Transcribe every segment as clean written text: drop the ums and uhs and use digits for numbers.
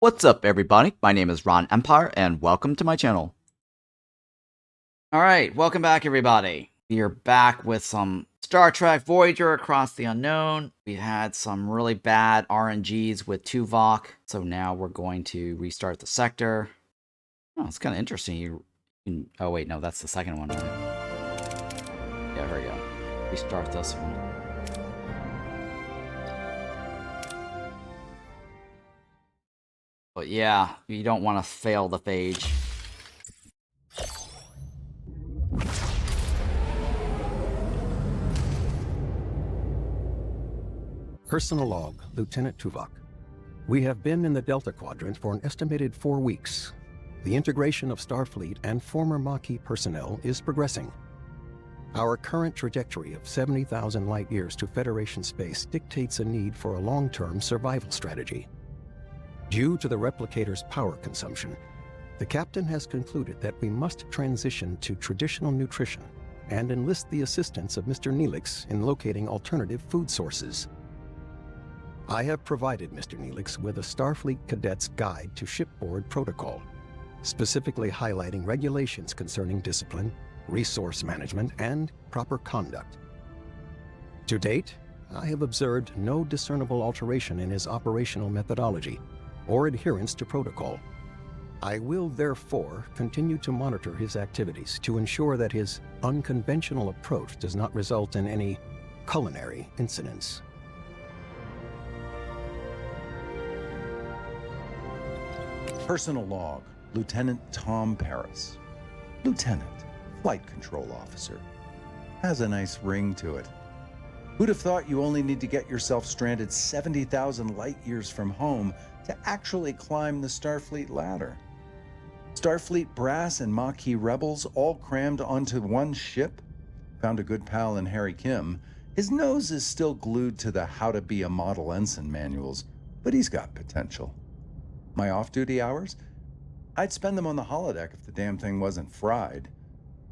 What's up, everybody? My name is Ron Empire, and welcome to my channel. Alright, welcome back, everybody. We are back with some Star Trek Voyager Across the Unknown. We had some really bad RNGs with Tuvok, so now we're going to restart the sector. Oh, it's kind of interesting. Oh, wait, no, that's the second one, right? Yeah, here we go. Restart this one. But yeah, you don't want to fail the phage. Personal log, Lieutenant Tuvok. We have been in the Delta Quadrant for an estimated 4 weeks. The integration of Starfleet and former Maquis personnel is progressing. Our current trajectory of 70,000 light-years to Federation space dictates a need for a long-term survival strategy. Due to the replicator's power consumption, the captain has concluded that we must transition to traditional nutrition and enlist the assistance of Mr. Neelix in locating alternative food sources. I have provided Mr. Neelix with a Starfleet Cadet's Guide to Shipboard Protocol, specifically highlighting regulations concerning discipline, resource management, and proper conduct. To date, I have observed no discernible alteration in his operational methodology or adherence to protocol. I will therefore continue to monitor his activities to ensure that his unconventional approach does not result in any culinary incidents. Personal log, Lieutenant Tom Paris. Lieutenant, Flight Control Officer. Has a nice ring to it. Who'd have thought you only need to get yourself stranded 70,000 light-years from home to actually climb the Starfleet ladder? Starfleet brass and Maquis rebels all crammed onto one ship? Found a good pal in Harry Kim. His nose is still glued to the How to Be a Model Ensign manuals, but he's got potential. My off-duty hours? I'd spend them on the holodeck if the damn thing wasn't fried.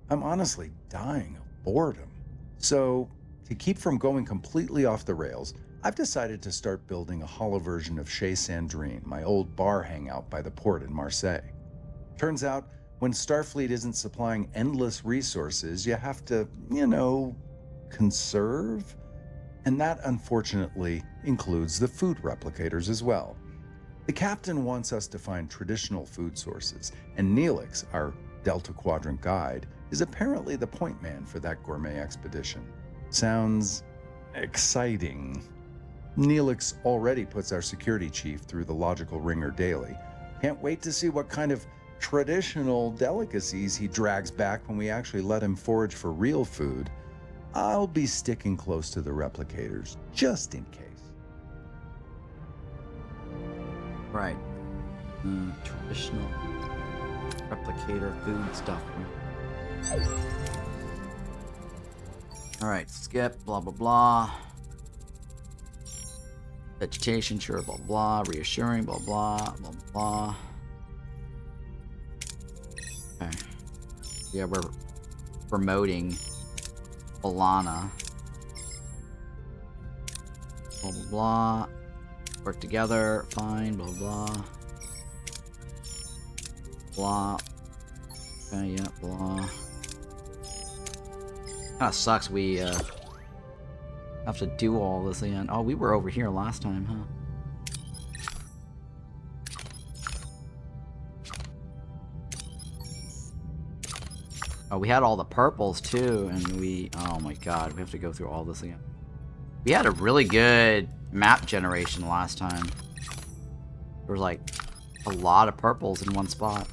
I'm honestly dying of boredom. So, to keep from going completely off the rails, I've decided to start building a holo version of Chez Sandrine, my old bar hangout by the port in Marseille. Turns out, when Starfleet isn't supplying endless resources, you have to, conserve? And that, unfortunately, includes the food replicators as well. The captain wants us to find traditional food sources, and Neelix, our Delta Quadrant guide, is apparently the point man for that gourmet expedition. Sounds exciting. Neelix already puts our security chief through the logical ringer daily. Can't wait to see what kind of traditional delicacies he drags back when we actually let him forage for real food. I'll be sticking close to the replicators, just in case. Right. Traditional replicator food stuff. Alright, skip, blah blah blah. Vegetation, sure, blah blah. Reassuring, blah blah, blah blah. Okay. Yeah, we're promoting Balana. Blah blah blah. Work together, fine, blah blah. Blah. Okay, yeah, blah. Kinda sucks we have to do all this again. Oh, we were over here last time, huh? Oh, we had all the purples too, and oh my god, we have to go through all this again. We had a really good map generation last time. There was like a lot of purples in one spot.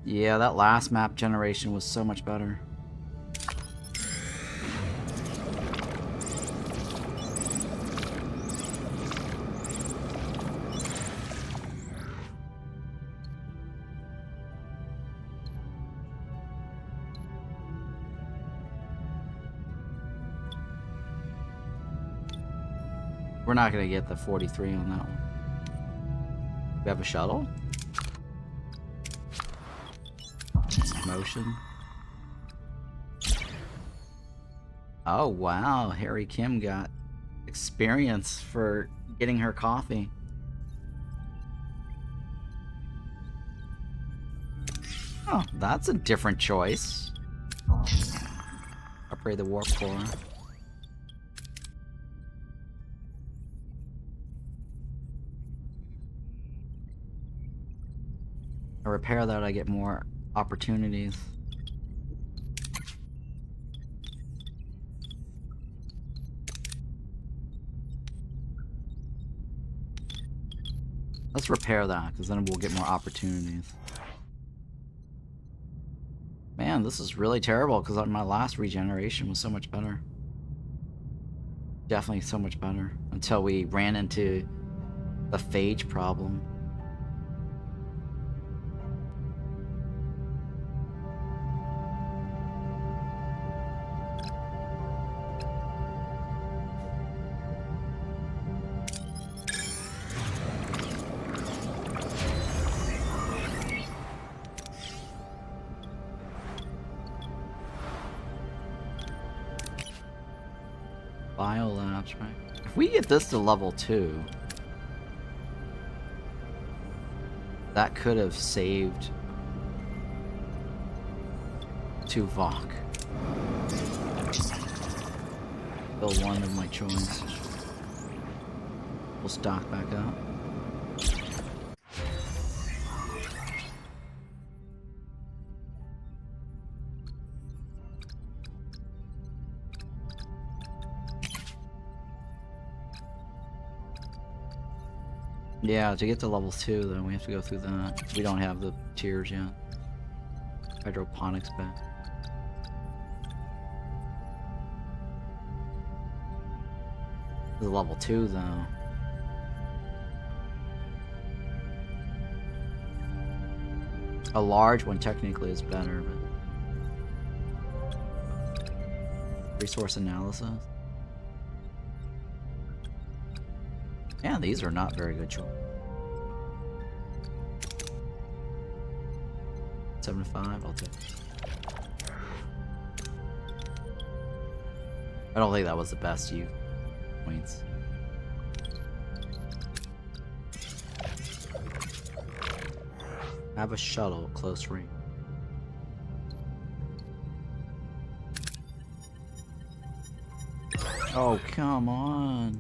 Yeah, that last map generation was so much better. We're not gonna get the 43 on that one. We have a shuttle? Motion. Oh wow, Harry Kim got experience for getting her coffee. Oh, that's a different choice. Upgrade the warp core. I repair that, I get more opportunities. Let's repair that, because then we'll get more opportunities. Man, this is really terrible, because my last regeneration was so much better. Definitely so much better. Until we ran into the phage problem. Biolabs, right? If we get this to level 2, that could have saved Tuvok. Build one of my choice. We'll stock back up. Yeah, to get to level 2, then we have to go through that. We don't have the tiers yet. Hydroponics bed. The level 2, though. A large one technically is better, but... Resource analysis. Yeah, these are not very good choices. 75, I'll take it. I don't think that was the best use points. Have a shuttle close range. Oh, come on.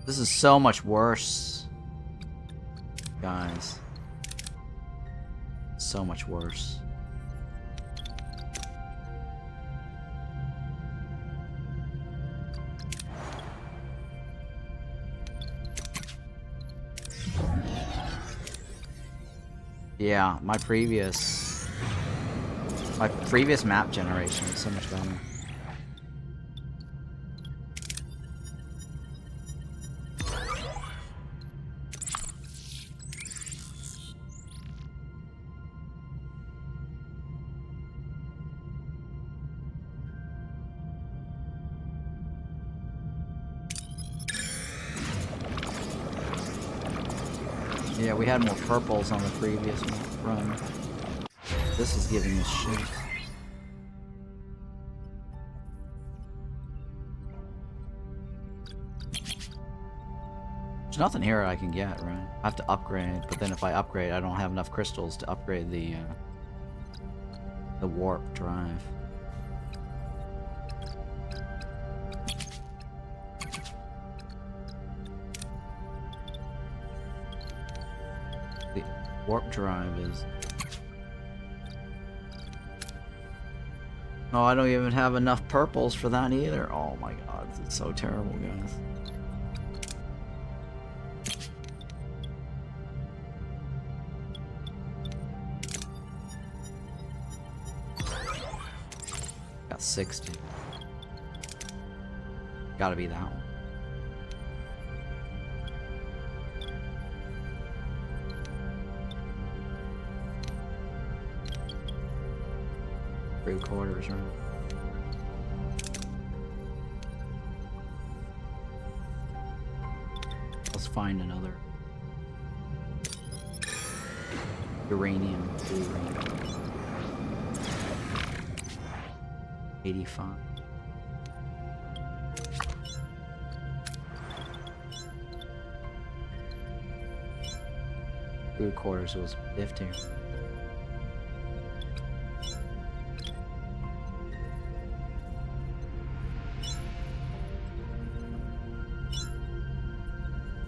This is so much worse, guys. So much worse. Yeah, my previous map generation was so much better. Yeah, we had more purples on the previous run. This is giving us shit. There's nothing here I can get, right? I have to upgrade, but then if I upgrade, I don't have enough crystals to upgrade the warp drive. The warp drive is... Oh, I don't even have enough purples for that either. Oh my god, it's so terrible, guys. Got 60. Gotta be that one. Three quarters, right? Let's find another. Uranium. 85. Crew quarters was 50.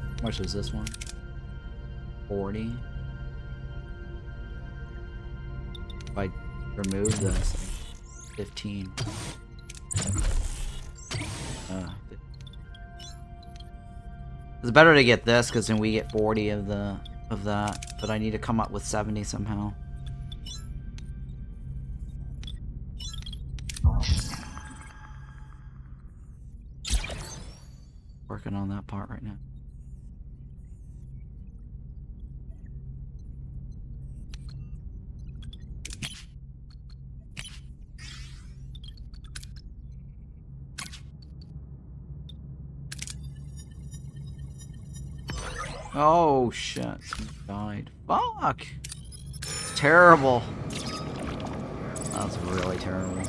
How much is this one? 40. If I remove this, 15. It's better to get this because then we get 40 of that, but I need to come up with 70 somehow. Working on that part right now. Oh shit, someone died. Fuck! It's terrible. That's really terrible.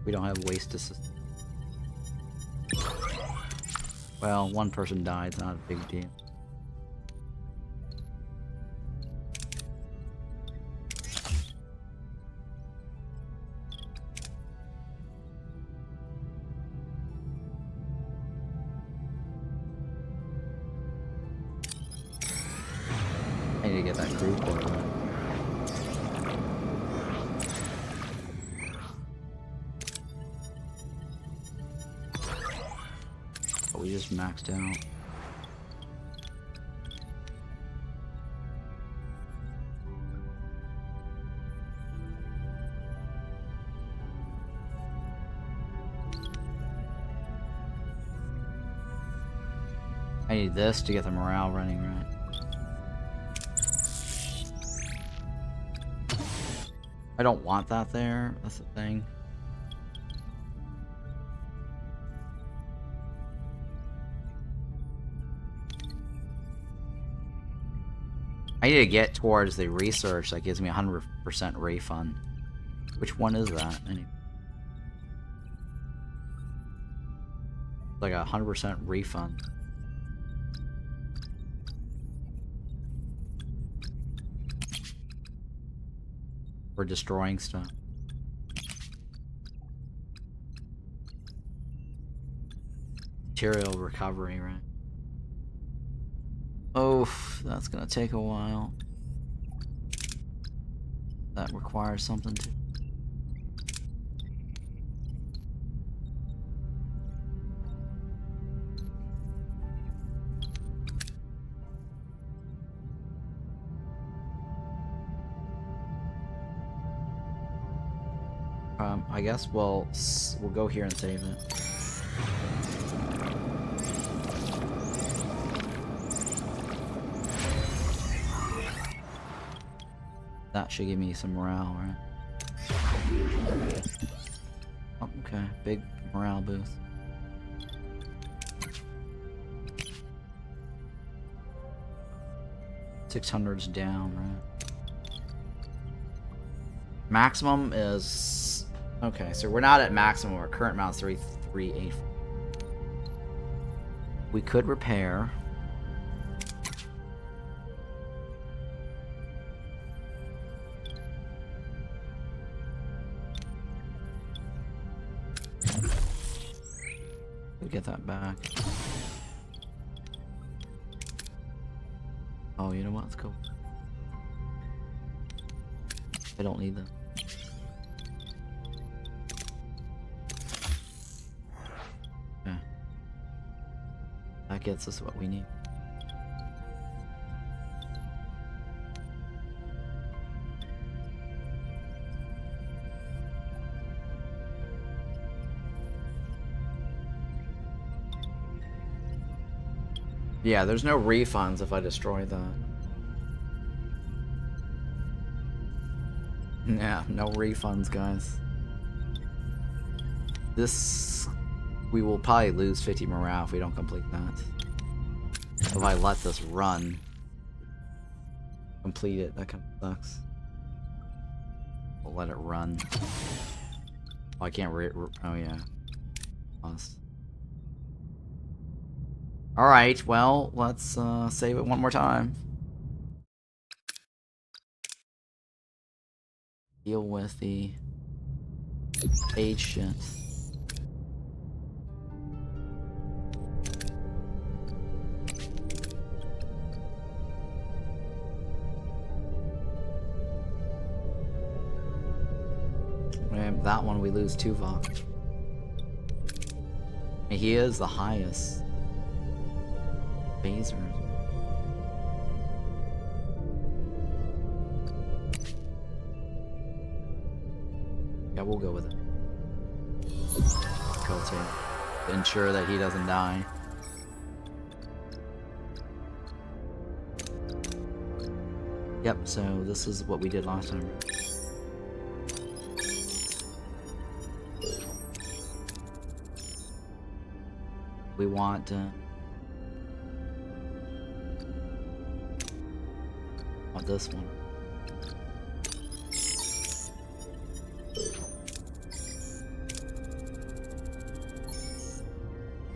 We don't have waste assist. Well, one person died, it's not a big deal. I need to get that crew quarter right. Oh, we just maxed out. I need this to get the morale running right. I don't want that there, that's the thing. I need to get towards the research that gives me 100% refund. Which one is that? Anyway. Like a 100% refund. For destroying stuff. Material recovery, right? Oh, that's gonna take a while. That requires something to... I guess we'll go here and save it. That should give me some morale, right? Oh, okay, big morale boost. $600's down, right? Maximum is... Okay, so we're not at maximum. Our current amount is 3,384. We could repair. We'll get that back. Oh, you know what? Let's go. I don't need that. That gets us what we need. Yeah, there's no refunds if I destroy that. Yeah, no refunds, guys. This... We will probably lose 50 morale if we don't complete that. If I let this run. Complete it, that kind of sucks. We'll let it run. Oh, I can't oh yeah. Lost. Alright, well, let's save it one more time. Deal with the age shit. And that one we lose Tuvok. He is the highest phaser. Yeah, we'll go with it. Go to ensure that he doesn't die. Yep, so this is what we did last time. We want this one.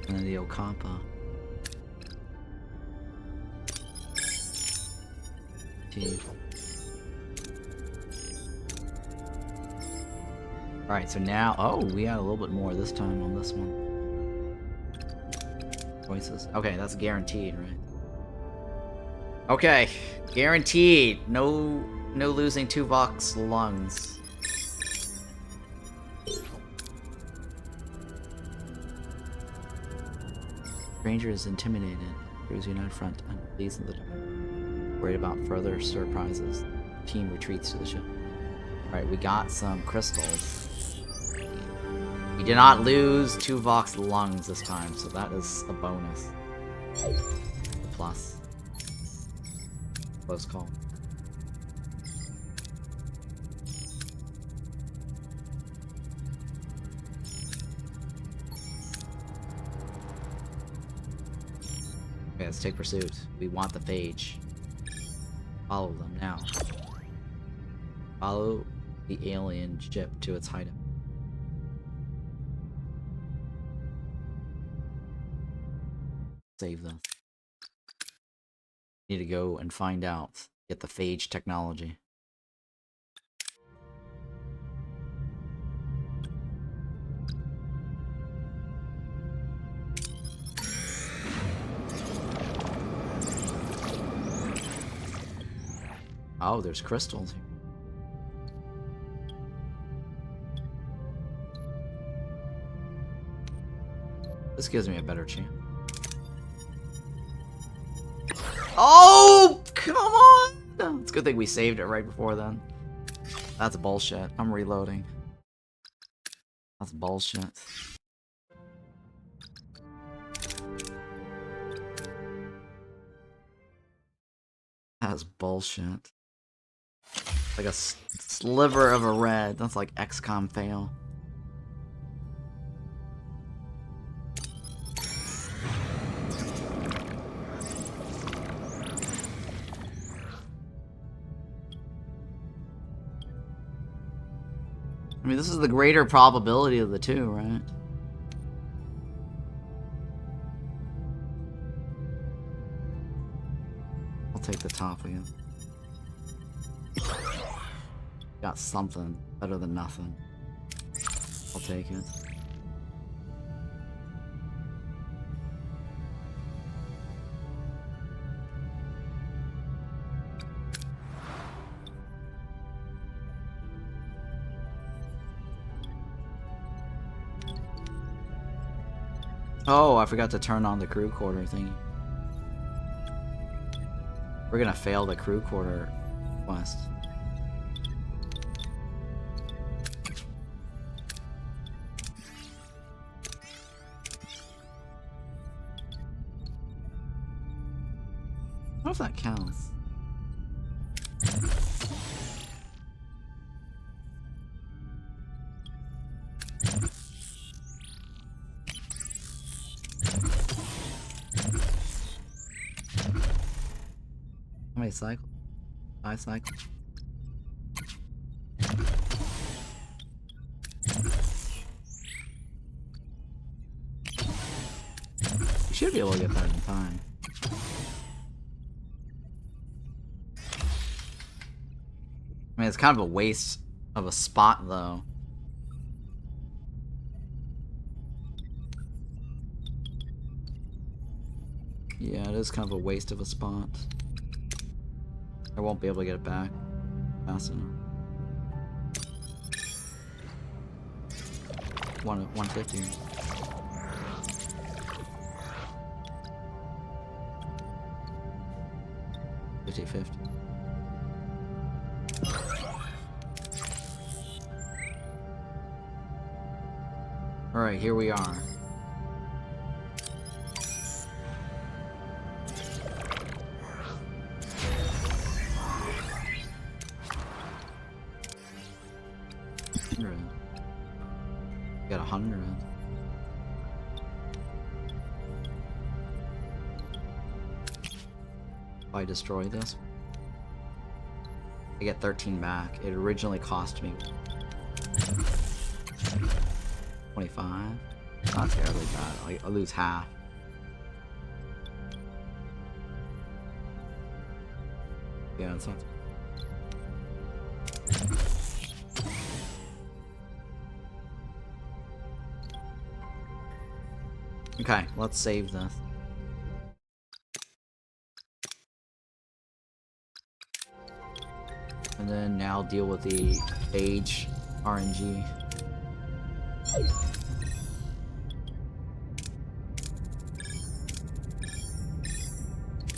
And then the Okapa. Alright, so now, oh, we had a little bit more this time on this one. Choices. Okay, that's guaranteed, right? Okay, guaranteed. No losing Tuvok's lungs. Stranger is intimidated. Crews unite front and leads in the dark. Worried about further surprises. Team retreats to the ship. Alright, we got some crystals. We did not lose Tuvok's lungs this time, so that is a bonus. A plus. Close call. Okay, let's take pursuit. We want the phage. Follow them now. Follow the alien ship to its hideout. Save them. Need to go and find out. Get the phage technology. Oh, there's crystals here. This gives me a better chance. Oh, come on! It's a good thing we saved it right before then. That's bullshit. I'm reloading. That's bullshit. That's bullshit. Like a sliver of a red. That's like XCOM fail. I mean, this is the greater probability of the two, right? I'll take the top again. Got something better than nothing. I'll take it. Oh, I forgot to turn on the crew quarter thingy. We're gonna fail the crew quarter quest. I wonder if that counts. How many cycles? 5 cycles. Should be able to get that in time. I mean, it's kind of a waste of a spot, though. Yeah, it is kind of a waste of a spot. I won't be able to get it back fast enough. 150. 50-50. Alright, here we are. Got 100. If I destroy this, I get 13 back. It originally cost me 25. Not terribly bad. I lose half. Yeah, it's not. Okay, let's save this. And then now deal with the age RNG.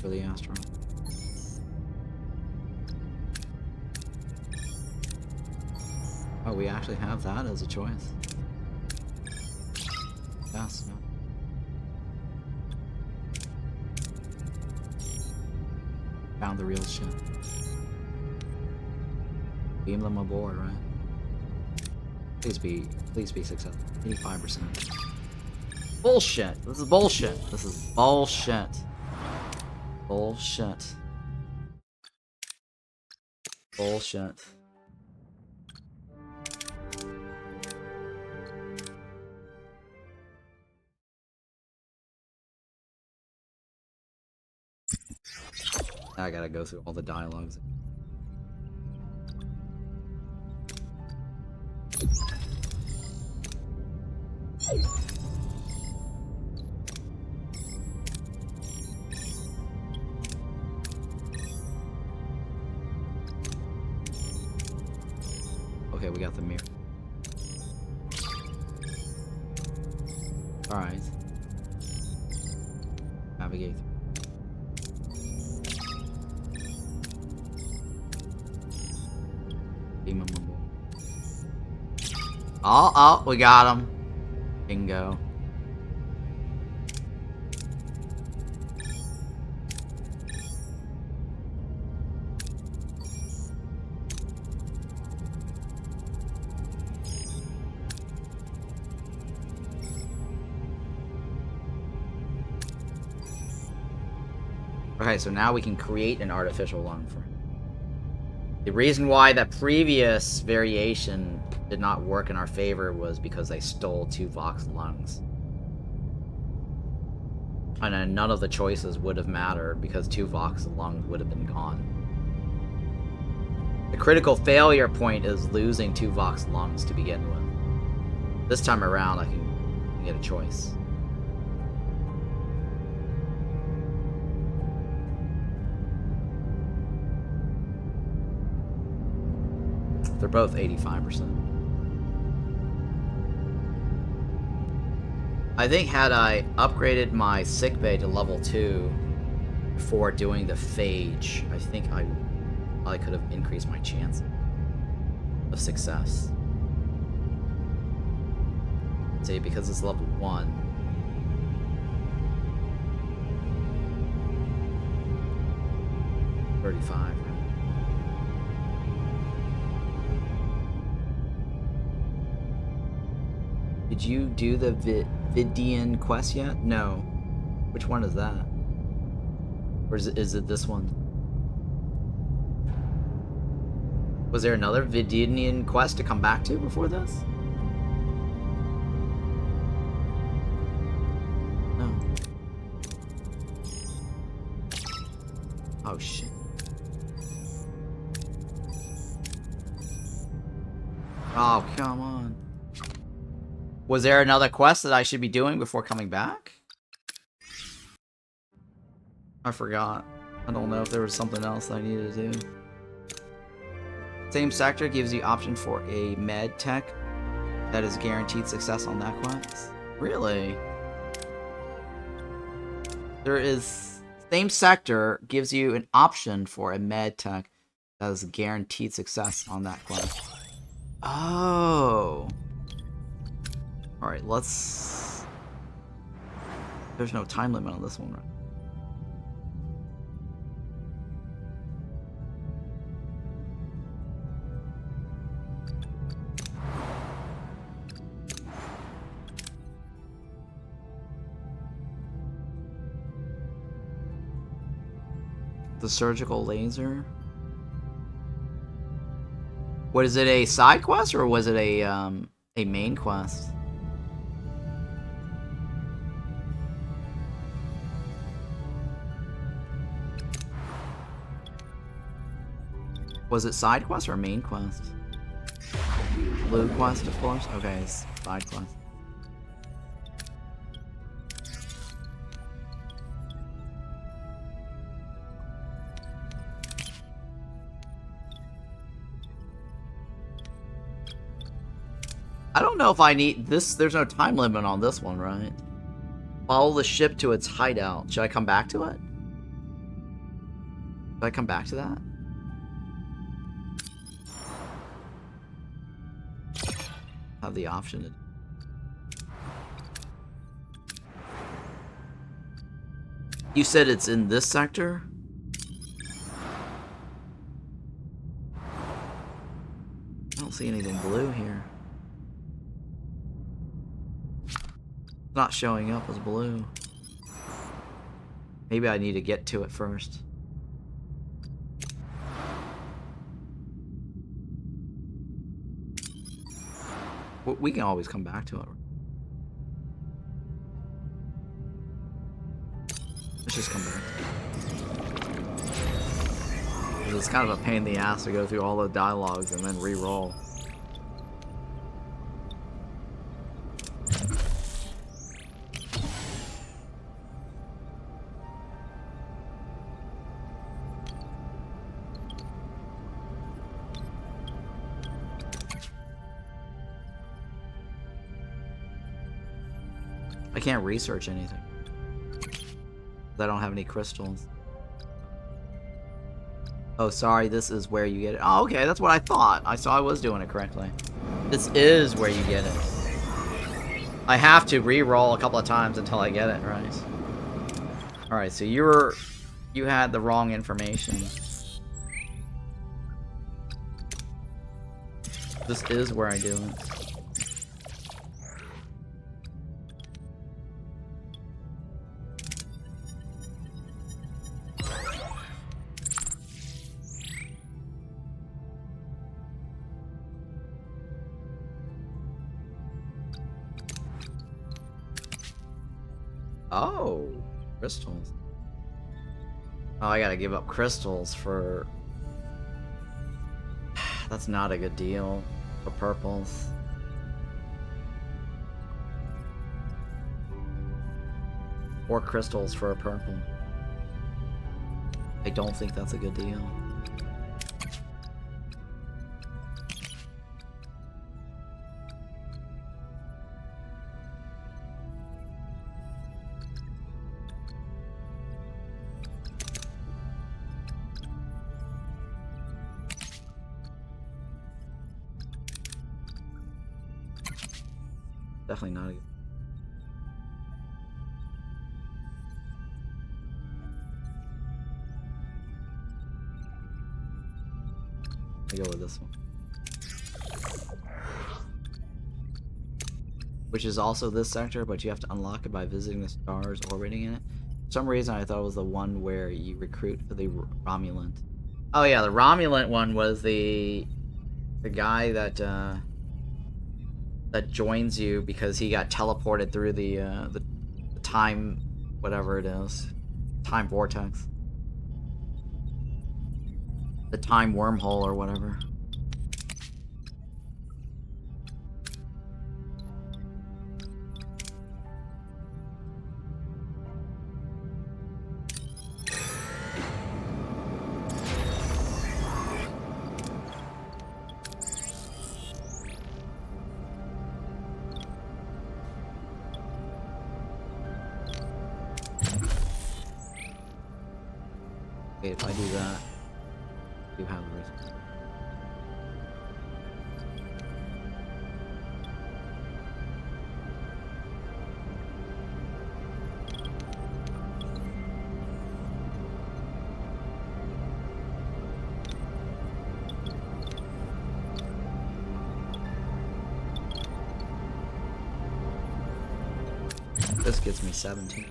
For the asteroid. Oh, we actually have that as a choice. Yes, no. Found the real shit. Beam them aboard, right? Please be successful. 85%. Bullshit! This is bullshit! This is bullshit. Bullshit. Bullshit. I gotta go through all the dialogues. Okay, we got the mirror. Alright. Navigate. Oh, we got him. Bingo. Okay, so now we can create an artificial lung for him. The reason why that previous variation did not work in our favor was because they stole Tuvok's lungs. And then none of the choices would have mattered because Tuvok's lungs would have been gone. The critical failure point is losing Tuvok's lungs to begin with. This time around, I can get a choice. They're both 85%. I think had I upgraded my sickbay to level 2 before doing the phage, I think I could have increased my chance of success. See, because it's level 1. $35. Did you do the Vidian quest yet? No. Which one is that? Or is it this one? Was there another Vidian quest to come back to before this? No. Oh, shit. Oh, come on. Was there another quest that I should be doing before coming back? I forgot. I don't know if there was something else that I needed to do. Same sector gives you option for a med tech that is guaranteed success on that quest. Really? There is... Same sector gives you an option for a med tech that is guaranteed success on that quest. Oh. Alright, let's... There's no time limit on this one, right? The surgical laser. What is it, a side quest or was it a main quest? Was it side quest or main quest? Blue quest, of course. Okay, it's side quest. I don't know if I need this. There's no time limit on this one, right? Follow the ship to its hideout. Should I come back to it? Should I come back to that? Have the option to... You said it's in this sector? I don't see anything blue here. It's not showing up as blue. Maybe I need to get to it first. We can always come back to it. Let's just come back. It's kind of a pain in the ass to go through all the dialogues and then re-roll. I can't research anything. I don't have any crystals. Oh, sorry, this is where you get it. Oh, okay, that's what I thought. I was doing it correctly. This is where you get it. I have to re-roll a couple of times until I get it, right? Alright, so you had the wrong information. This is where I do it. Oh, crystals. Oh, I gotta give up crystals for... That's not a good deal for purples. Or crystals for a purple. I don't think that's a good deal. Definitely not a good... I go with this one. Which is also this sector, but you have to unlock it by visiting the stars orbiting in it. For some reason I thought it was the one where you recruit for the Romulant. Oh yeah, the Romulant one was the guy that that joins you because he got teleported through the time, whatever it is, time vortex. the time wormhole or whatever. Okay, if I do that, I do have the resource. This gets me 17.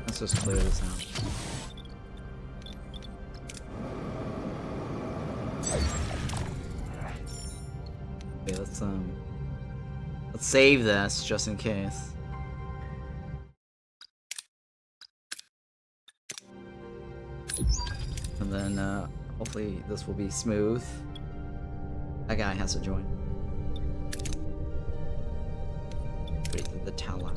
Let's just clear this out. Okay, let's save this just in case. And then hopefully this will be smooth. That guy has to join. Straight to the tower.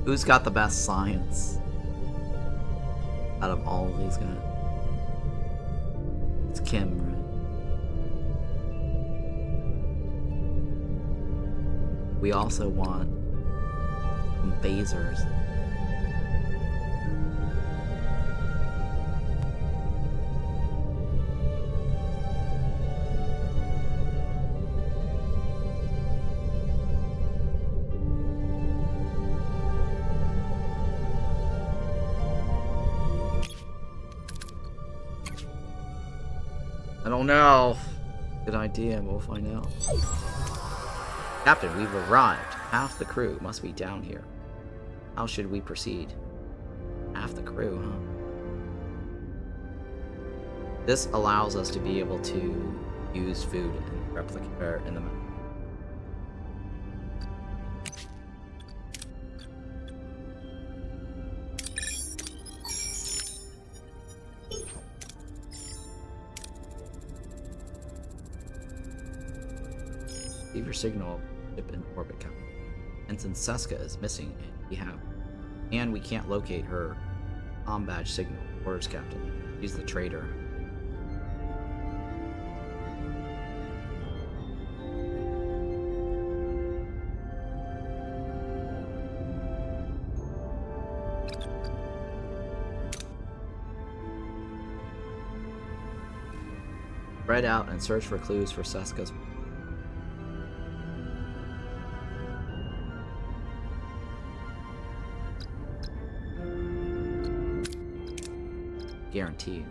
Who's got the best science out of all of these guys? It's Kim, right? We also want some phasers. I don't know. Good idea, we'll find out. Captain, we've arrived. Half the crew must be down here. How should we proceed? Half the crew, huh? This allows us to be able to use food and replicate in the map. Leave your signal ship in orbit, Captain. Ensign Seska is missing, and we can't locate her badge signal. Orders, Captain. She's the traitor. Spread out and search for clues for Seska's. Guaranteed.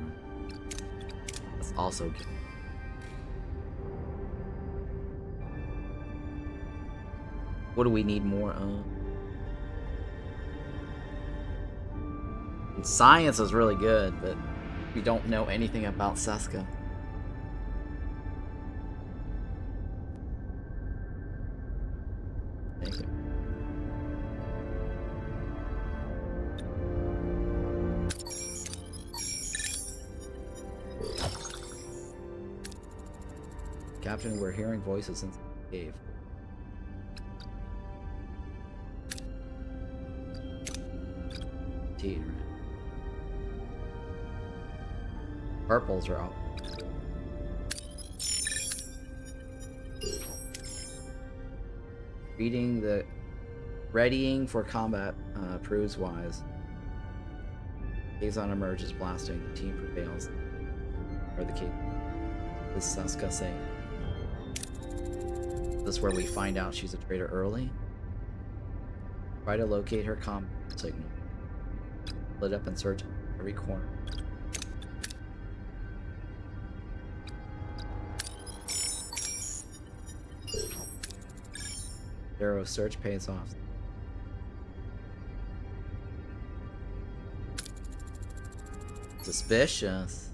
That's also good. What do we need more of? And science is really good, but we don't know anything about Seska. Thank you. Captain, we're hearing voices in the cave. Right? Purples are out. Readying for combat proves wise. Kazon emerges blasting. The team prevails. Or the cave. Is Seska safe? This is where we find out she's a traitor early. Try to locate her comm signal. Lit up and search every corner. Thorough search pays off. Suspicious.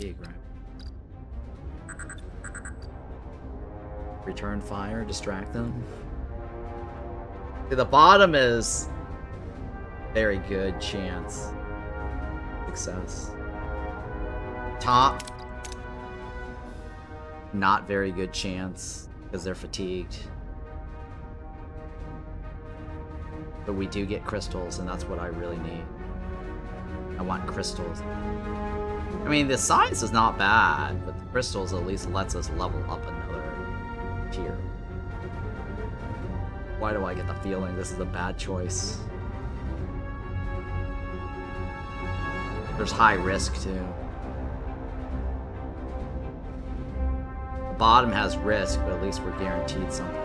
fatigue, right? Return fire, distract them. See, the bottom is very good chance. Success. Top, not very good chance because they're fatigued. But we do get crystals, and that's what I really need. I want crystals. I mean, the science is not bad, but the crystals at least lets us level up another tier. Why do I get the feeling this is a bad choice? There's high risk, too. The bottom has risk, but at least we're guaranteed something.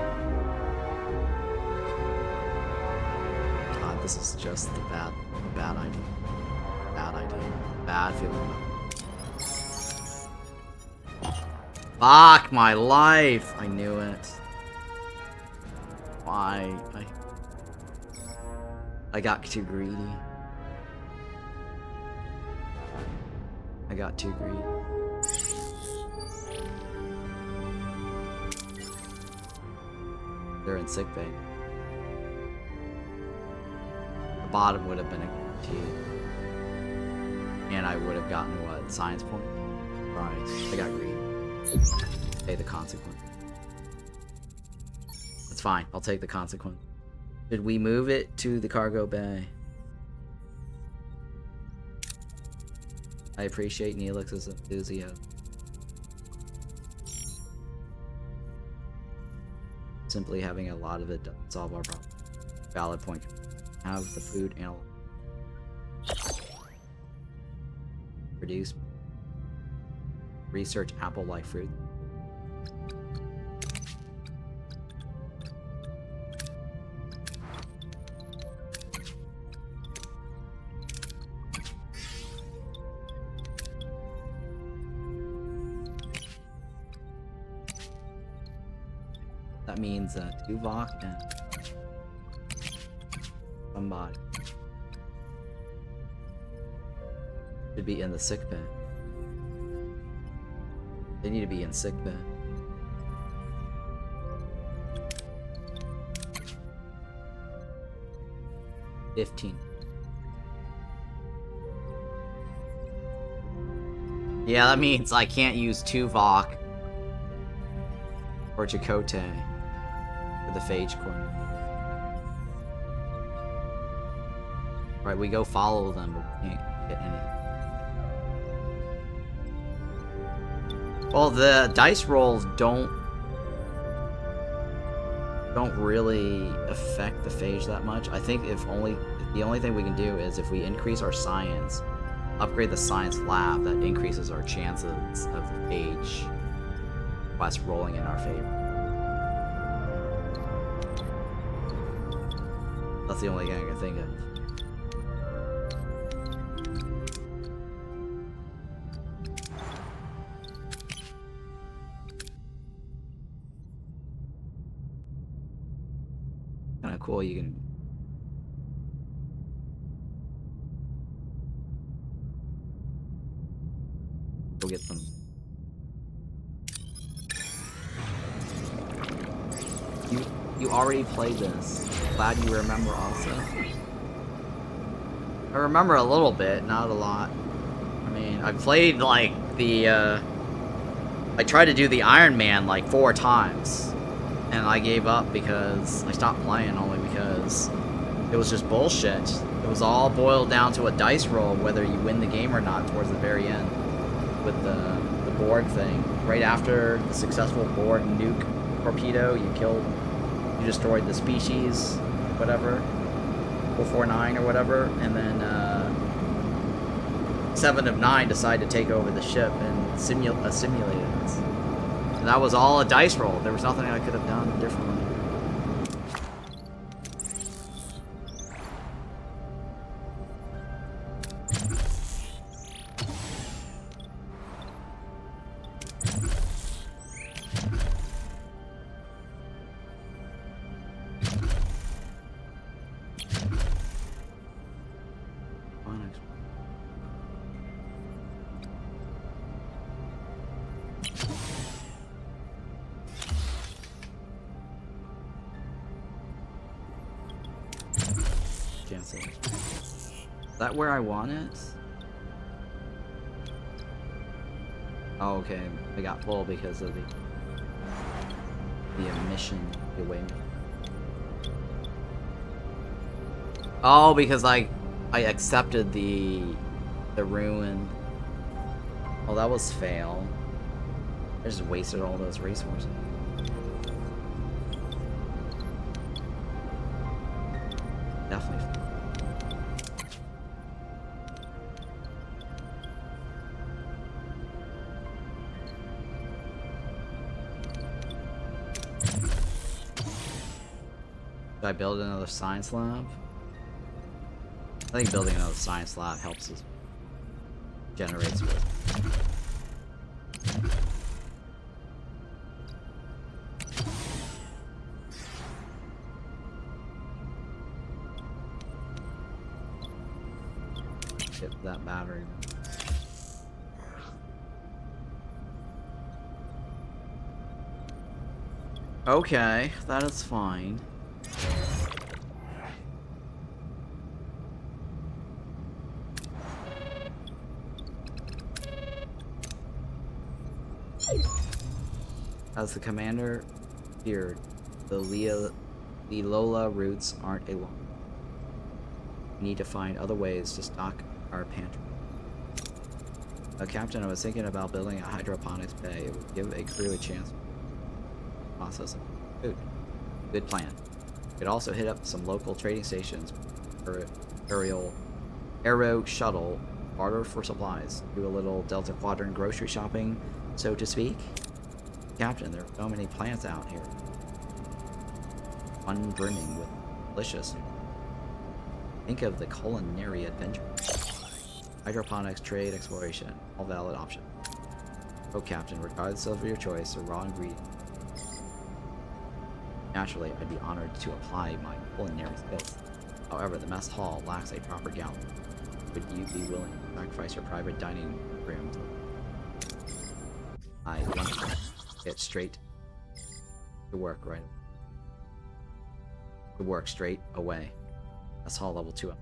God, this is just a bad idea. Bad idea. Bad feeling. Fuck my life! I knew it. Why? I got too greedy. I got too greedy. They're in sickbay. The bottom would have been a guarantee. And I would have gotten what? Science point? Right. I got greedy. Pay the consequence. It's fine. I'll take the consequence. Should we move it to the cargo bay? I appreciate Neelix's enthusiasm. Simply having a lot of it doesn't solve our problem. Valid point. Have the food analyzed. Produce. Research apple-like fruit. That means Tuvok and somebody should be in the sick bay. They need to be in sick bay. $15. Yeah, that means I can't use Tuvok or Chakotay for the Phage Core. Right, we go follow them, but we can't get anything. Well, the dice rolls don't really affect the phage that much. I think the only thing we can do is if we increase our science, upgrade the science lab, that increases our chances of the phage quest rolling in our favor. That's the only thing I can think of. Kinda cool, you can go get them. You already played this. Glad you remember also. I remember a little bit, not a lot. I mean, I played like the I tried to do the Iron Man like 4 times. And I gave up because I stopped playing only because it was just bullshit. It was all boiled down to a dice roll whether you win the game or not towards the very end with the board thing. Right after the successful board nuke torpedo, you destroyed the species, whatever, 449 or whatever, and then 7 of 9 decided to take over the ship and simulate it. And that was all a dice roll. There was nothing I could have done differently. Is that where I want it? Oh, okay. I got full because of the emission away. Oh, because I accepted the ruin. Oh, that was fail. I just wasted all those resources. Definitely. Should I build another science lab? I think building another science lab helps us generate space. Get that battery. Okay, that is fine. As the commander feared, the Lola routes aren't a long. We need to find other ways to stock our pantry. Captain, I was thinking about building a hydroponics bay. It would give a crew a chance to process food. Good plan. We could also hit up some local trading stations for aero shuttle, barter for supplies, do a little Delta Quadrant grocery shopping, so to speak. Captain, there are so many plants out here. One brimming with delicious. Think of the culinary adventure. Hydroponics, trade, exploration, all valid options. Oh, Captain, regardless of your choice or raw ingredient. Naturally, I'd be honored to apply my culinary skills. However, the mess hall lacks a proper galley. Would you be willing to sacrifice your private dining room? I want to get straight to work right away. To work straight away. Mess hall level 2 up.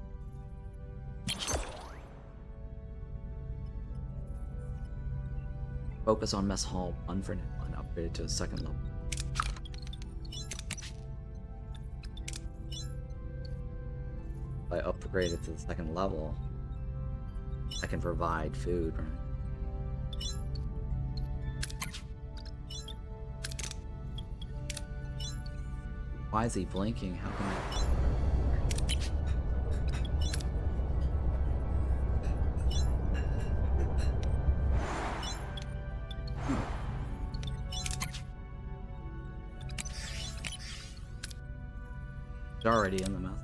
Focus on mess hall 1 for now and upgrade it to the 2nd level. If I upgrade it to the 2nd level, I can provide food, right? Why is he blinking? How can I... It's already in the mouth.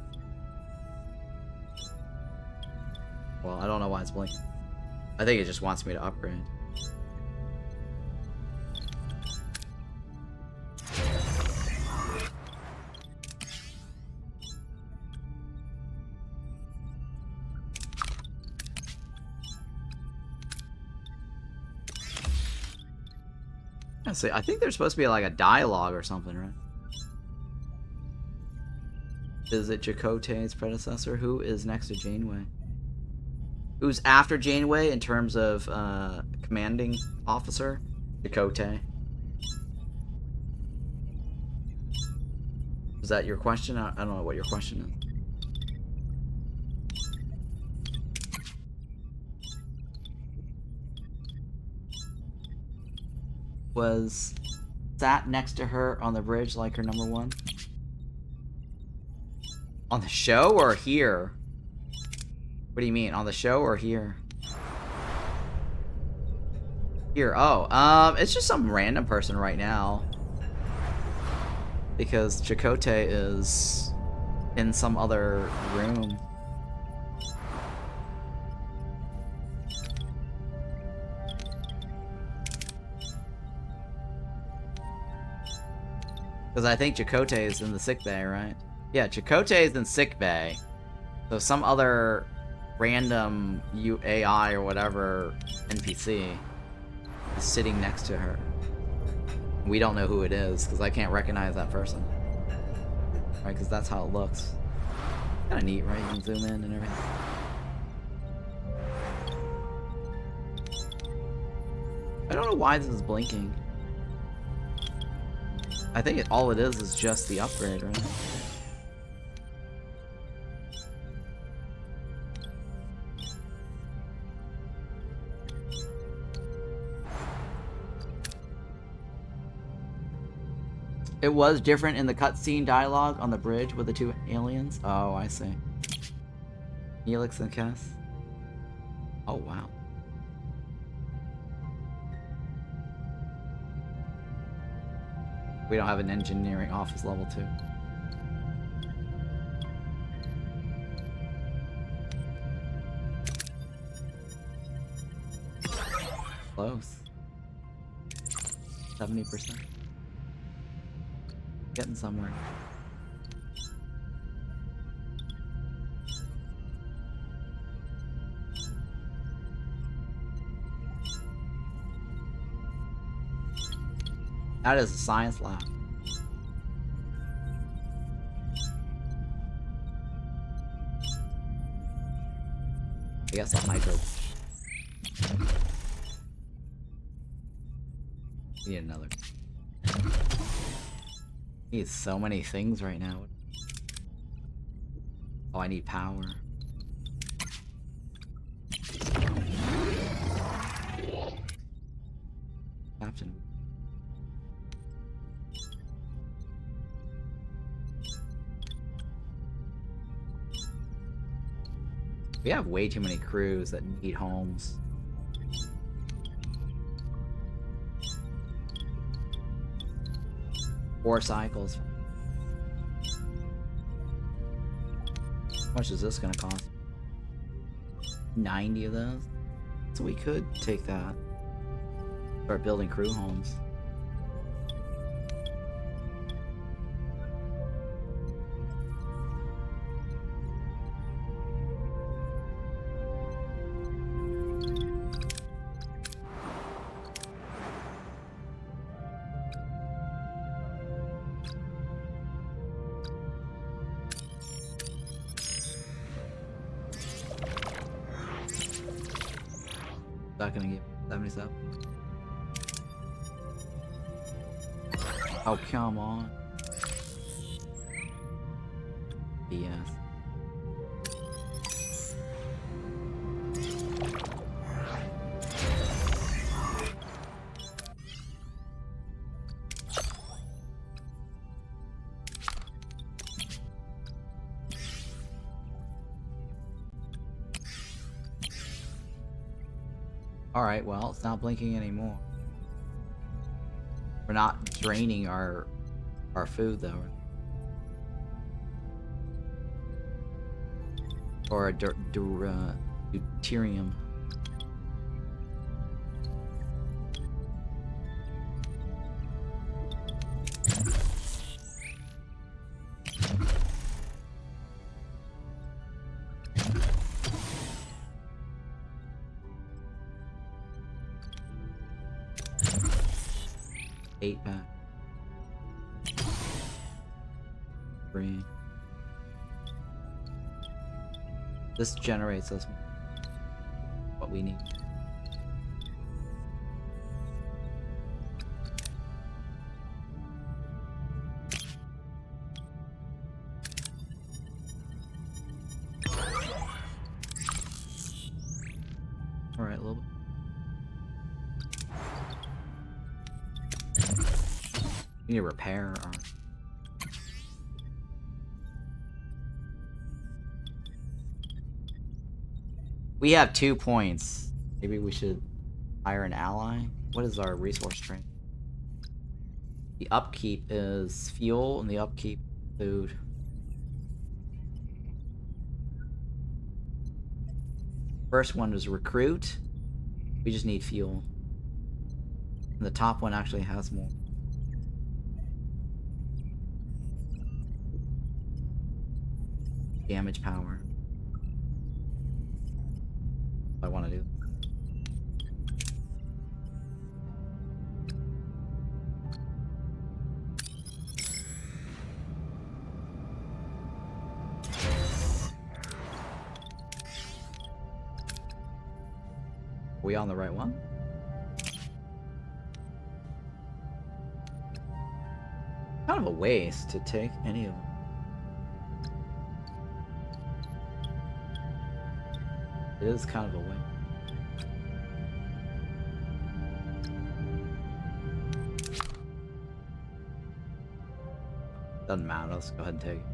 Well, I don't know why it's blinking. I think it just wants me to upgrade. See, I think there's supposed to be like a dialogue or something, right? Is it Chakotay's predecessor? Who is next to Janeway? Who's after Janeway in terms of commanding officer? Chakotay. Is that your question? I don't know what your question is. Was sat next to her on the bridge like her number 1? On the show or here? What do you mean? On the show or here? Here. Oh, it's just some random person right now. Because Chakotay is in some other room. Because I think Chakotay is in the sick bay, right? Yeah, Chakotay is in sick bay. So some other random AI or whatever NPC is sitting next to her. We don't know who it is because I can't recognize that person. Right, because that's how it looks. Kind of neat, right? You can zoom in and everything. I don't know why this is blinking. I think all it is just the upgrade, right? It was different in the cutscene dialogue on the bridge with the two aliens. Oh, I see. Helix and Cass. Oh, wow. We don't have an engineering office level 2. Close. 70%. Getting somewhere. That is a science lab. I guess a hydro. Need another. Need so many things right now. Oh, I need power. Captain. We have way too many crews that need homes. 4 cycles. How much is this gonna cost? 90 of those? So we could take that. Start building crew homes. Not gonna get 77. Oh, come on. BS. Alright, well, it's not blinking anymore. We're not draining our food, though. Or deuterium. Back. 3. This generates us what we need. All right, a little bit. We need to repair our... We have 2 points. Maybe we should hire an ally. What is our resource train? The upkeep is fuel and the upkeep food. First one is recruit. We just need fuel. And the top one actually has more. Damage power. I want to do. Are we on the right one? kind of a waste to take any of them. It is kind of a waste. Doesn't matter, let's go ahead and take it.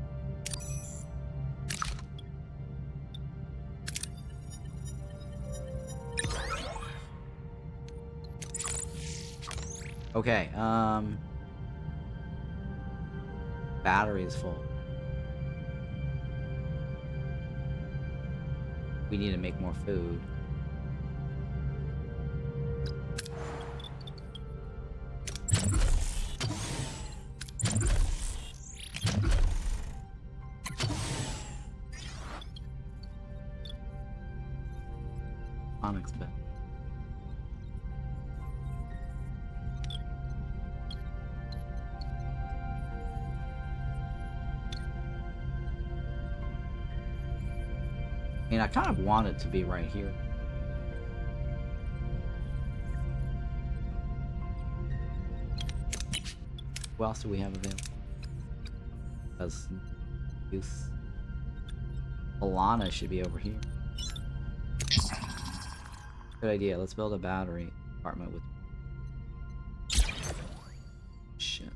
Okay, battery is full. We need to make more food. Unexpected. I mean, I kind of want it to be right here. Who else do we have available? Because use Alana should be over here. Good idea. Let's build a battery apartment with. Shit.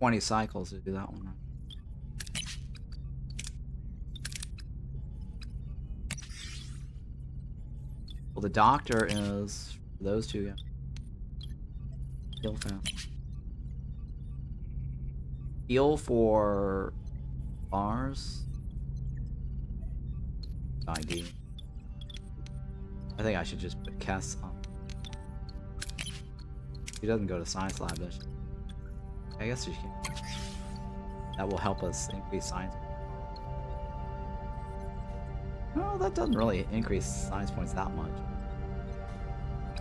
$20 cycles to do that one. Well, the doctor is for those two guys. Heal fast. Heal for bars. ID. I think I should just put Kess on. She doesn't go to science lab, does she? I guess she can. That will help us increase science. No, that doesn't really increase science points that much.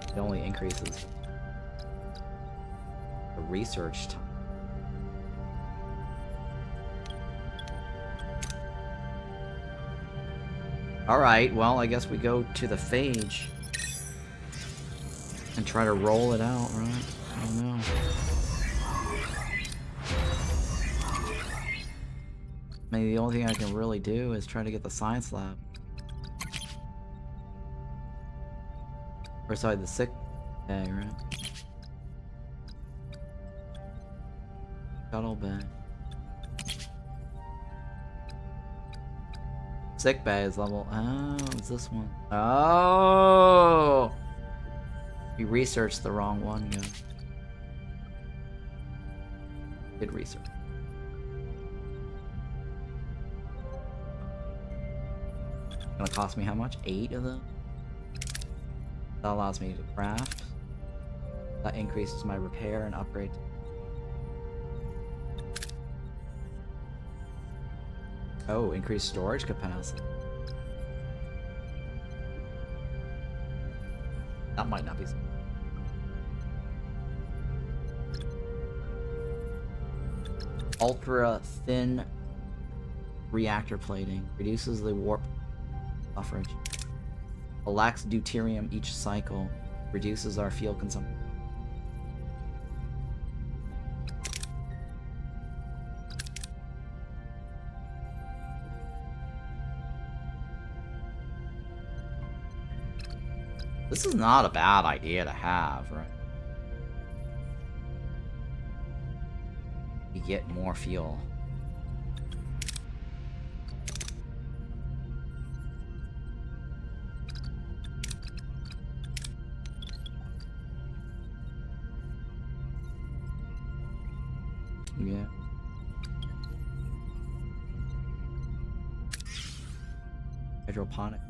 It only increases the research time. Alright, well, I guess we go to the phage and try to roll it out, right? I don't know. Maybe the only thing I can really do is try to get the science lab. Or sorry, the sick bay, right? Shuttle bay. Sick bay is level. Oh, it's this one. Oh! We researched the wrong one, guys. Good research. Gonna cost me how much? 8 of them? That allows me to craft. That increases my repair and upgrade. Oh, increased storage capacity. That might not be. Ultra thin reactor plating reduces the warp suffrage. Lacks deuterium each cycle. Reduces our fuel consumption. This is not a bad idea to have, right? You get more fuel. Yeah. Hydroponic.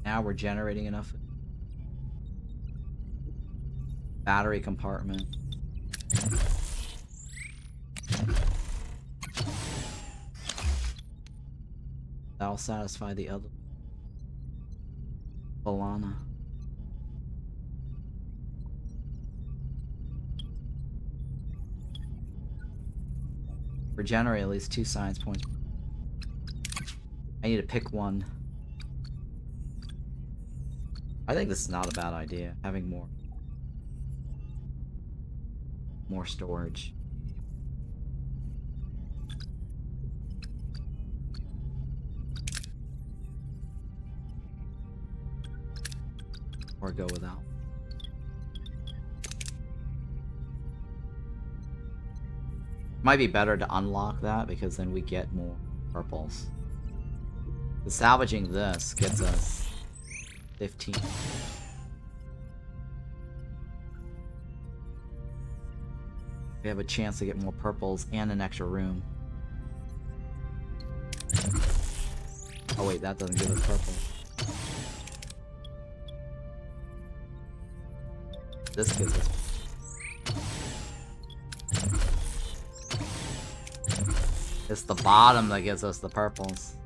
Now we're generating enough. Battery compartment. That'll satisfy the other. Balana. Regenerate at least 2 science points. I need to pick one. I think this is not a bad idea, having more storage. Or go without. Might be better to unlock that because then we get more purples. The salvaging this gets us 15. We have a chance to get more purples and an extra room. Oh wait, that doesn't give us purple. This gives us. It's the bottom that gives us the purples.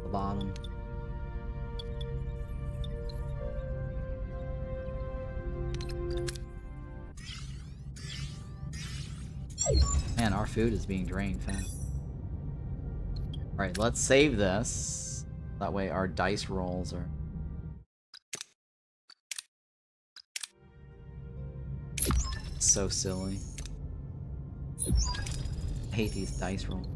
The bottom. Man, our food is being drained fast. Alright, let's save this. That way our dice rolls are... so silly. I hate these dice rolls.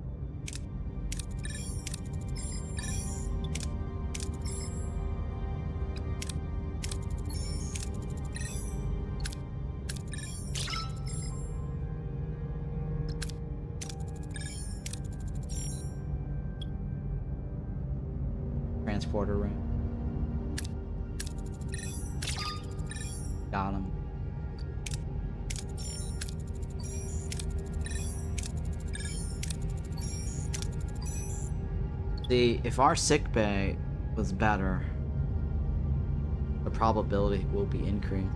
Transporter room. Got him. See, if our sickbay was better, the probability will be increased.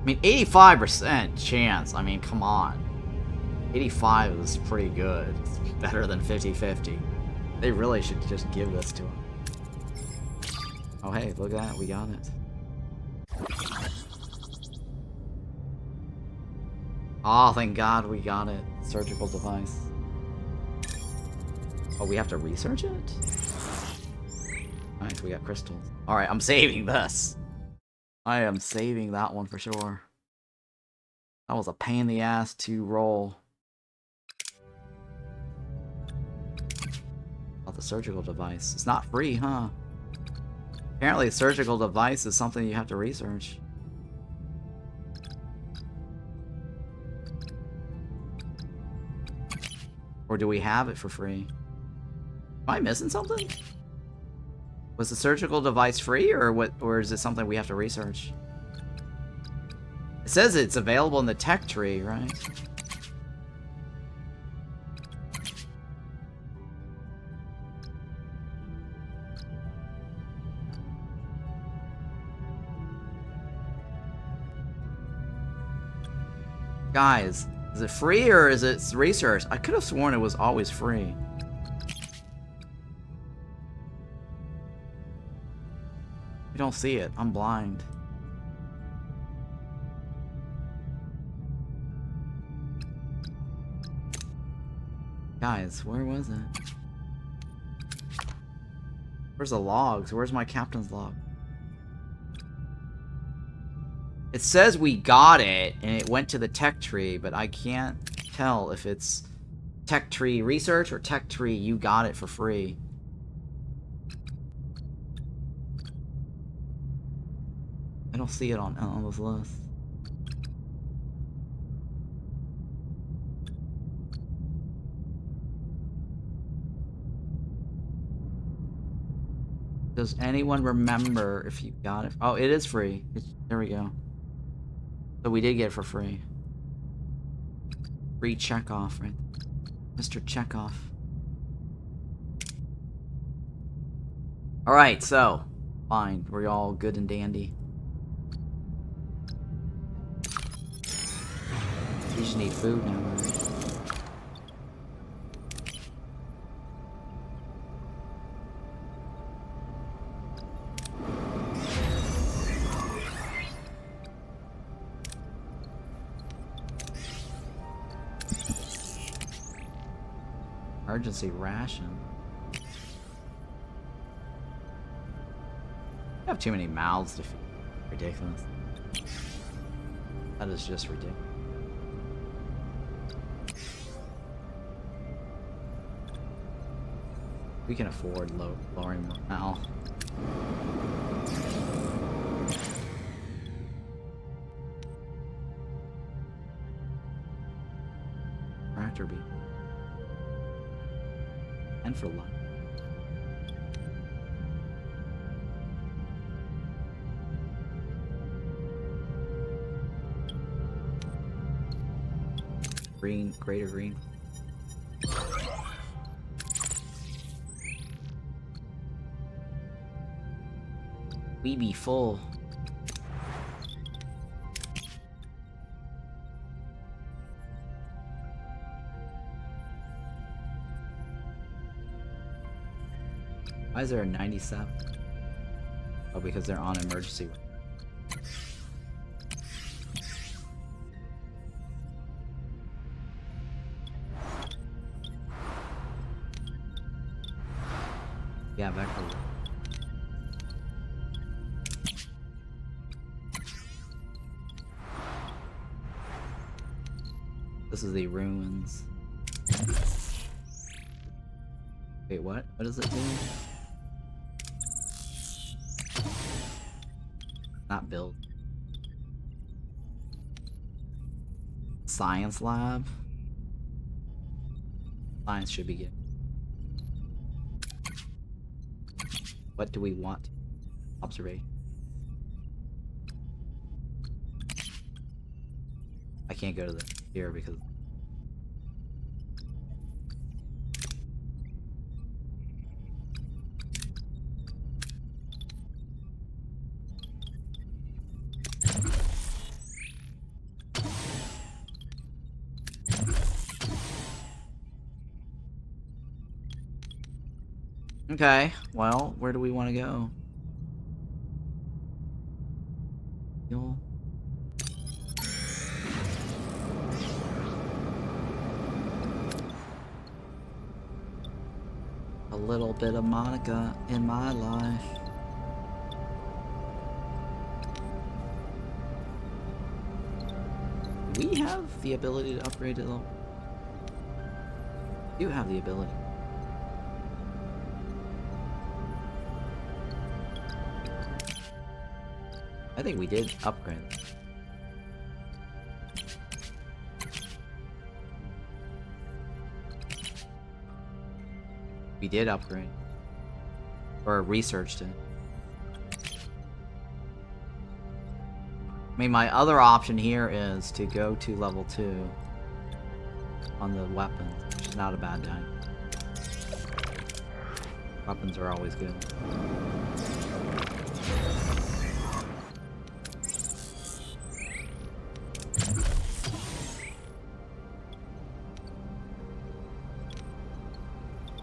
I mean, 85% chance. I mean, come on. 85 is pretty good. It's better than 50-50. They really should just give this to him. Oh, hey, look at that. We got it. Oh, thank God we got it. Surgical device. Oh, we have to research it? Alright, so we got crystals. Alright, I'm saving this. I am saving that one for sure. That was a pain in the ass to roll. About the surgical device. It's not free, huh? Apparently, a surgical device is something you have to research. Or do we have it for free? Am I missing something? Was the surgical device free, or what? Or is it something we have to research? It says it's available in the tech tree, right? Guys, is it free or is it research? I could have sworn it was always free. I don't see it. I'm blind. Guys, where was it? Where's the logs? Where's my captain's log? It says we got it, and it went to the tech tree, but I can't tell if it's tech tree research or tech tree you got it for free. I don't see it on this list. Does anyone remember if you got it? Oh, it is free. There we go. So we did get it for free. Free Chekhov, right? Mr. Chekhov. Alright, so. Fine. We're all good and dandy. We just need food now, right? Emergency ration. I have too many mouths to feed. Ridiculous. That is just ridiculous. We can afford lowering morale. Tractor beat. And for luck. Green, greater green. We be full. Why is there a 97? Oh, because they're on emergency. Yeah, back to this is the ruins. Wait, what? What does it do? Not build. Science lab? Science should be good. What do we want? Observation. I can't go to the here because okay, well, where do we want to go? You'll... A little bit of Monica in my life. Do we have the ability to upgrade it though? We do have the ability. I think we did upgrade it. We did upgrade. Or researched it. I mean, my other option here is to go to level 2 on the weapons, which is not a bad time. Weapons are always good.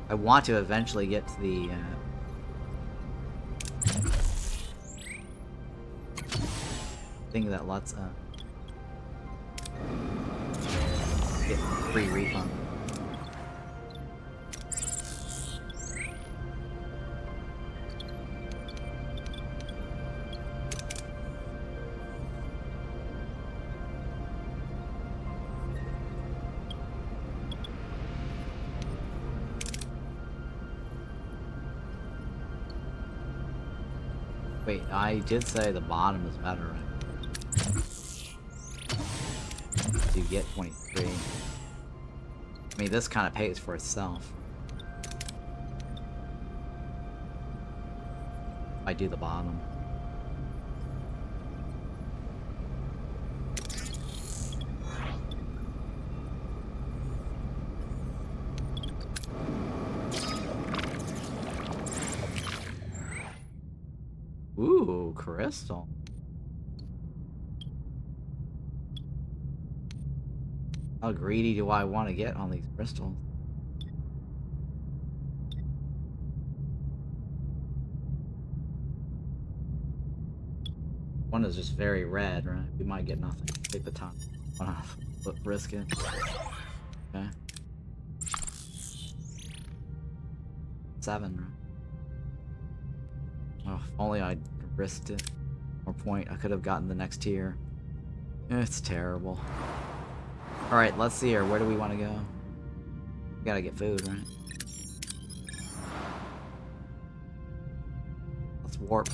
I want to eventually get to the thing that lets get free refund. Wait, I did say the bottom is better, right? So you get 23. I mean, this kind of pays for itself. I do the bottom. Ooh, crystal. How greedy do I want to get on these crystals? One is just very red, right? We might get nothing. Take the top one off. Risk it. Okay. 7, right? Oh, if only I'd risked it. More point, I could have gotten the next tier. It's terrible. Alright, let's see here. Where do we want to go? We gotta get food, right? Let's warp.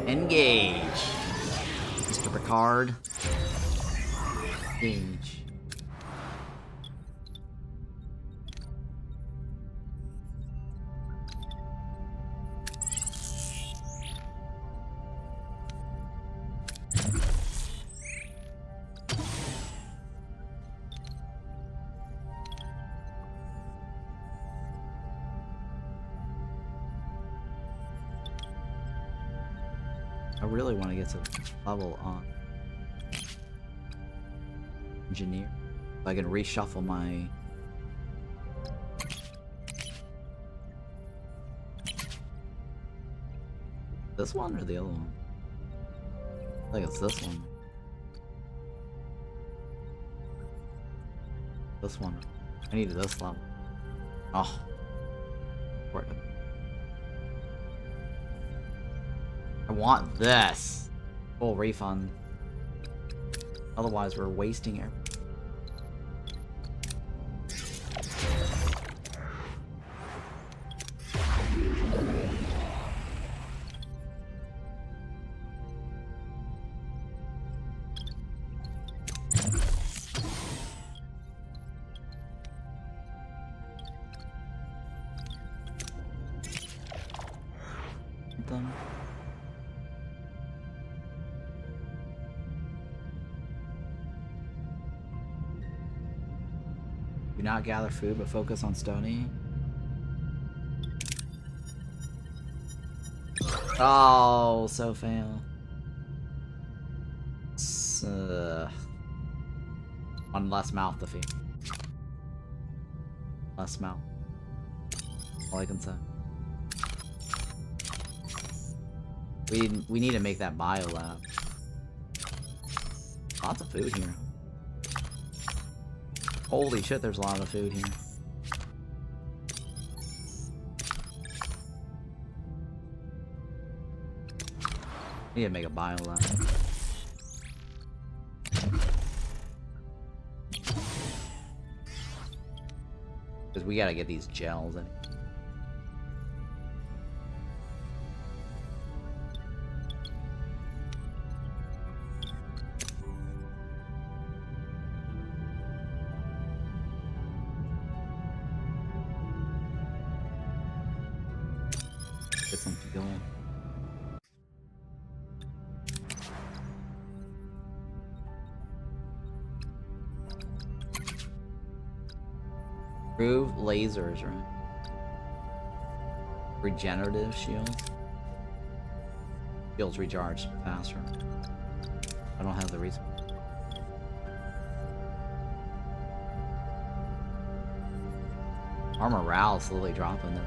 Engage! Mr. Picard. Engage. I really want to get to level on engineer. So I can reshuffle my this one or the other one? I think it's this one. This one. I needed this level. Oh. I want this. Full refund. Otherwise, we're wasting it. Do not gather food, but focus on Stony. Oh, so fail. One less mouth to feed. Less mouth. All I can say. We need to make that bio lab. Lots of food here. Holy shit, there's a lot of food here. Need to make a bio lab. Because we gotta get these gels in. Get something going. Improve lasers, right? Regenerative shields. Shields recharge faster. I don't have the reason. Our morale is slowly dropping though.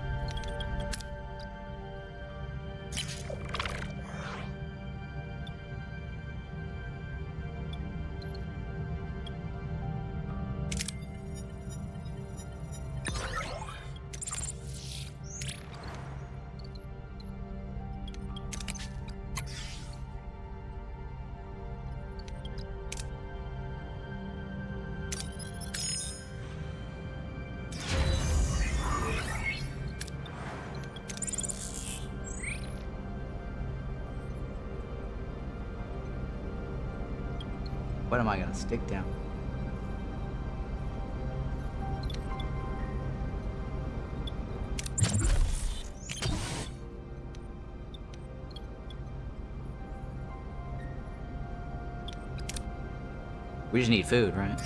What am I gonna stick down? We just need food, right?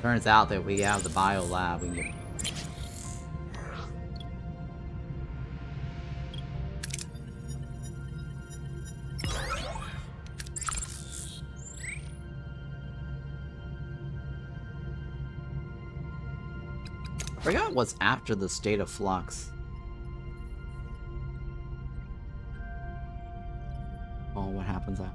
Turns out that we have the bio lab, we can get. I forgot what's after the state of flux. Oh, what happens after?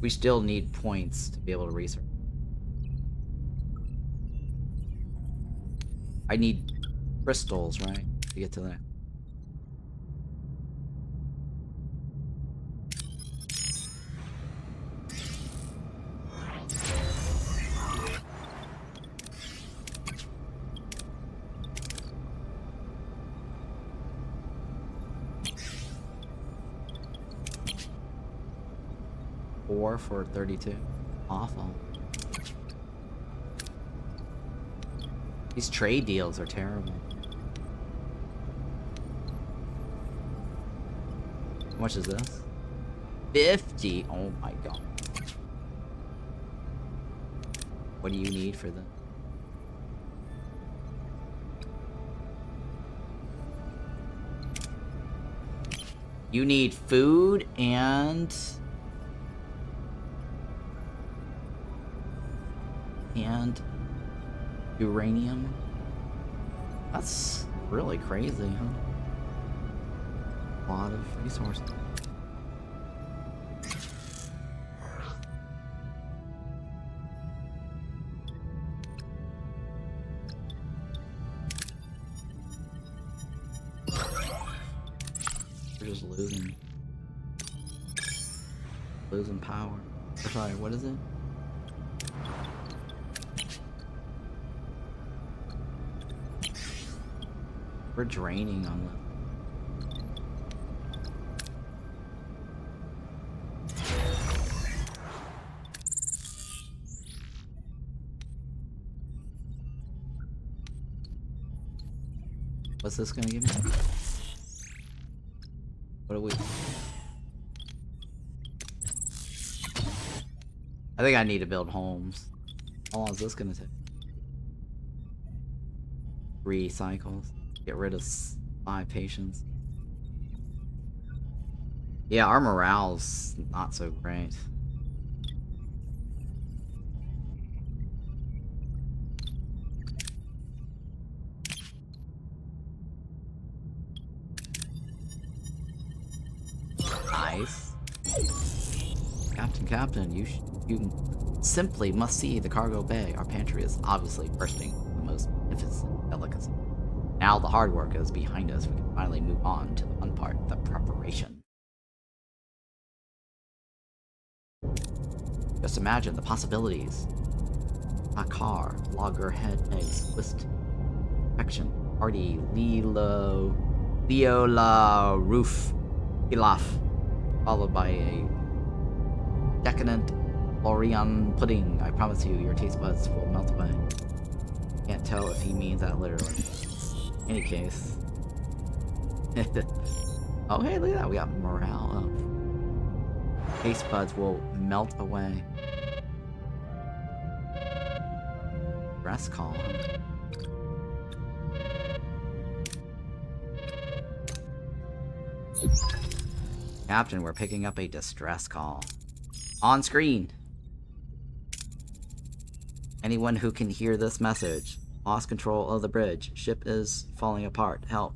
We still need points to be able to research. I need crystals, right? To get to that. For 32. Awful. These trade deals are terrible. How much is this? 50. Oh my god. What do you need for this? You need food and uranium. That's really crazy, huh? A lot of resources. We're just losing power. Sorry, what is it? We're draining on them. What's this gonna give me? What do we... I think I need to build homes. How long is this gonna take? 3 cycles. Get rid of 5 patients. Yeah, our morale's not so great. Nice. Captain, you simply must see the cargo bay. Our pantry is obviously bursting with the most magnificent delicacy. Now the hard work is behind us. We can finally move on to the fun part, the preparation. Just imagine the possibilities. A car, loggerhead eggs, twist, perfection, party, Leola roof, pilaf, followed by a decadent Lorient pudding. I promise you, your taste buds will melt away. Can't tell if he means that literally. Any case. Oh hey, look at that, we got morale up. Taste buds will melt away. Stress call. Captain, we're picking up a distress call. On screen. Anyone who can hear this message. Lost control of the bridge. Ship is falling apart. Help.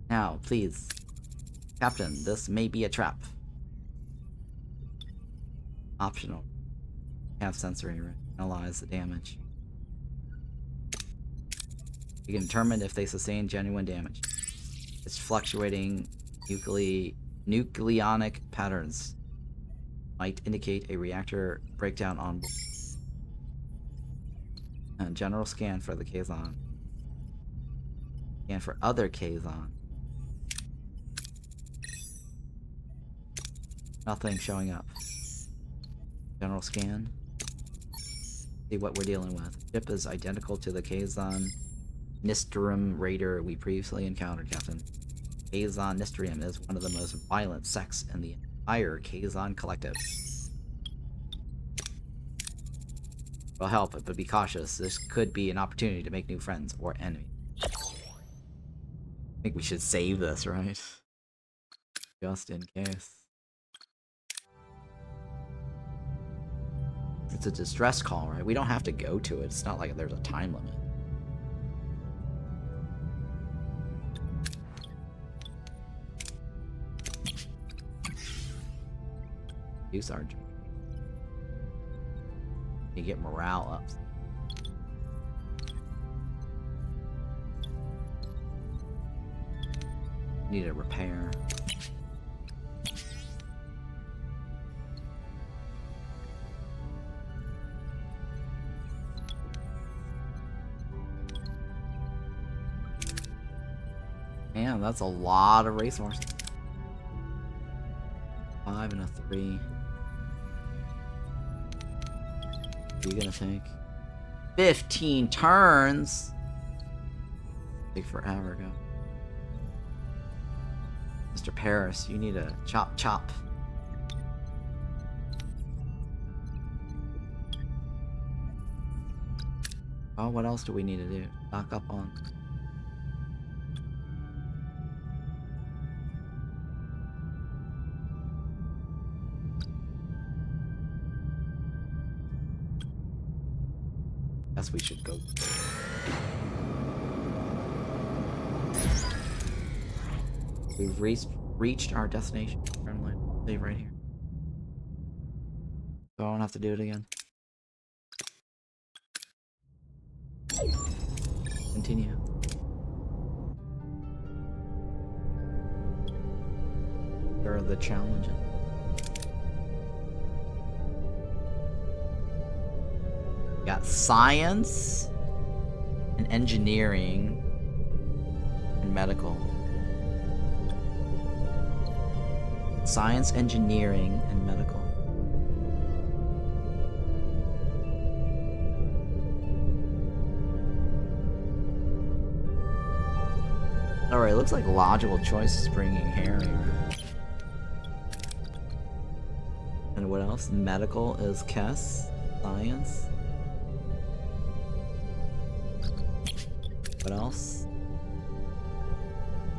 Now, please. Captain, this may be a trap. Optional. Have sensory. Analyze the damage. You can determine if they sustain genuine damage. It's fluctuating nucleonic patterns. Might indicate a reactor breakdown on board. And general scan for the Kazon. Scan for other Kazon. Nothing showing up. General scan. See what we're dealing with. Ship is identical to the Kazon Nistrum raider we previously encountered, Captain. Kazon Nistrum is one of the most violent sects in the entire Kazon collective. Will help, but be cautious. This could be an opportunity to make new friends or enemies. I think we should save this, right? Just in case. It's a distress call, right? We don't have to go to it. It's not like there's a time limit. Use our... You get morale up. Need a repair. Man, that's a lot of resources. 5 and a 3. What are you gonna take? 15 turns? Take forever ago. Mr. Paris, you need a chop chop. Oh, what else do we need to do? Stock up on. Guess we should go. We've reached our destination. Leave right here. So I don't have to do it again. Continue. Here are the challenges. We got science and engineering and medical. Science, engineering, and medical. Alright, looks like logical choice is bringing Harry. And what else? Medical is Kess. Science. What else?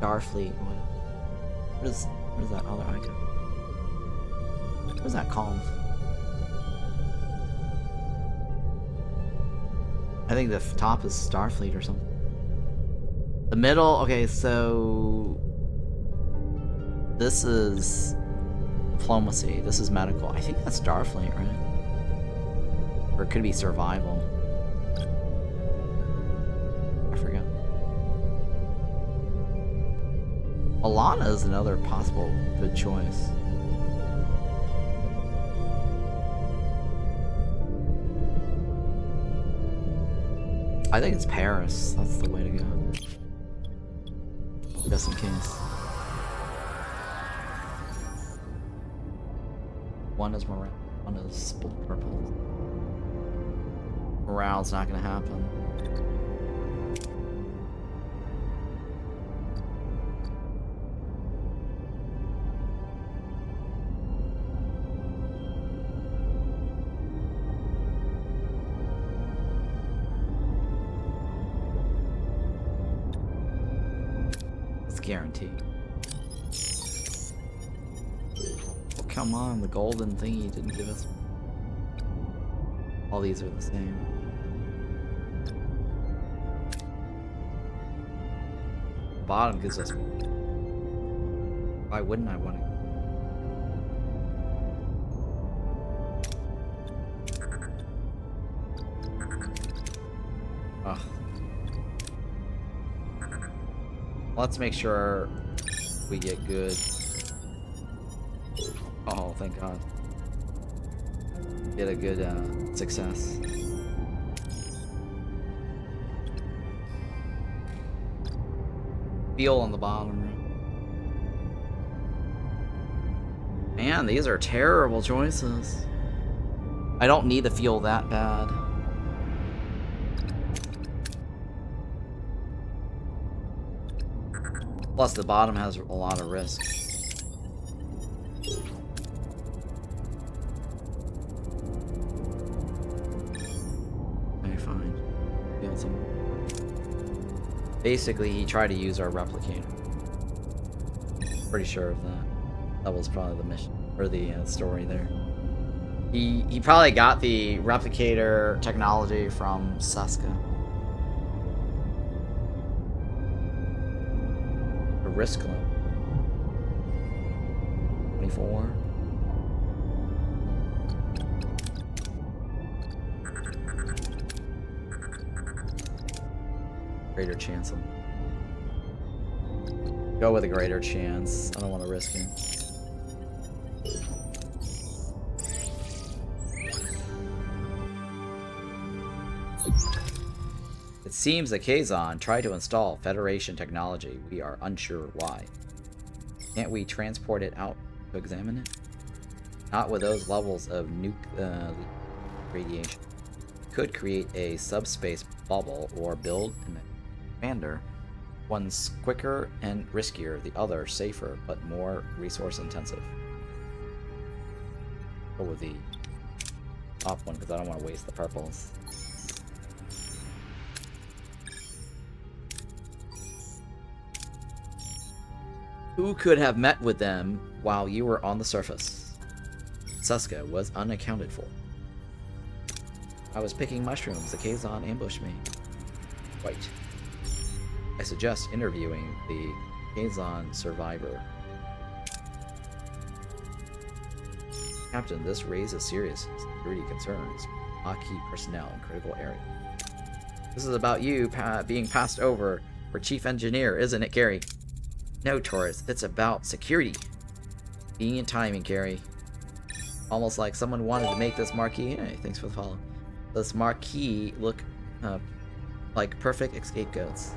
Starfleet. What is that other icon? What is that called? I think the top is Starfleet or something. The middle, okay, so this is diplomacy. This is medical. I think that's Starfleet, right? Or it could be survival. I forgot. Alana is another possible good choice. I think it's Paris. That's the way to go. Just in case. One is morale, one is purple. Morale's not gonna happen. Guaranteed. Oh, come on, the golden thingy didn't give us. All these are the same. The bottom gives us. Why wouldn't I want to? Ugh. Let's make sure we get good. Oh, thank God. Get a good success. Fuel on the bottom. Man, these are terrible choices. I don't need the fuel that bad. Plus, the bottom has a lot of risk. Okay, fine. Basically, he tried to use our replicator. Pretty sure of that. That was probably the mission, or the story there. He probably got the replicator technology from Seska. Risk level 24. Greater chance. Go with a greater chance. I don't want to risk him. It seems that Kazon tried to install Federation technology. We are unsure why. Can't we transport it out to examine it? Not with those levels of nuke radiation. Could create a subspace bubble or build an expander. One's quicker and riskier, the other safer but more resource intensive. Go with the top one because I don't want to waste the purples. Who could have met with them while you were on the surface? Seska was unaccounted for. I was picking mushrooms. The Kazon ambushed me. Wait. I suggest interviewing the Kazon survivor. Captain, this raises serious security concerns. Maquis personnel in critical area. This is about you being passed over for chief engineer, isn't it, Carrie? No, Taurus, it's about security. Convenient timing, Carrie. Almost like someone wanted to make this marquee. Hey, thanks for the follow. This marquee look like perfect scapegoats.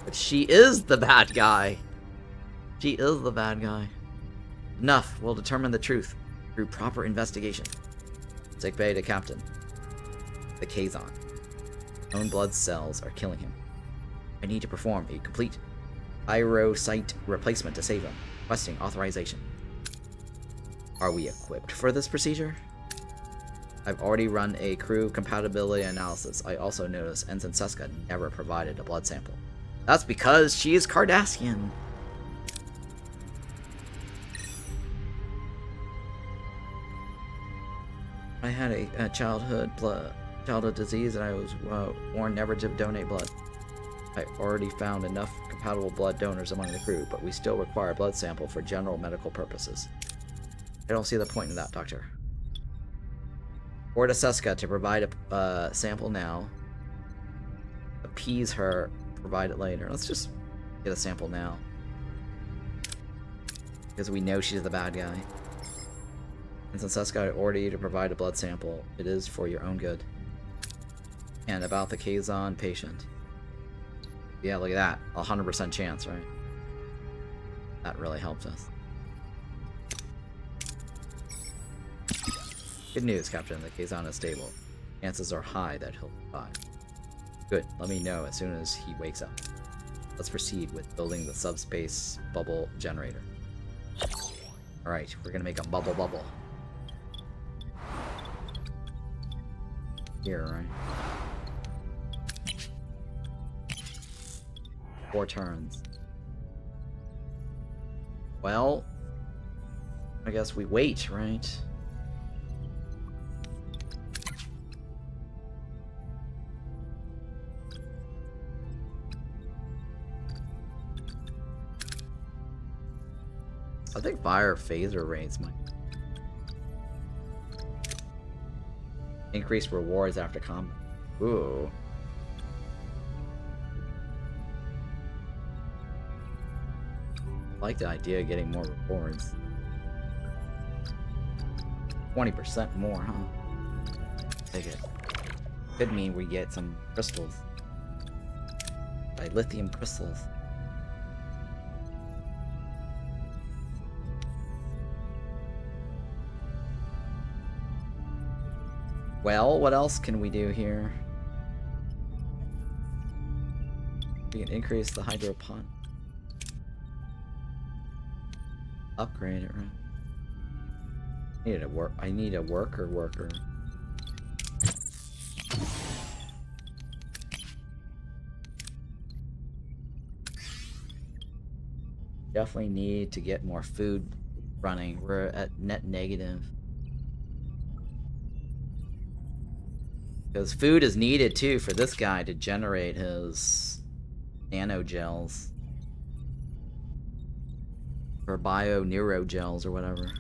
But she is the bad guy. She is the bad guy. Enough. We'll determine the truth through proper investigation. Sick bay to Captain. The Kazon. Own blood cells are killing him. I need to perform a complete pyrocyte replacement to save him. Requesting authorization. Are we equipped for this procedure? I've already run a crew compatibility analysis. I also noticed Ensign Seska never provided a blood sample. That's because she is Cardassian. I had a childhood disease and I was warned never to donate blood. I already found enough compatible blood donors among the crew, but we still require a blood sample for general medical purposes. I don't see the point in that, Doctor. Order Seska to provide a sample now. Appease her, provide it later. Let's just get a sample now. Because we know she's the bad guy. And since Seska ordered you to provide a blood sample, it is for your own good. And about the Kazon patient. Yeah, look at that. 100% chance, right? That really helped us. Good news, Captain. The Kazon is stable. Chances are high that he'll survive. Good. Let me know as soon as he wakes up. Let's proceed with building the subspace bubble generator. Alright, we're gonna make a bubble. Here, right? 4 turns. Well, I guess we wait, right? I think fire phaser rates might increase rewards after combat. Ooh. I like the idea of getting more rewards. 20% more, huh? Take it. Could mean we get some crystals. Like lithium crystals. Well, what else can we do here? We can increase the hydroponic. Upgrade it, right? I need a worker. Definitely need to get more food running. We're at net negative. Because food is needed too for this guy to generate his nanogels. Or bio-neurogels or whatever.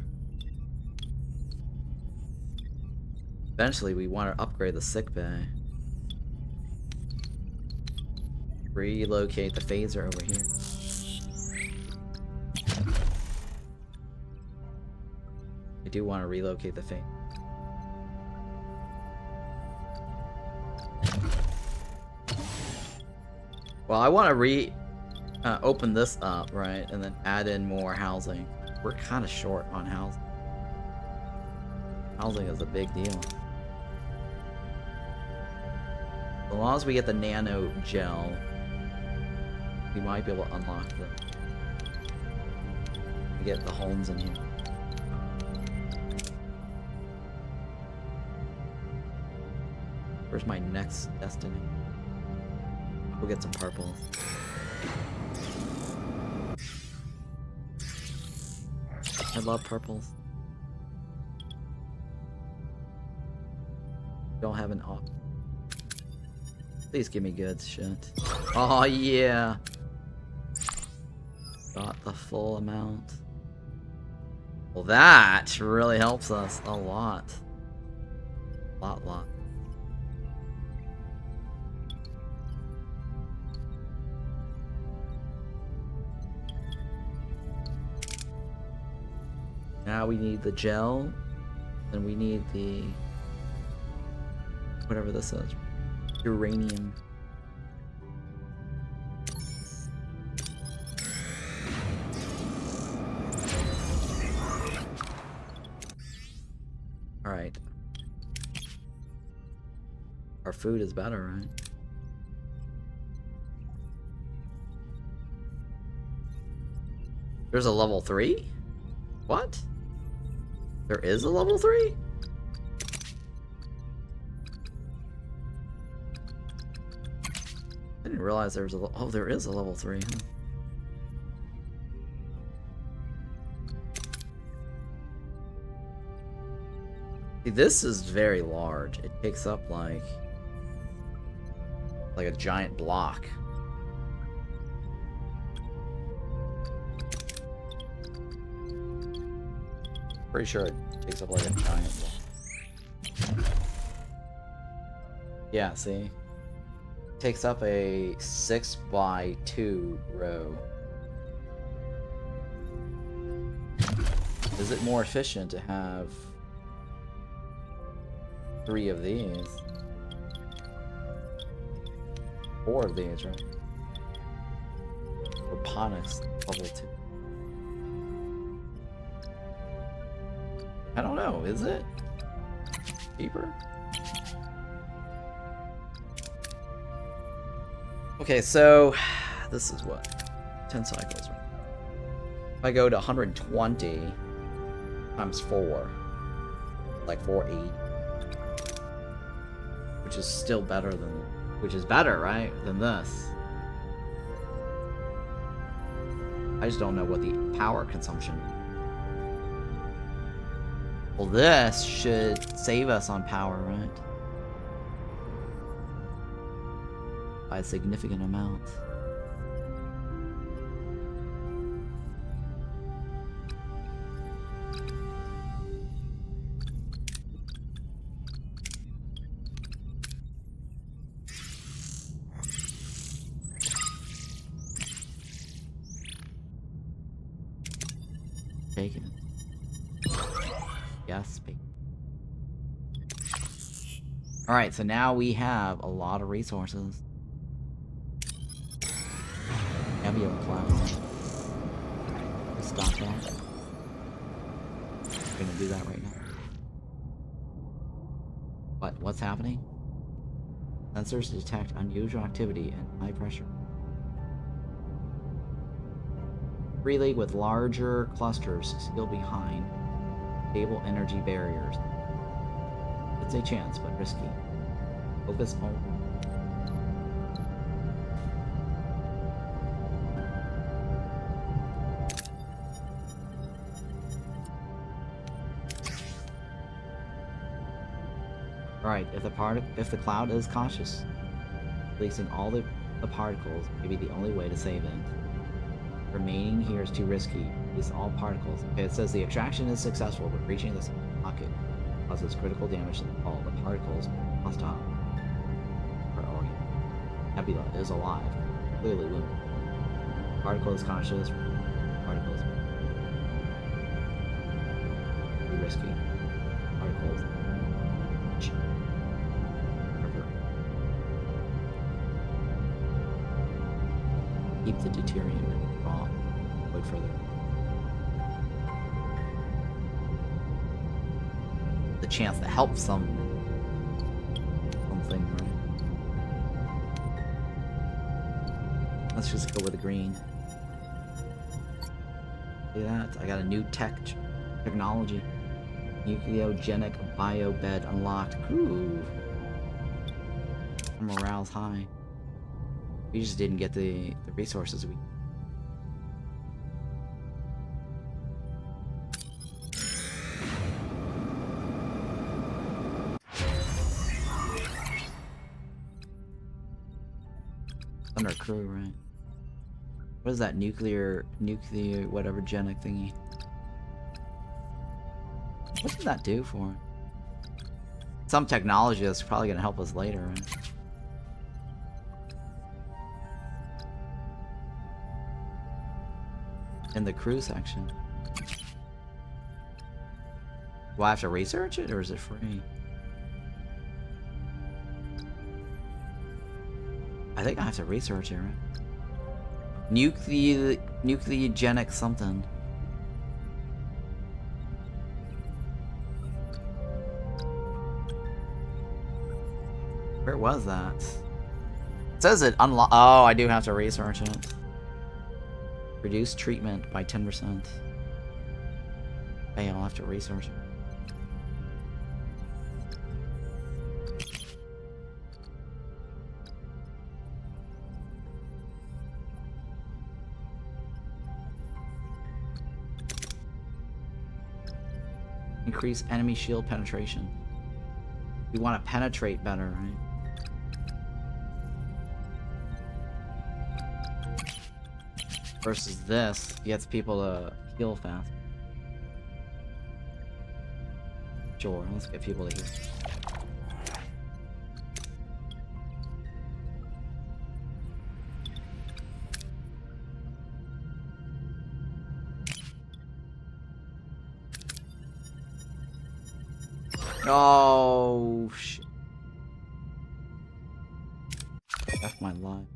Eventually we want to upgrade the sick bay. relocate the phaser over here. I do want to relocate the phaser. Well, I want to open this up, right, and then add in more housing. We're kind of short on housing. Housing is a big deal. As long as we get the nano gel, we might be able to unlock them. We get the homes in here. Where's my next destiny? We'll get some purples. I love purples. Don't have an op. Please give me good shit. Oh yeah. Got the full amount. Well, that really helps us a lot. Lot. Now we need the gel, and we need the whatever this is, uranium. All right, our food is better, right? There's a level 3? What? There is a level 3? I didn't realize there was a oh, there is a level 3, huh? See, this is very large. It takes up like a giant block. Pretty sure it takes up like a giant block. Yeah, see? Takes up a 6x2 row. Is it more efficient to have 3 of these? 4 of these, right? Robotics level 2. I don't know, is it cheaper? Okay, so this is what? 10 cycles, right? If I go to 120 times 4, like 480, which is still better than, which is better, right, than this. I just don't know what the power consumption is. Well, this should save us on power, right? By a significant amount. Bacon. Yes, bacon. Alright, so now we have a lot of resources. Heavy clouds. Stop that. We're gonna do that right now. What's happening? Sensors detect unusual activity and high pressure. Relay with larger clusters still behind stable energy barriers. It's a chance, but risky. Focus on. Alright, if the cloud is conscious, releasing all the particles may be the only way to save it. Remaining here is too risky. Release all particles. Okay, it says the extraction is successful, but reaching this pocket causes critical damage to all the particles hostile. Nebula is alive. Clearly wouldn't. Particles conscious. Particles. Too risky. Particles. Keep the deuterium raw. Wait further. The chance to help something, right? Let's just go with the green. See that? I got a new technology. Nucleogenic biobed unlocked. Ooh. Our morale's high. We just didn't get the resources we... Under crew, right? What is that nuclear whatever genic thingy? What did that do for it? Some technology that's probably gonna help us later, right? In the crew section. Do I have to research it or is it free? I think I have to research it, right? Nucleogenic something. Where was that? It says it unlock. Oh, I do have to research it. Reduce treatment by 10%. Hey, I'll have to research it. Increase enemy shield penetration. We want to penetrate better, right? Versus this gets people to heal fast. Sure, let's get people to heal. Oh shit. That's my life.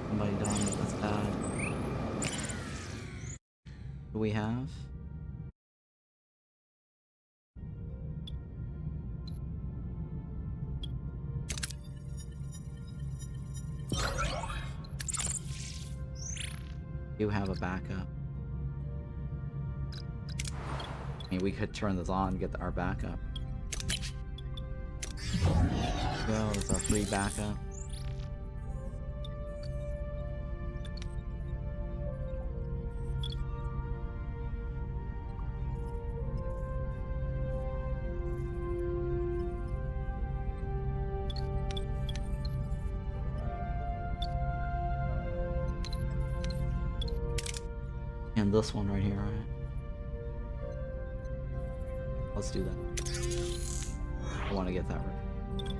Somebody died, that's bad. What do we have? You have a backup. I mean, we could turn this on and get our backup. Go, it's our free backup. And this one right here, right? Let's do that. I want to get that right.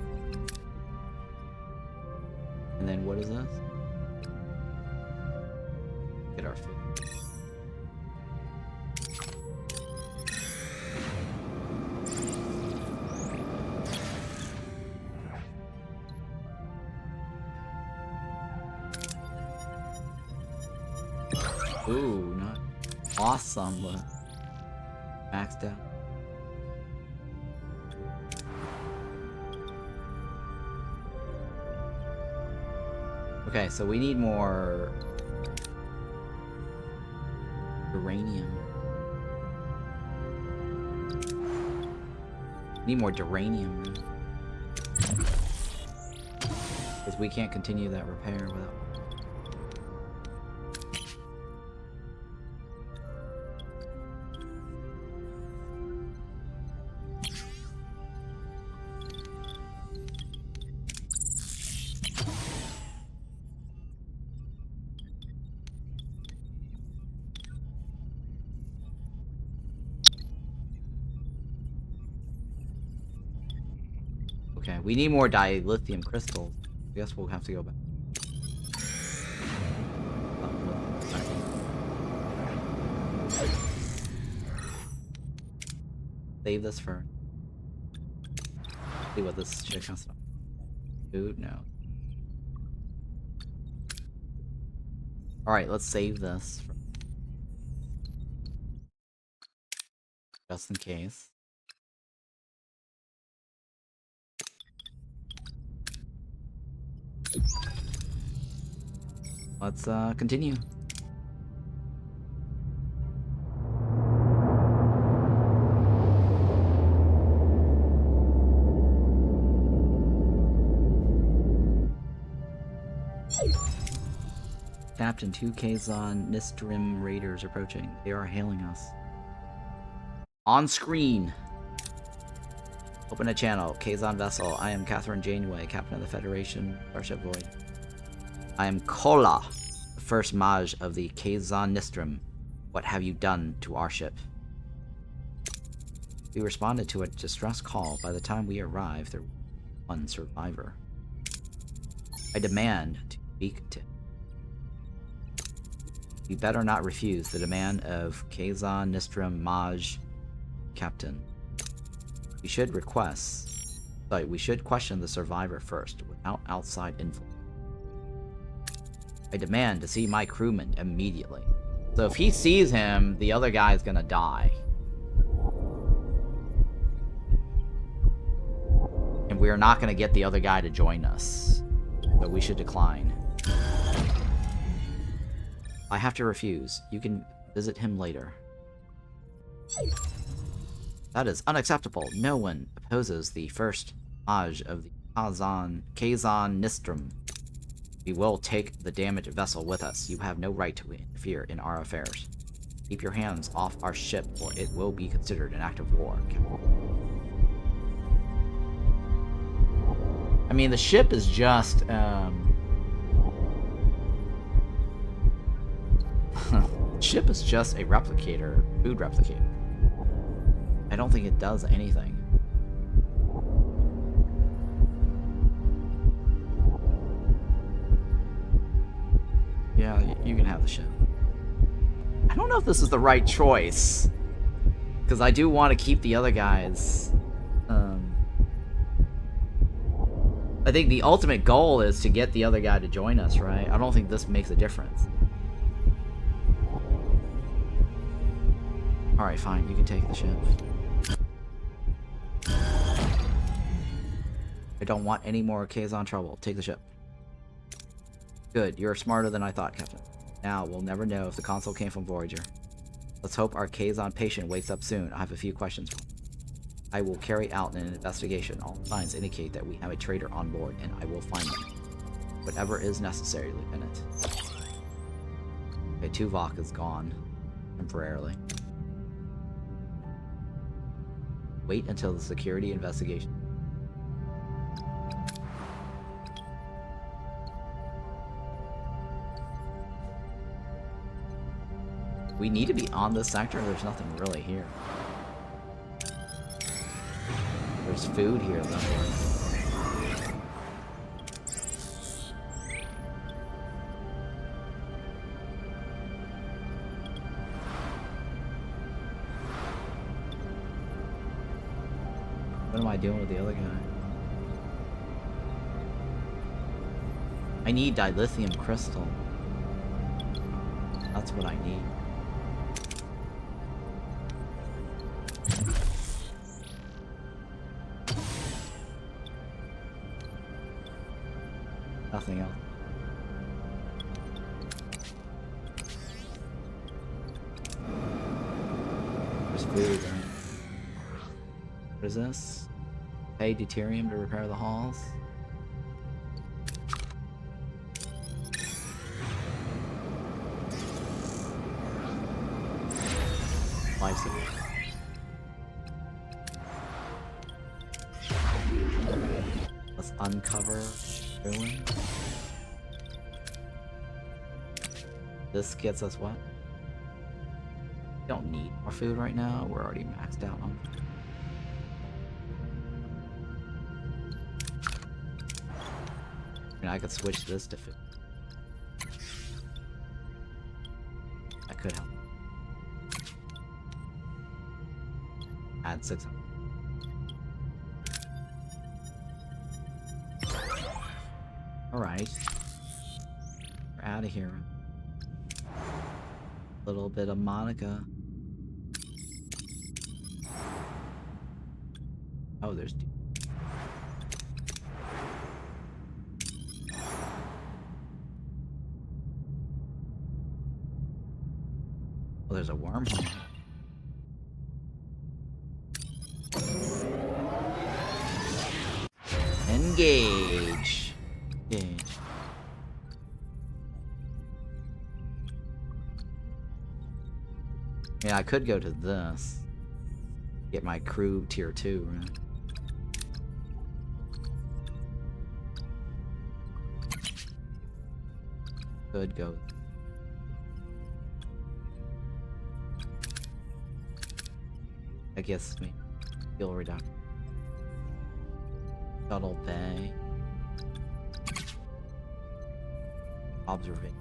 And then what is this? Get our food. Ooh, not awesome, but maxed out. Okay, so we need more uranium. Need more duranium, because we can't continue that repair without. Okay, we need more dilithium crystals. I guess we'll have to go back. Save this for. See what this shit costs. Food? No. Alright, let's save this. Just in case. Let's continue. Captain 2 Kazon Nistrim Raiders approaching. They are hailing us. On screen. Open a channel. Kazon vessel. I am Catherine Janeway, Captain of the Federation, Starship Voyager. I am Kola, the first Maj of the Kazon Nistrim. What have you done to our ship? We responded to a distress call. By the time we arrived, there was one survivor. I demand to speak to him. You better not refuse the demand of Kazon Nistrim Maj Captain. We should question the survivor first, without outside influence. I demand to see my crewman immediately. So if he sees him, the other guy is gonna die. And we're not gonna get the other guy to join us. So we should decline. I have to refuse. You can visit him later. That is unacceptable. No one opposes the first Maj of the Kazon Nistrim. We will take the damaged vessel with us. You have no right to interfere in our affairs. Keep your hands off our ship, or it will be considered an act of war. I mean, the ship is just, ship is just a replicator, food replicator. I don't think it does anything. Yeah, you can have the ship. I don't know if this is the right choice. Because I do want to keep the other guys. I think the ultimate goal is to get the other guy to join us, right? I don't think this makes a difference. Alright, fine. You can take the ship. I don't want any more Kazon trouble. Take the ship. Good. You're smarter than I thought, Captain. Now, we'll never know if the console came from Voyager. Let's hope our Kazon patient wakes up soon. I have a few questions. I will carry out an investigation. All signs indicate that we have a traitor on board, and I will find them. Whatever is necessary, Lieutenant. Okay, Tuvok is gone. Temporarily. Wait until the security investigation. We need to be on this sector. There's nothing really here. There's food here, though. What am I doing with the other guy? I need dilithium crystal. That's what I need. Nothing else. There's food, right? What is this? Pay deuterium to repair the halls? Lifesaver. Let's uncover ruin. This gets us what? We don't need more food right now. We're already maxed out on food. mean, I could switch this to 50. That could help. Add 600. Alright. We're out of here. A little bit of Monica. Oh, there's... Oh, there's a wormhole. Engage. Engage. I mean, I could go to this. Get my crew tier 2, right? Could go. I guess me. Fuel reduction. Shuttle bay. Observation.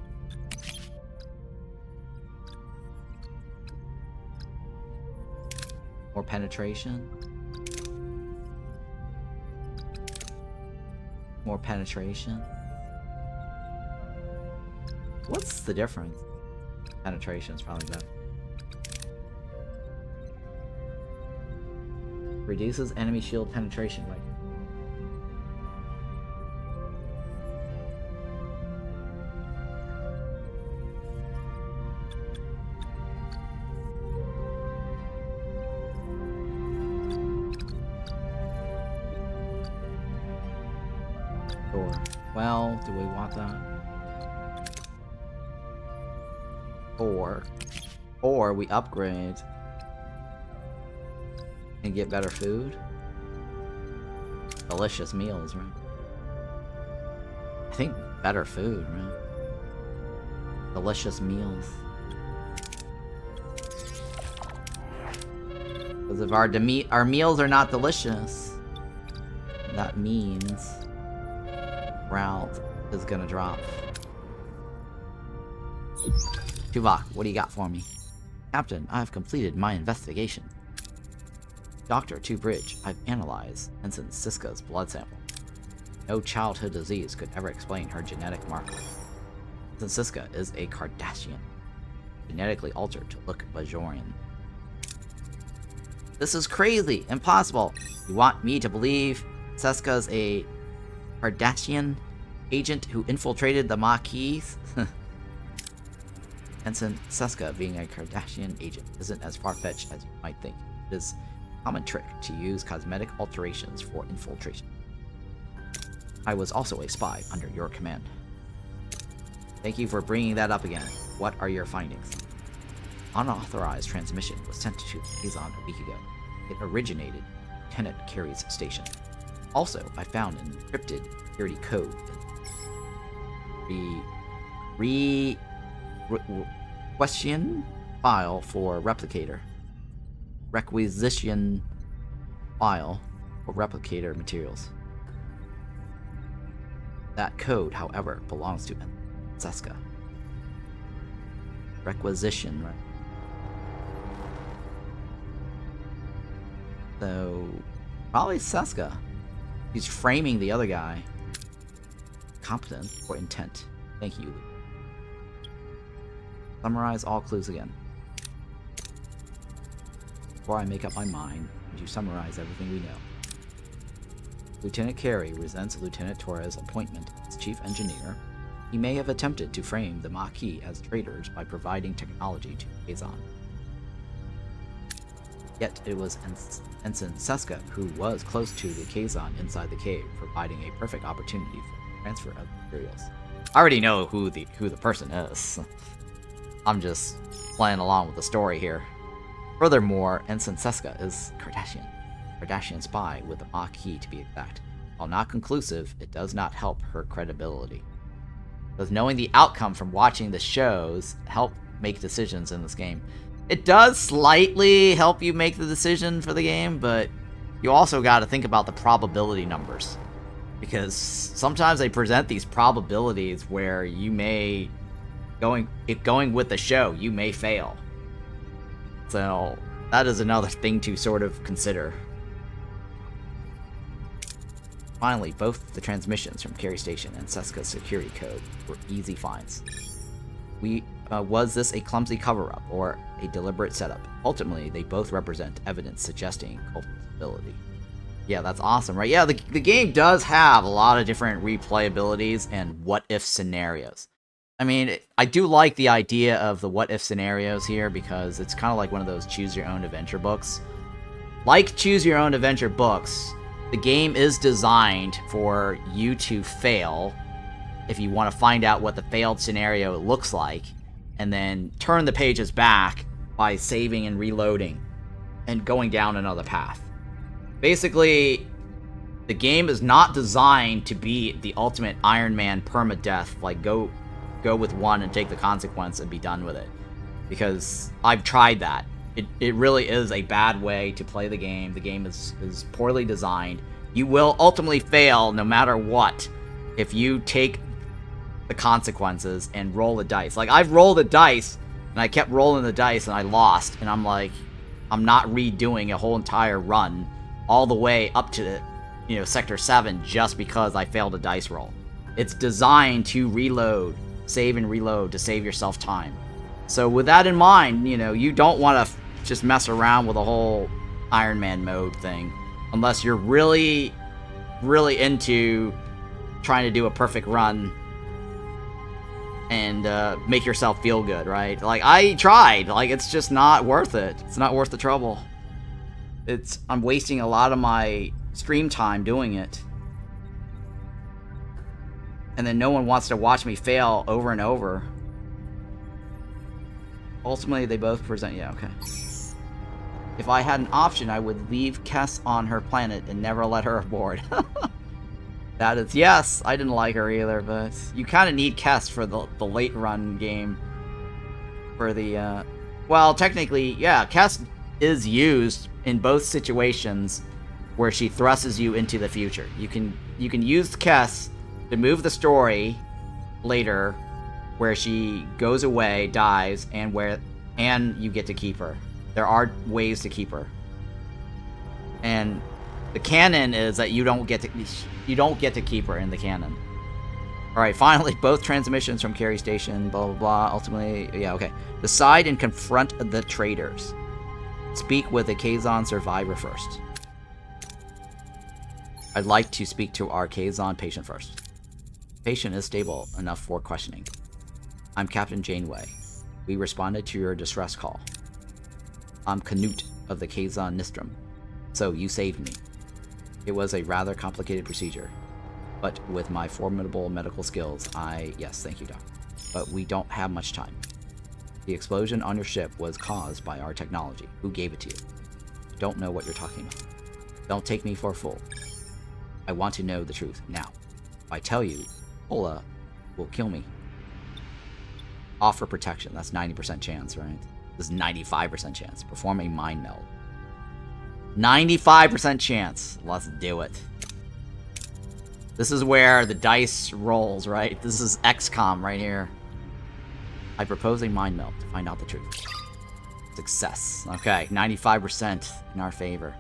More penetration. More penetration. What's the difference? Penetration is probably better. Reduces enemy shield penetration rate. Sure. Well, do we want that? Or we upgrade and get better food. Delicious meals, right? I think better food, right? Delicious meals. Because if our meals are not delicious, that means route is gonna drop. Tuvok, what do you got for me? Captain, I have completed my investigation. Dr. Two-Bridge, I've analyzed Ensign Siska's blood sample. No childhood disease could ever explain her genetic marker. Ensign Siska is a Cardassian, genetically altered to look Bajorian. This is crazy! Impossible! You want me to believe Siska's a Cardassian agent who infiltrated the Maquis? Ensign Siska being a Cardassian agent isn't as far-fetched as you might think. It is a common trick to use cosmetic alterations for infiltration. I was also a spy under your command. Thank you for bringing that up again. What are your findings? Unauthorized transmission was sent to Kazon a week ago. It originated at Lieutenant Carey's station. Also, I found an encrypted security code in question file for replicator. Requisition file for replicator materials. That code, however, belongs to Siska. Requisition, right? So, probably Siska. He's framing the other guy. Competent or intent. Thank you. Summarize all clues again. Before I make up my mind, would you summarize everything we know? Lieutenant Carey resents Lieutenant Torres' appointment as chief engineer. He may have attempted to frame the Maquis as traitors by providing technology to Kazon. Yet it was Ensign Siska who was close to the Kazon inside the cave, providing a perfect opportunity for the transfer of materials. I already know who the person is. I'm just playing along with the story here. Furthermore, Ensign Siska is Cardassian spy with the Maquis to be exact. While not conclusive, it does not help her credibility. Does knowing the outcome from watching the shows help make decisions in this game? It does slightly help you make the decision for the game, but you also got to think about the probability numbers. because sometimes they present these probabilities where you may, going with the show, you may fail. So that is another thing to sort of consider. Finally, both the transmissions from Carry Station and Seska's security code were easy finds. Was this a clumsy cover-up or a deliberate setup? Ultimately, they both represent evidence suggesting culpability. Yeah, that's awesome, right? Yeah, the game does have a lot of different replayabilities and what-if scenarios. I mean, I do like the idea of the what-if scenarios here because it's kind of like one of those choose-your-own-adventure books. Like choose-your-own-adventure books, the game is designed for you to fail if you want to find out what the failed scenario looks like, and then turn the pages back by saving and reloading and going down another path. Basically, the game is not designed to be the ultimate Iron Man permadeath, like go with one and take the consequence and be done with it. Because I've tried that. It really is a bad way to play the game. The game is poorly designed. You will ultimately fail no matter what if you take the consequences and roll the dice. Like, I've rolled the dice, and I kept rolling the dice, and I lost. And I'm like, I'm not redoing a whole entire run all the way up to, Sector 7 just because I failed a dice roll. It's designed to reload, save and reload, to save yourself time. So with that in mind, you don't want to just mess around with a whole Iron Man mode thing unless you're really, really into trying to do a perfect run and make yourself feel good, right? Like, I tried. Like, it's just not worth it. It's not worth the trouble. I'm wasting a lot of my stream time doing it. And then no one wants to watch me fail over and over. Ultimately, they both present... Yeah, okay. If I had an option, I would leave Kess on her planet and never let her aboard. That is... Yes, I didn't like her either, but... You kind of need Kess for the late run game. For the, Well, technically, yeah, Kess is used in both situations where she thrusts you into the future. You can use Kess to move the story later where she goes away, dies, and you get to keep her. There are ways to keep her. And the canon is that you don't get to keep her in the canon. Alright, finally, both transmissions from Carry Station, blah blah blah. Ultimately, yeah, okay. Decide and confront the traitors. Speak with a Kazon survivor first. I'd like to speak to our Kazon patient first. Patient is stable enough for questioning. I'm Captain Janeway. We responded to your distress call. I'm Canute of the Kazon Nistrum. So you saved me. It was a rather complicated procedure. But with my formidable medical skills, yes, thank you, Doc. But we don't have much time. The explosion on your ship was caused by our technology. Who gave it to you? Don't know what you're talking about. Don't take me for a fool. I want to know the truth now. If I tell you, Ola will kill me. Offer protection. That's 90% chance, right? This is 95% chance. Perform a mind meld. 95% chance. Let's do it. This is where the dice rolls, right? This is XCOM right here. I propose a mind meld to find out the truth. Success. Okay, 95% in our favor.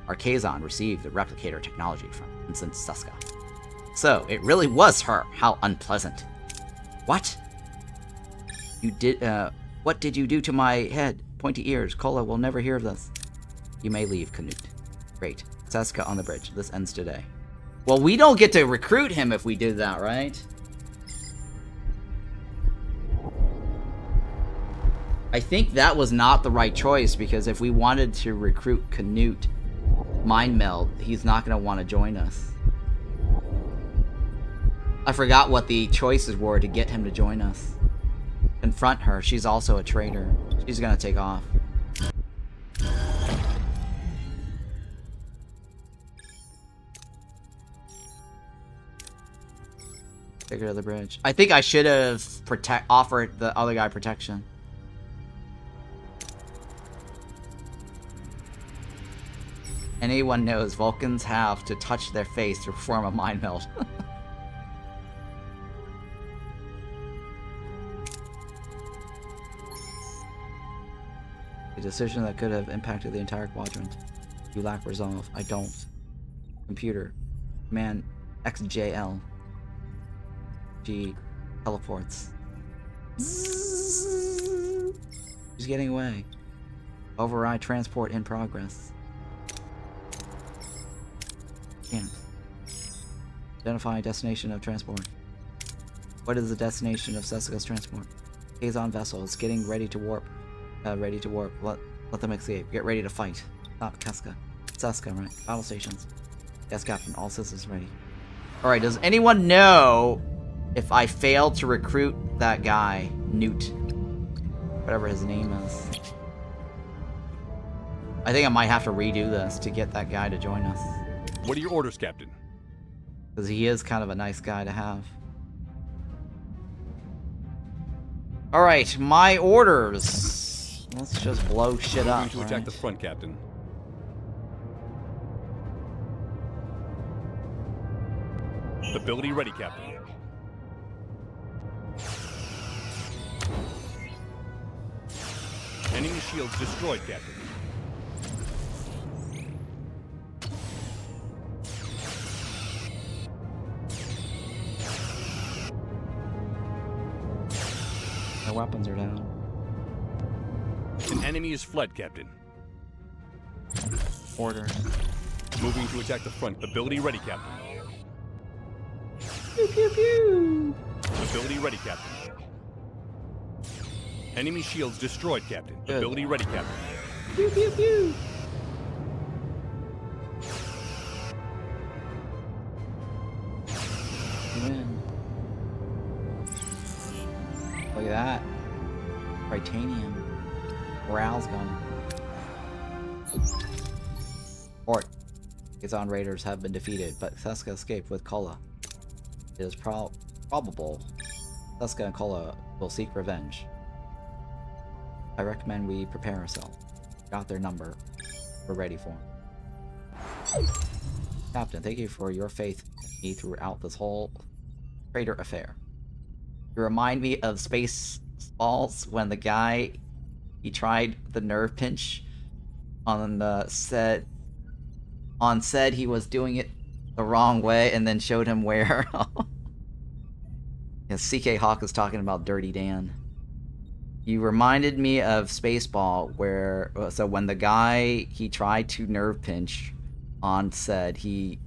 Our Kazon received the replicator technology from Vincent Seska. So, it really was her. How unpleasant. What? What did you do to my head? Pointy ears. Kola will never hear of this. You may leave, Canute. Great. Seska on the bridge. This ends today. Well, we don't get to recruit him if we do that, right? I think that was not the right choice, because if we wanted to recruit Canute Mind Meld, he's not going to want to join us. I forgot what the choices were to get him to join us. Confront her. She's also a traitor. She's going to take off. Take her to the bridge. I think I should have offered the other guy protection. Anyone knows Vulcans have to touch their face to perform a mind meld. A decision that could have impacted the entire quadrant. You lack resolve. I don't. Computer. Command XJL. G teleports. She's getting away. Override transport in progress. Can't. Identify destination of transport. What is the destination of Seska's transport? Kazon vessel is getting ready to warp. Ready to warp. Let them escape. Get ready to fight. Stop Keska. Seska, right? Battle stations. Yes, Captain. All systems ready. Alright, does anyone know if I failed to recruit that guy, Newt? Whatever his name is. I think I might have to redo this to get that guy to join us. What are your orders, Captain? Because he is kind of a nice guy to have. Alright, my orders. Let's just blow shit up. Moving to attack the front, Captain. Ability ready, Captain. Enemy shields destroyed, Captain. Our weapons are down. An enemy is fled, Captain. Order. Moving to attack the front. Ability ready, Captain. Pew pew pew! Ability ready, Captain. Enemy shields destroyed, Captain. Good. Ability ready, Captain. Pew pew pew! Win. Look at that. Titanium. Morale's gone. Port. Kazon raiders have been defeated, but Seska escaped with Kola. It is probable Seska and Kola will seek revenge. I recommend we prepare ourselves. Got their number. We're ready for them. Captain, thank you for your faith in me throughout this whole traitor affair. You remind me of Spaceballs when the guy, he tried the nerve pinch on said he was doing it the wrong way and then showed him where. Yeah, CK Hawk is talking about Dirty Dan. You reminded me of Spaceball where, so when the guy, he tried to nerve pinch on said he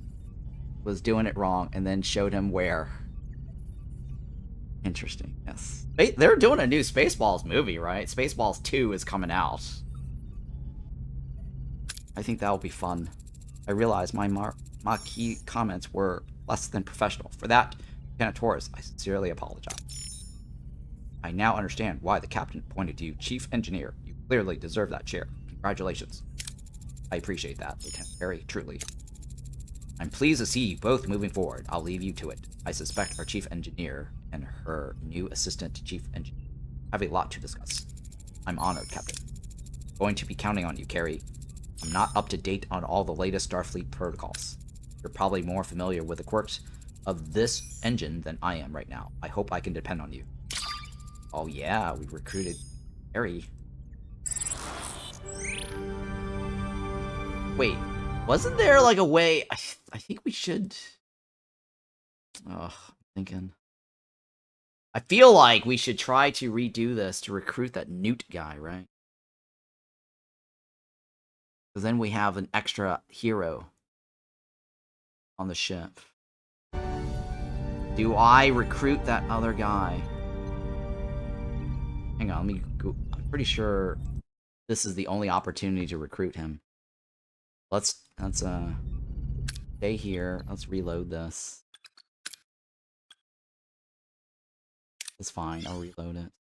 was doing it wrong and then showed him where. Interesting, yes. They're doing a new Spaceballs movie, right? Spaceballs 2 is coming out. I think that'll be fun. I realize my marquee comments were less than professional. For that, Lieutenant Torres, I sincerely apologize. I now understand why the captain appointed you Chief Engineer. You clearly deserve that chair. Congratulations. I appreciate that, Lieutenant. Very truly. I'm pleased to see you both moving forward. I'll leave you to it. I suspect our Chief Engineer and her new Assistant Chief Engineer have a lot to discuss. I'm honored, Captain. Going to be counting on you, Carrie. I'm not up to date on all the latest Starfleet protocols. You're probably more familiar with the quirks of this engine than I am right now. I hope I can depend on you. Oh yeah, we recruited Carrie. Wait, wasn't there like a way? I think we should. Oh, I'm thinking. I feel like we should try to redo this to recruit that Newt guy, right? Because then we have an extra hero on the ship. Do I recruit that other guy? Hang on, let me go. I'm pretty sure this is the only opportunity to recruit him. Let's stay here. Let's reload this. It's fine, I'll reload it.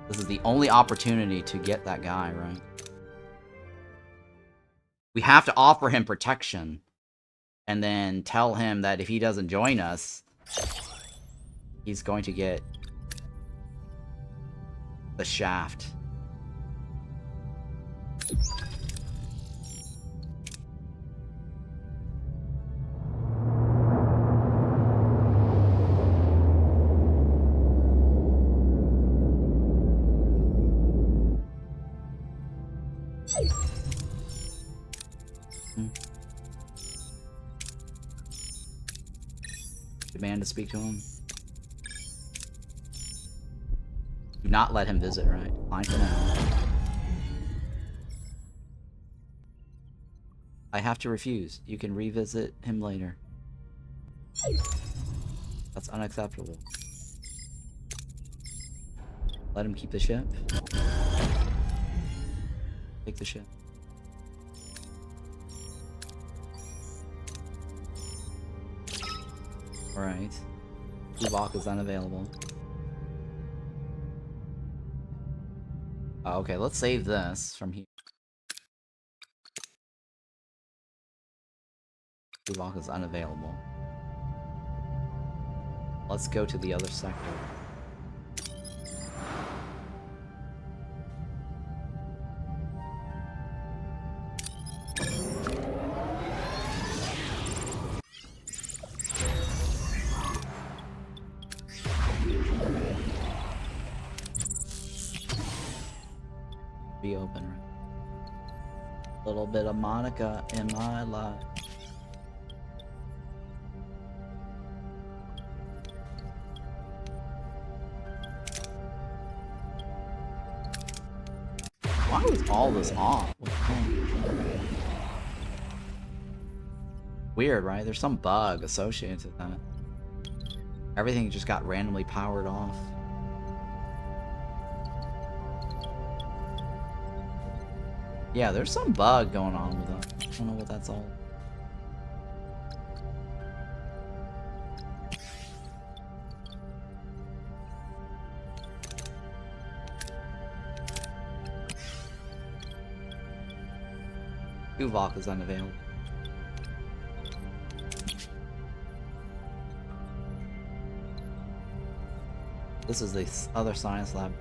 This is the only opportunity to get that guy, right? We have to offer him protection. And then tell him that if he doesn't join us, he's going to get the shaft. to speak to him. Do not let him visit, right? Fine for now. I have to refuse. You can revisit him later. That's unacceptable. Let him keep the ship. Take the ship. Alright. Tuvok is unavailable. Oh, okay, let's save this from here. Tuvok is unavailable. Let's go to the other sector. Be open, right? A little bit of Monica in my life. Why was all this off? Weird, right? There's some bug associated with that. Everything just got randomly powered off. Yeah, there's some bug going on with that. I don't know what that's all. Tuvok is unavailable. This is the other science lab.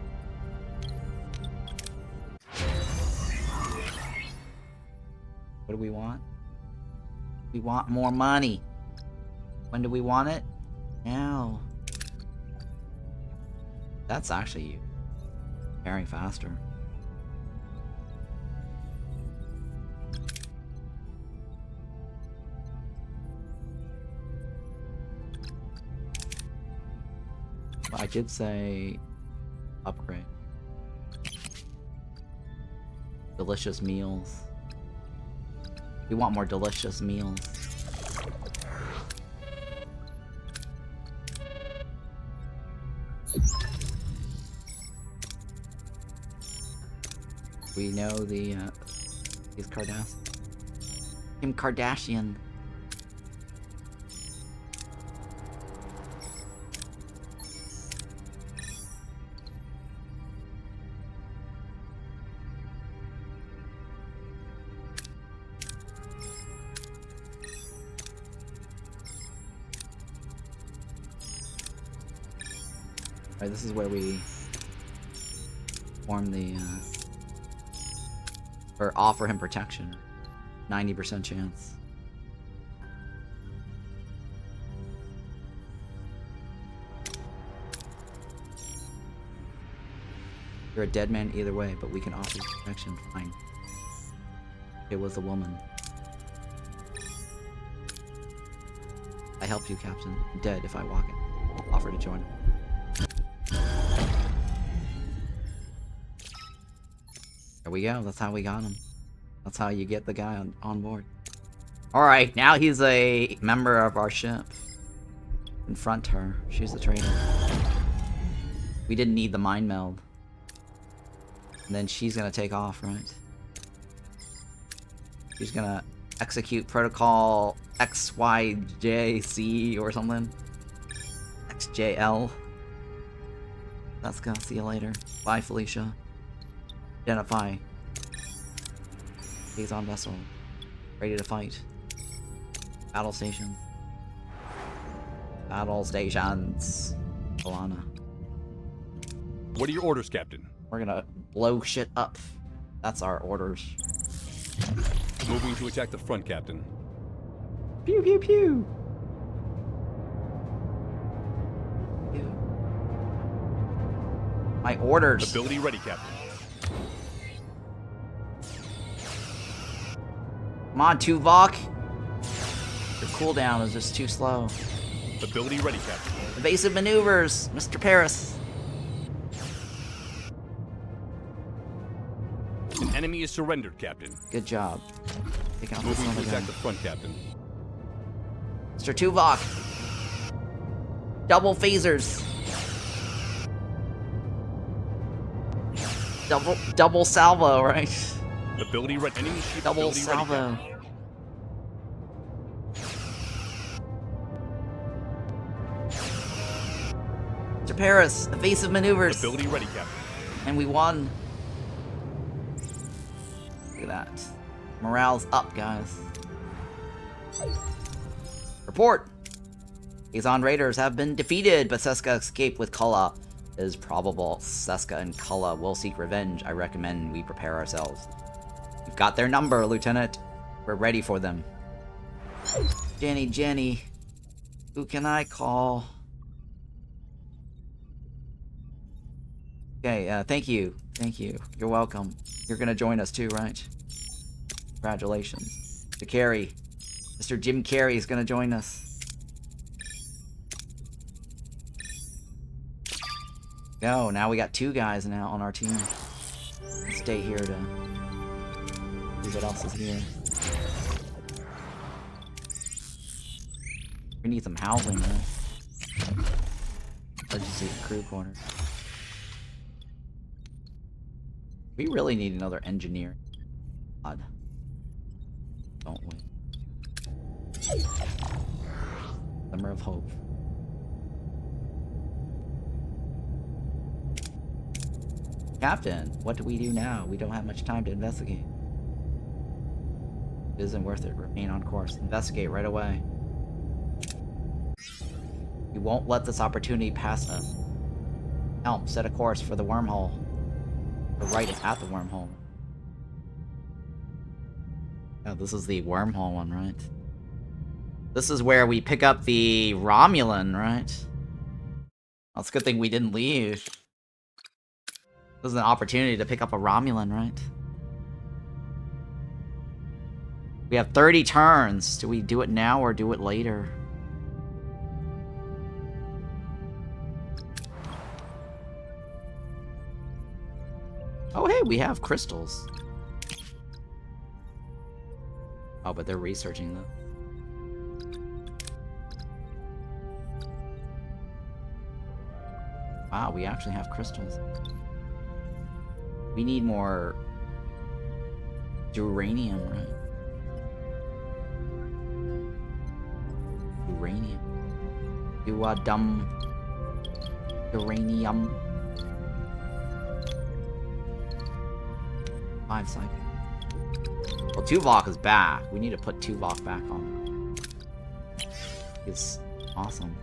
What do we want? We want more money. When do we want it? Now. That's actually carrying faster. I did say upgrade. Delicious meals. We want more delicious meals. We know the he's Kardashian. Kim Kardashian. Alright, this is where we form the, or offer him protection. 90% chance. You're a dead man either way, but we can offer you protection. Fine. It was a woman. I helped you, Captain. I'm dead if I walk it. Offer to join him. There we go. That's how we got him. That's how you get the guy on board. Alright, now he's a member of our ship. Confront her. She's the traitor. We didn't need the mind meld. And then she's gonna take off, right? She's gonna execute protocol XYJC or something. XJL. That's gonna see you later. Bye, Felicia. Identify. Liaison vessel. Ready to fight. Battle station. Battle stations. Alana. What are your orders, Captain? We're gonna blow shit up. That's our orders. Moving to attack the front, Captain. Pew pew pew. Pew. My orders. Ability ready, Captain. Come on, Tuvok. Your cooldown is just too slow. Ability ready, Captain. Evasive maneuvers, Mr. Paris. An enemy is surrendered, Captain. Good job. Take out this Moving to other attack guy. the front, Captain. Mr. Tuvok. Double phasers. Double salvo, right? Ability ready. Enemy ship Double ability ready, salvo. Captain. Mr. Paris, evasive maneuvers. Ability ready, Captain. And we won. Look at that. Morale's up, guys. Report. Kazon Raiders have been defeated, but Seska escaped with Kulla. It is probable Seska and Kulla will seek revenge. I recommend we prepare ourselves. We've got their number, Lieutenant. We're ready for them. Jenny. Who can I call? Okay, thank you. You're welcome. You're gonna join us too, right? Congratulations. Mr. Carey. Mr. Jim Carey is gonna join us. No, now we got 2 guys now on our team. Let's stay here to see what else is here. We need some housing, right? Let's just see the crew corner. We really need another engineer. God. Don't we? Glimmer of Hope. Captain, what do we do now? We don't have much time to investigate. It isn't worth it. Remain on course. Investigate right away. We won't let this opportunity pass us. Helm, set a course for the wormhole. We're right at the wormhole. Oh, this is the wormhole one, right? This is where we pick up the Romulan, right? Well, it's a good thing we didn't leave. This is an opportunity to pick up a Romulan, right? We have 30 turns. Do we do it now or do it later? Oh, hey, we have crystals. Oh, but they're researching them. Wow, we actually have crystals. We need more uranium, right? Uranium. Uranium. 5 cycles. Well, Tuvok is back. We need to put Tuvok back on. It's awesome.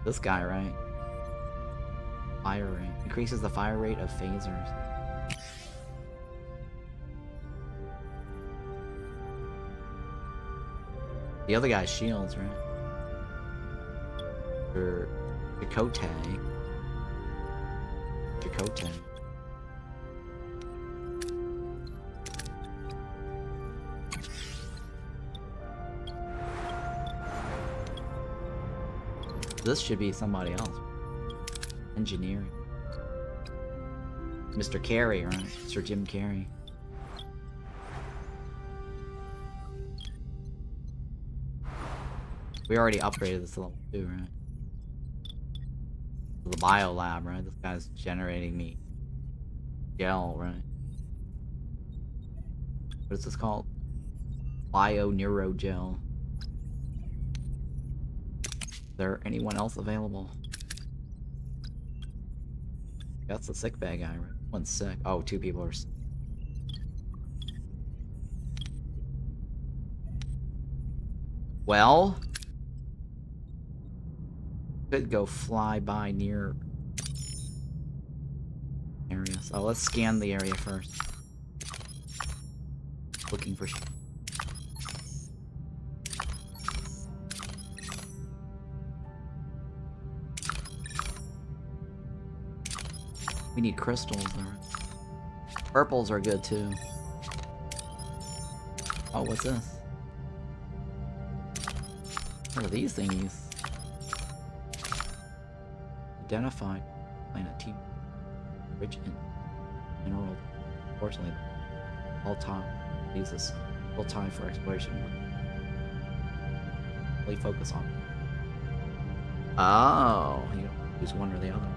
This guy, right? Fire rate. Increases the fire rate of phasers. The other guy's shields, right? Or Chakotay. This should be somebody else. Engineering. Mr. Carey, right? Sir Jim Carey. We already upgraded this to level 2, right? The bio lab, right? This guy's generating me gel, right? What is this called? Bio neurogel. Is there anyone else available? That's the sick bag guy, right? One's sick. Oh, 2 people are sick. Well, could go fly by near areas. Oh, let's scan the area first. Looking for shit. We need crystals there. Purples are good too. Oh, what's this? What are these thingies? Identified planet team rich in mineral. Unfortunately, all time leaves us little time for exploration. Really focus on. Oh, you don't choose one or the other.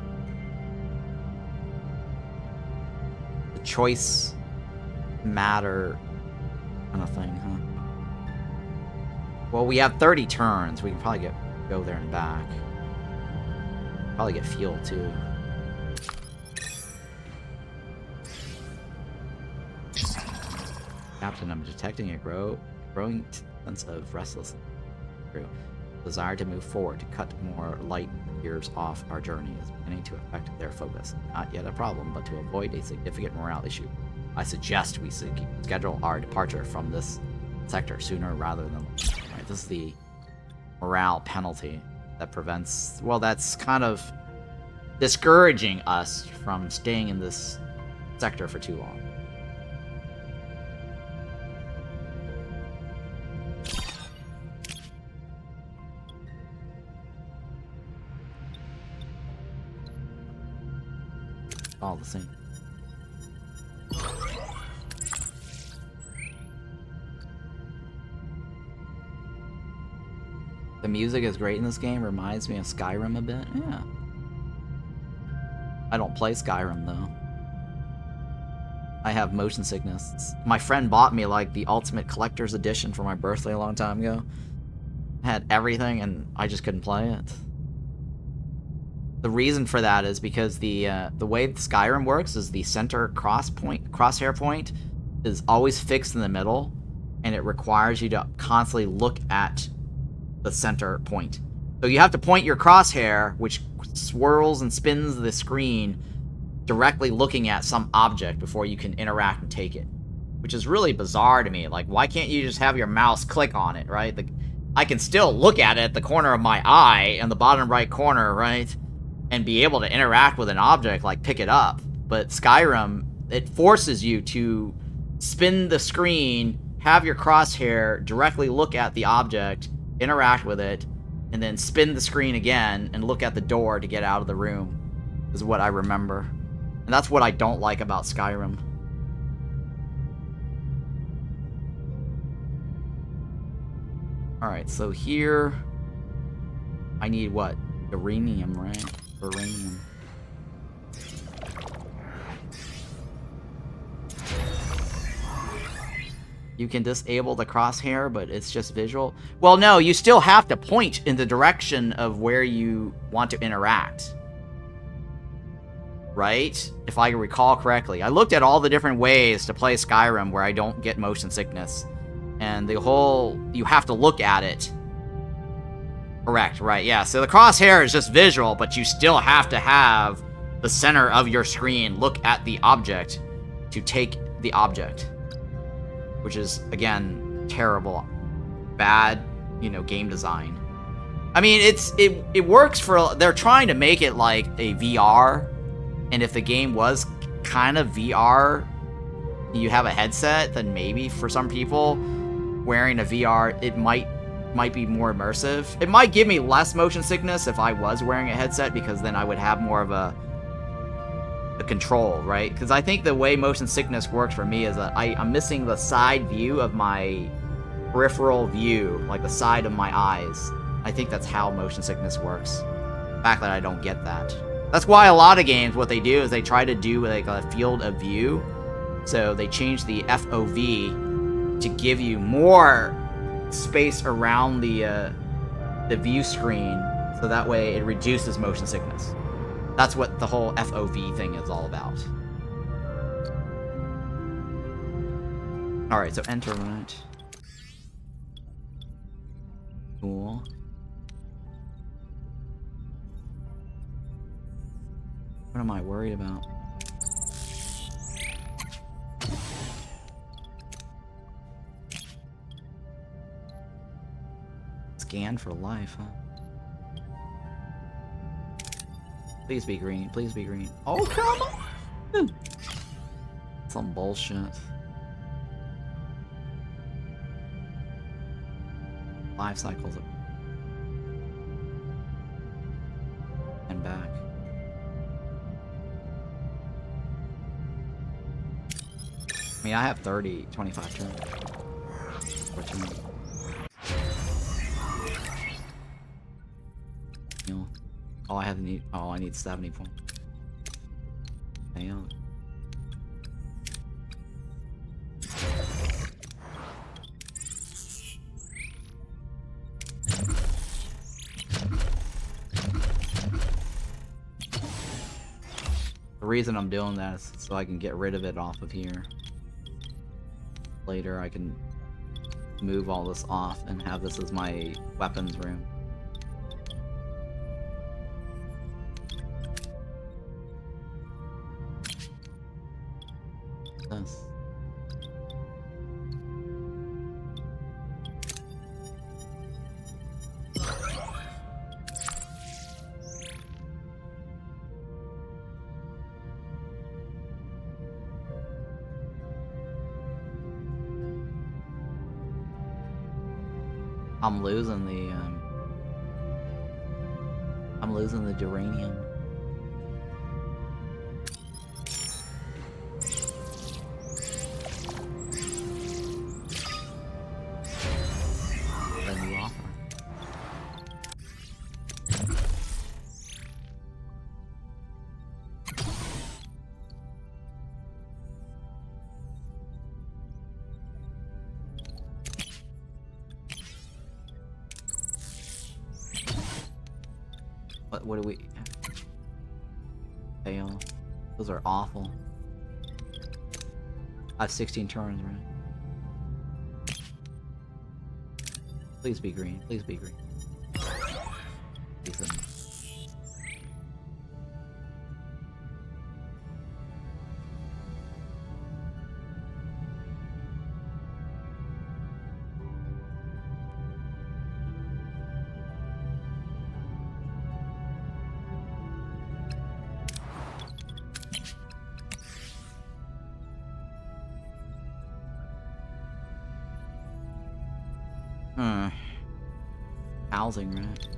The choice matter kind of thing, huh? Well, we have 30 turns. We can probably go there and back. Probably get fuel too. Captain, I'm detecting a growing sense of restlessness. Desire to move forward, to cut more light years off our journey is beginning to affect their focus. Not yet a problem, but to avoid a significant morale issue, I suggest we schedule our departure from this sector sooner rather than later. Right, this is the morale penalty that prevents, well, that's kind of discouraging us from staying in this sector for too long. All the same. The music is great in this game. Reminds me of Skyrim a bit. Yeah. I don't play Skyrim though. I have motion sickness. My friend bought me like the Ultimate Collector's Edition for my birthday a long time ago. Had everything and I just couldn't play it. The reason for that is because the way Skyrim works is the center crosshair point is always fixed in the middle, and it requires you to constantly look at the center point. So you have to point your crosshair, which swirls and spins the screen, directly looking at some object before you can interact and take it, which is really bizarre to me. Like, why can't you just have your mouse click on it, right? I can still look at it at the corner of my eye in the bottom right corner, right? And be able to interact with an object, like pick it up. But Skyrim, it forces you to spin the screen, have your crosshair directly look at the object, interact with it, and then spin the screen again and look at the door to get out of the room, is what I remember. And that's what I don't like about Skyrim. Alright, so here I need what? Uranium, right? Uranium. You can disable the crosshair, but it's just visual. Well, no, you still have to point in the direction of where you want to interact. Right? If I recall correctly. I looked at all the different ways to play Skyrim where I don't get motion sickness. And the whole, you have to look at it. Correct, right, yeah. So the crosshair is just visual, but you still have to have the center of your screen look at the object to take the object. Which is, again, terrible. Bad, game design. I mean, it works for, they're trying to make it like a VR. And if the game was kind of VR, you have a headset, then maybe for some people, wearing a VR, it might be more immersive. It might give me less motion sickness if I was wearing a headset, because then I would have more of a control, right? Because I think the way motion sickness works for me is that I'm missing the side view of my peripheral view, like the side of my eyes. I think that's how motion sickness works. The fact that I don't get that. That's why a lot of games, what they do is they try to do like a field of view. So they change the FOV to give you more space around the view screen, so that way it reduces motion sickness. That's what the whole FOV thing is all about. Alright, so enter, right? Cool. What am I worried about? Scan for life, huh? Please be green. Please be green. Oh, come on! Some bullshit. Life cycles. turn back. I mean, I have 25 turns. 14. You know, I need 70 points. Damn. The reason I'm doing that is so I can get rid of it off of here. Later I can move all this off and have this as my weapons room. This. I'm losing the duranium. A new offer. What do we... Fail. Those are awful. I have 16 turns, right? Please be green. Please be green. Decent. Housing, right?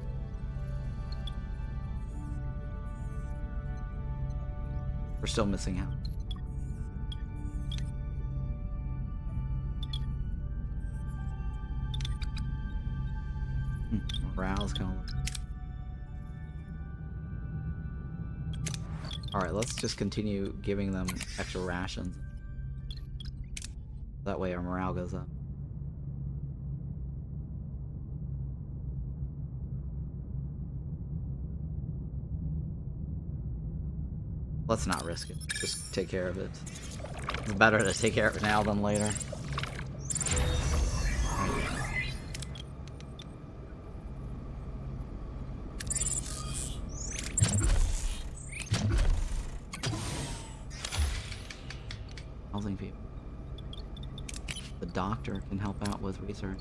We're still missing out. Morale's kind of... Alright, let's just continue giving them extra rations. That way our morale goes up. Let's not risk it. Just take care of it. It's better to take care of it now than later. Housing people. The doctor can help out with research.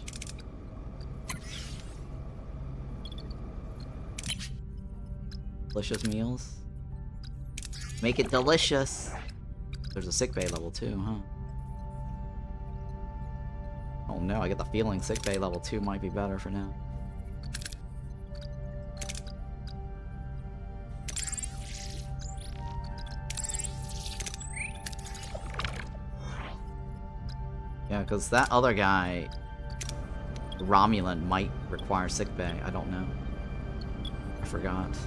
Delicious meals. Make it delicious. There's a sickbay level 2, huh? Oh no, I get the feeling sickbay level 2 might be better for now. Yeah, because that other guy, Romulan, might require sickbay. I don't know. I forgot.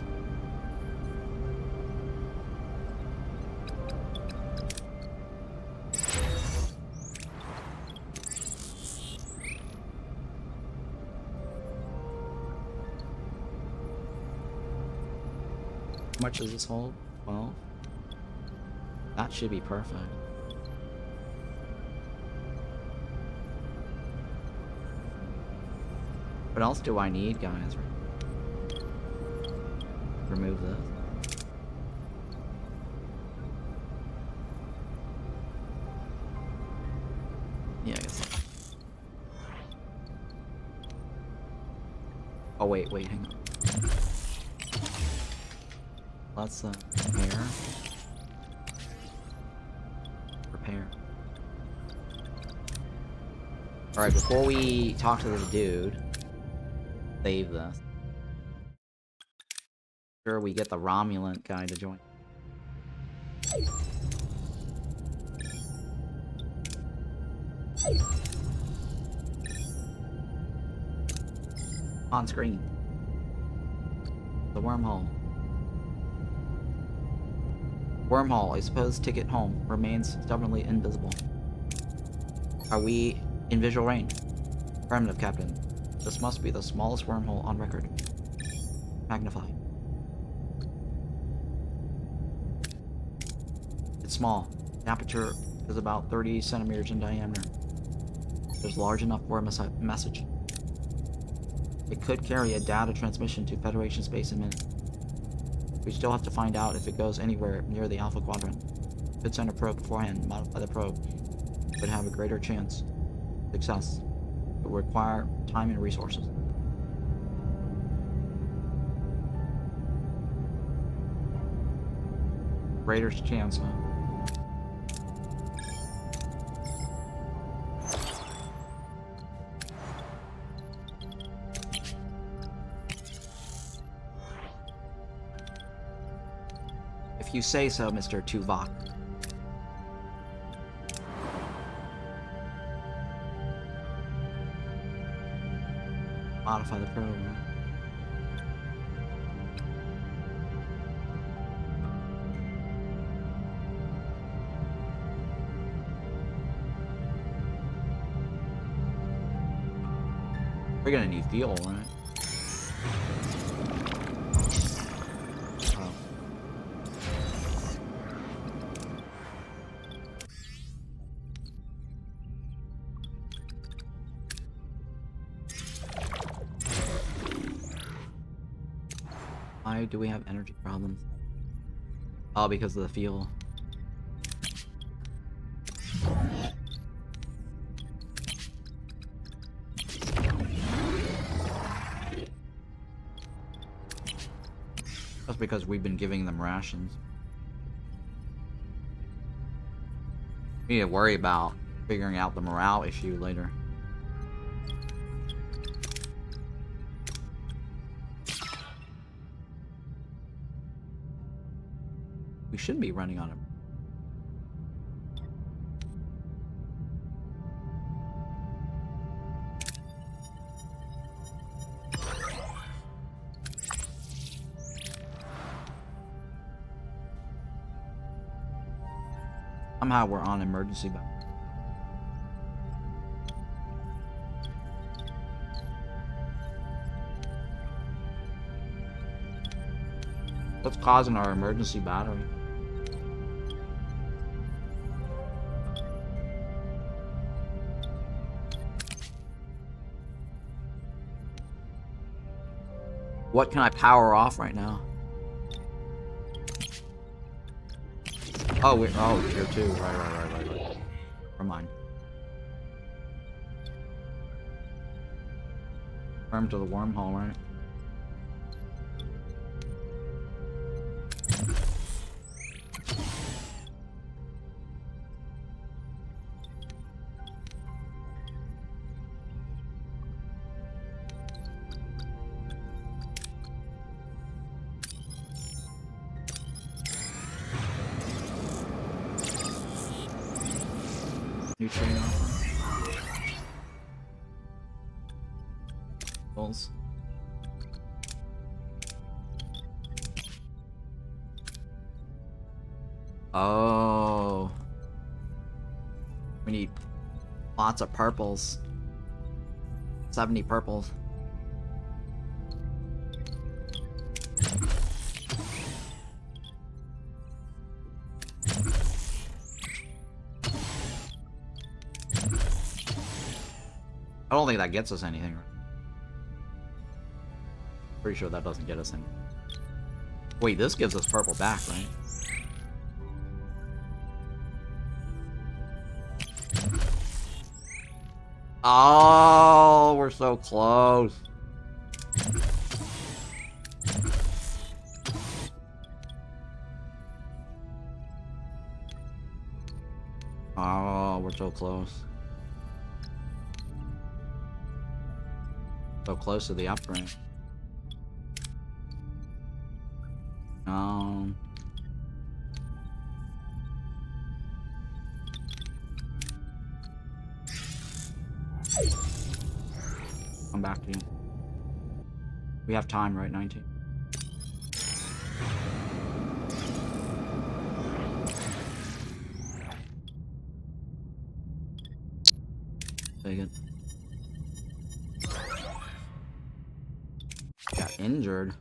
How much does this hold? 12? That should be perfect. What else do I need, guys? Remove this. Yeah, I guess so. Oh, wait, hang on. Let's, repair. Alright, before we talk to this dude, save this. Sure, we get the Romulan guy to join. On screen. The wormhole. Wormhole, a supposed ticket home, remains stubbornly invisible. Are we in visual range? Affirmative, Captain. This must be the smallest wormhole on record. Magnify. It's small. The aperture is about 30 centimeters in diameter. It's large enough for a message. It could carry a data transmission to Federation space in minutes. We still have to find out if it goes anywhere near the Alpha Quadrant. Could send a probe beforehand, modify the probe. Would have a greater chance of success. It would require time and resources. Greater chance, huh? If you say so, Mr. Tuvok. Modify the program. We're gonna need fuel, right? Oh. Why do we have energy problems? Oh, because of the fuel. That's because we've been giving them rations. We need to worry about figuring out the morale issue later. We should be running on it. Somehow we're on emergency button. What's causing our emergency battery? What can I power off right now? Oh, we're tier 2. Right. Never mind. Confirm to the wormhole, right? New train offer. Bulls. Oh. We need lots of purples. 70 purples. I don't think that gets us anything. Pretty sure that doesn't get us anything. Wait, this gives us purple back, right? Oh, we're so close. Oh, we're so close. So close to the upgrade. Um. Come back to you. We have time, right? 19. Take it. Got injured.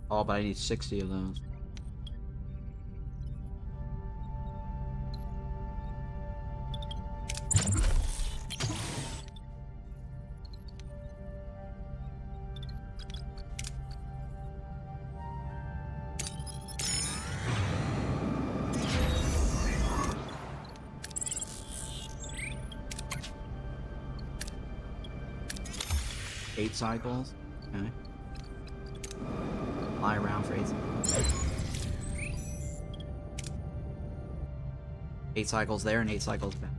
Oh, but I need 60 of those. Eight cycles. Okay. Fly around for 8 cycles. 8 cycles there and 8 cycles back.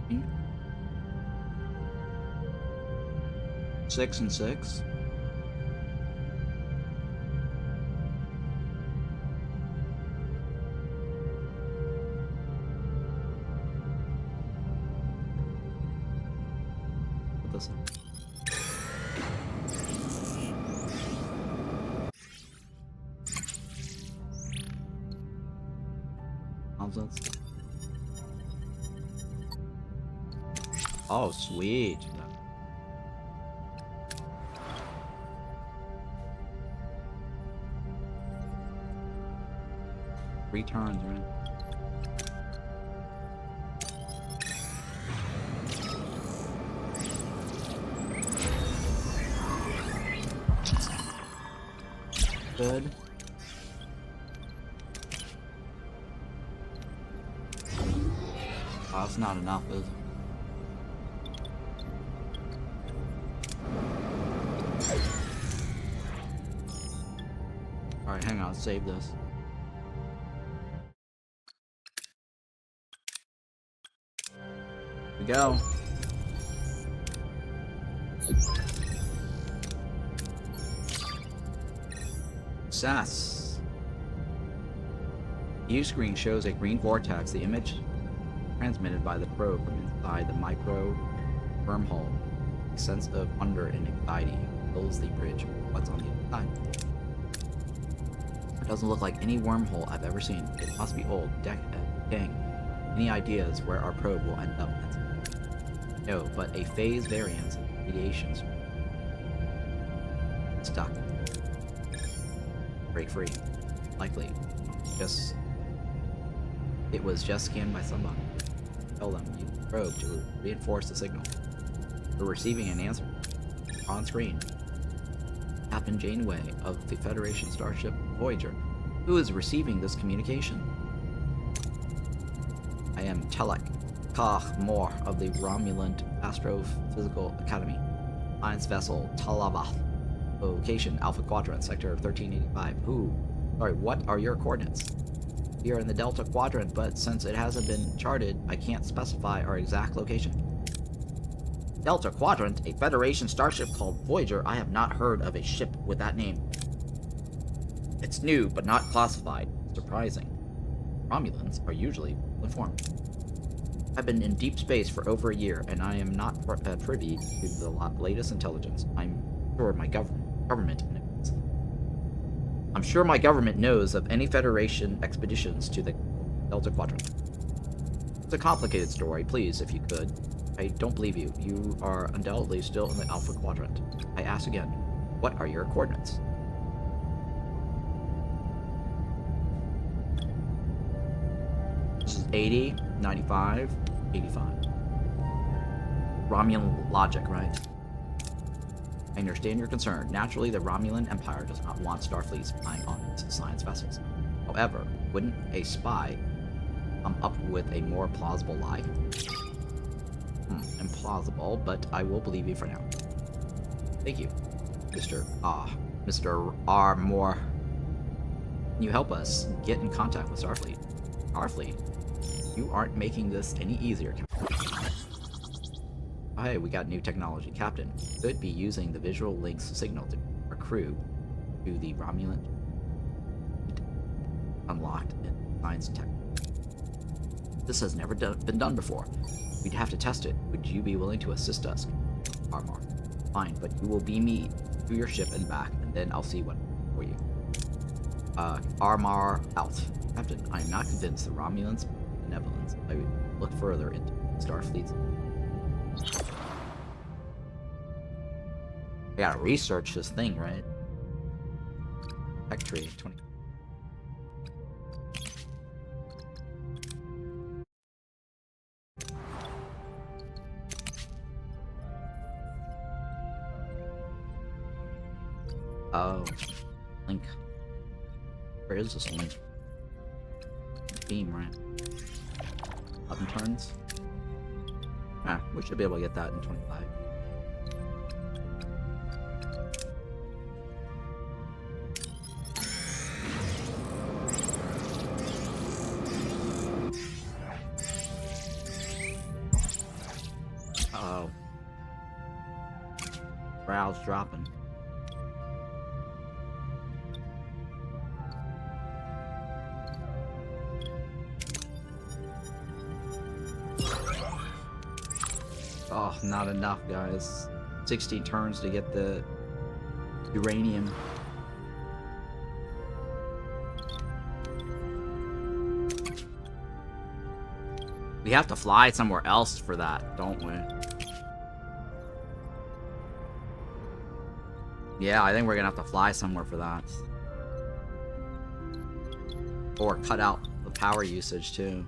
Hmm. 6 and 6. This up. Oh, sweet. 3 turns, right? Good. Oh, that's not enough, is it? Alright, hang on, save this. Here we go. Success. View screen shows a green vortex. The image transmitted by the probe from inside the micro wormhole. A sense of wonder and anxiety fills the bridge. What's on the inside? It doesn't look like any wormhole I've ever seen. It must be old. Dang. Any ideas where our probe will end up? No, but a phase variance of radiations. Stuck. Break free. Likely. It was just scanned by somebody. Tell them use the probe to reinforce the signal. We're receiving an answer. On screen. Captain Janeway of the Federation Starship Voyager, who is receiving this communication. I am Telek Kah Mor of the Romulan Astrophysical Academy. Science vessel Talavath. Location Alpha Quadrant, Sector 1385. What are your coordinates? We are in the Delta Quadrant, but since it hasn't been charted, I can't specify our exact location. Delta Quadrant? A Federation starship called Voyager? I have not heard of a ship with that name. It's new, but not classified. Surprising. Romulans are usually informed. I've been in deep space for over a year, and I am not privy to the latest intelligence. I'm sure my government knows. I'm sure my government knows of any Federation expeditions to the Delta Quadrant. It's a complicated story. Please, if you could. I don't believe you. You are undoubtedly still in the Alpha Quadrant. I ask again, what are your coordinates? This is 80, 95, 85. Romulan logic, right? I understand your concern. Naturally, the Romulan Empire does not want Starfleet spying on its science vessels. However, wouldn't a spy come up with a more plausible lie? Implausible, but I will believe you for now. Thank you, Mr. R. Moore. Can you help us get in contact with Starfleet? Starfleet? You aren't making this any easier, Captain. Oh, hey, we got new technology. Captain, could be using the visual links signal to our crew to the Romulan unlocked in science tech. This has never been done before. We'd have to test it. Would you be willing to assist us? Armor. Fine, but you will beam me to your ship and back, and then I'll see what for you. Armor out. Captain, I am not convinced the Romulans benevolence. I would look further into Starfleet's. I gotta research this thing, right? Tech tree 20. Oh, link. Where is this link? Beam, right? 11 turns. Ah, we should be able to get that in 25. Uh-oh. Morale's dropping. Oh, not enough, guys. 16 turns to get the uranium. We have to fly somewhere else for that, don't we? Yeah, I think we're gonna have to fly somewhere for that. Or cut out the power usage, too.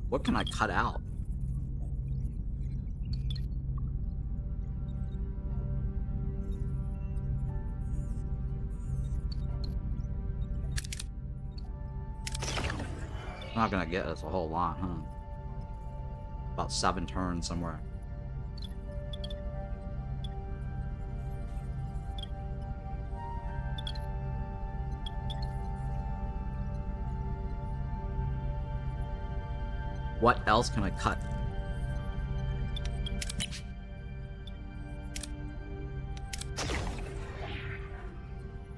What can I cut out? Not gonna get us a whole lot, huh? About 7 turns somewhere. What else can I cut?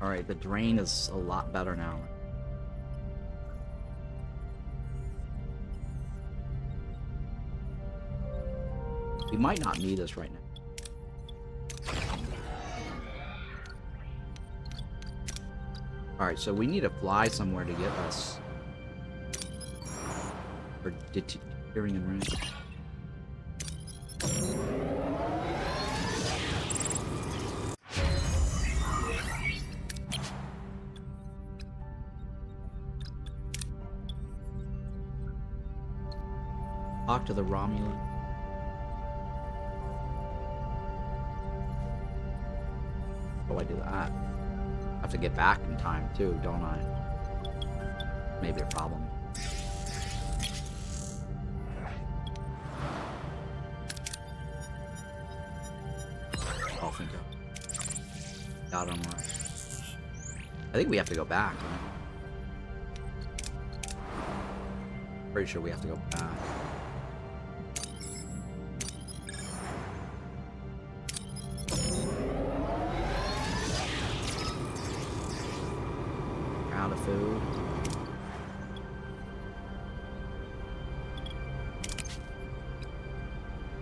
Alright, the drain is a lot better now. We might not need this right now. Alright, so we need to fly somewhere to get us. Or deterring and range. Talk to the Romulan. How do I do that? I have to get back in time too, don't I? Maybe a problem. Got him right. I think we have to go back. Right? Pretty sure we have to go back. Out of food.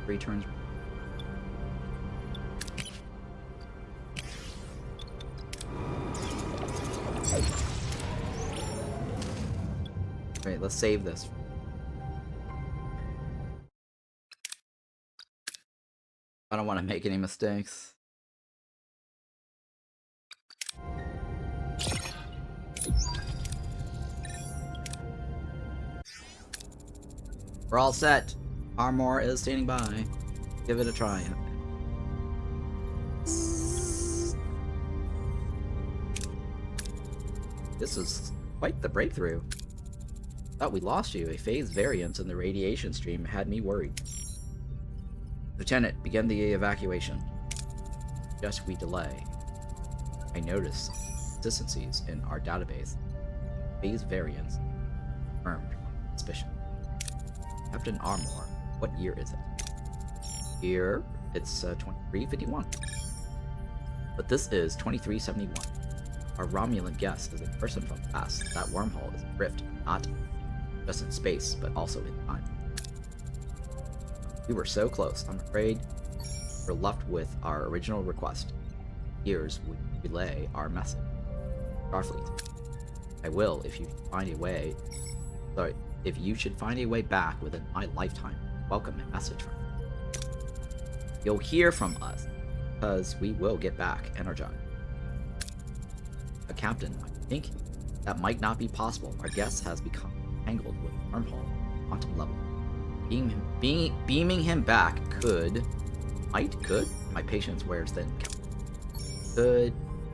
Returns. Alright, let's save this. I don't want to make any mistakes. We're all set. Armor is standing by. Give it a try. This is quite the breakthrough. Thought we lost you. A phase variance in the radiation stream had me worried. Lieutenant, begin the evacuation. Just we delay. I noticed consistencies in our database. Phase variance confirmed suspicion. Captain Armor, what year is it? Here, it's 2351. But this is 2371. Our Romulan guest is a person from the past. That wormhole is a rift, not just in space, but also in time. We were so close. I'm afraid we're left with our original request. Years would relay our message. Starfleet. I will if you find a way. Sorry, if you should find a way back within my lifetime, welcome a message from you. You'll hear from us, because we will get back energized. Captain, I think that might not be possible. Our guest has become tangled with wormhole quantum level. Beaming him back could. My patience wears thin.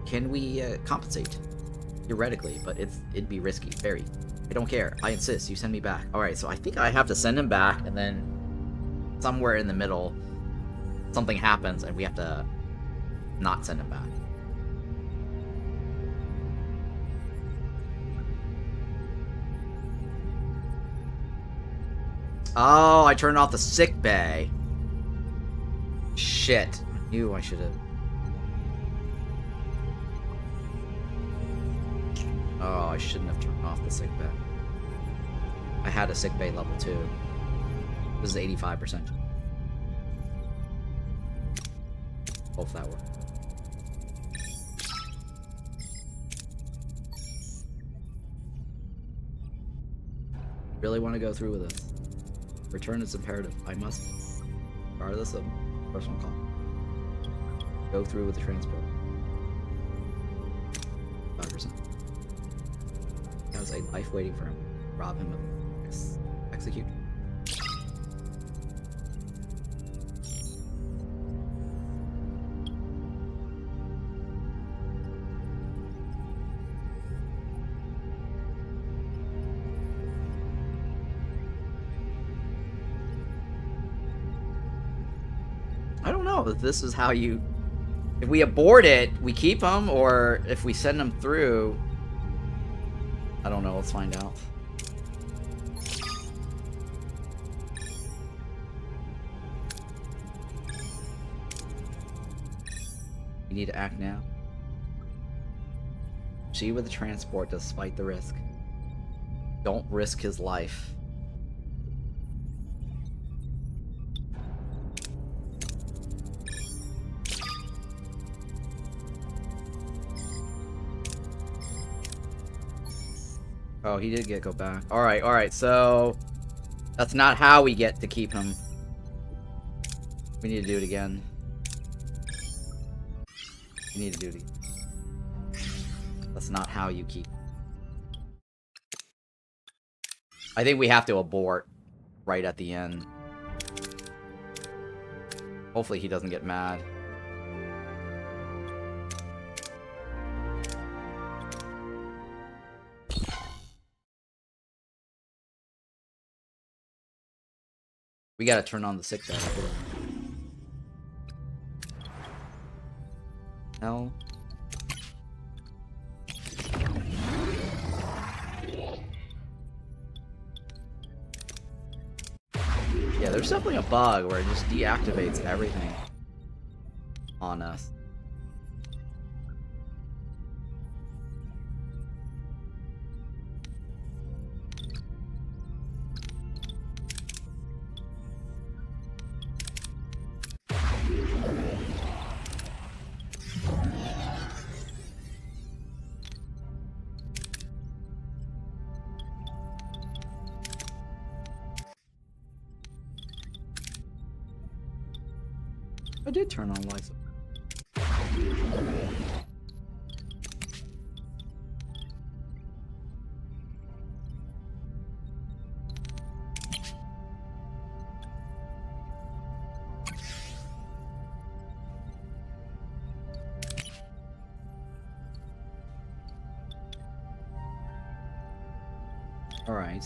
Can we compensate? Theoretically, but it'd be risky. Very. I don't care. I insist. You send me back. Alright, so I think I have to send him back, and then somewhere in the middle, something happens, and we have to not send him back. Oh, I turned off the sick bay. Shit. I knew I should have. Oh, I shouldn't have turned off the sick bay. I had a sick bay level 2. This is 85%. Hope that worked. Really want to go through with this. Return is imperative. I must, regardless of personal call, go through with the transport. 5%. He has a life waiting for him. Rob him of execute. I don't know if this is how you... If we abort it, we keep them, or if we send them through... I don't know, let's find out. We need to act now. Proceed with the transport despite the risk. Don't risk his life. Oh, he did go back. Alright, so... That's not how we get to keep him. We need to do it again. We need to do it again. That's not how you keep... I think we have to abort right at the end. Hopefully he doesn't get mad. We gotta turn on the sick bay. Hell. Yeah, there's definitely a bug where it just deactivates everything on us. I did turn on lights. Alright.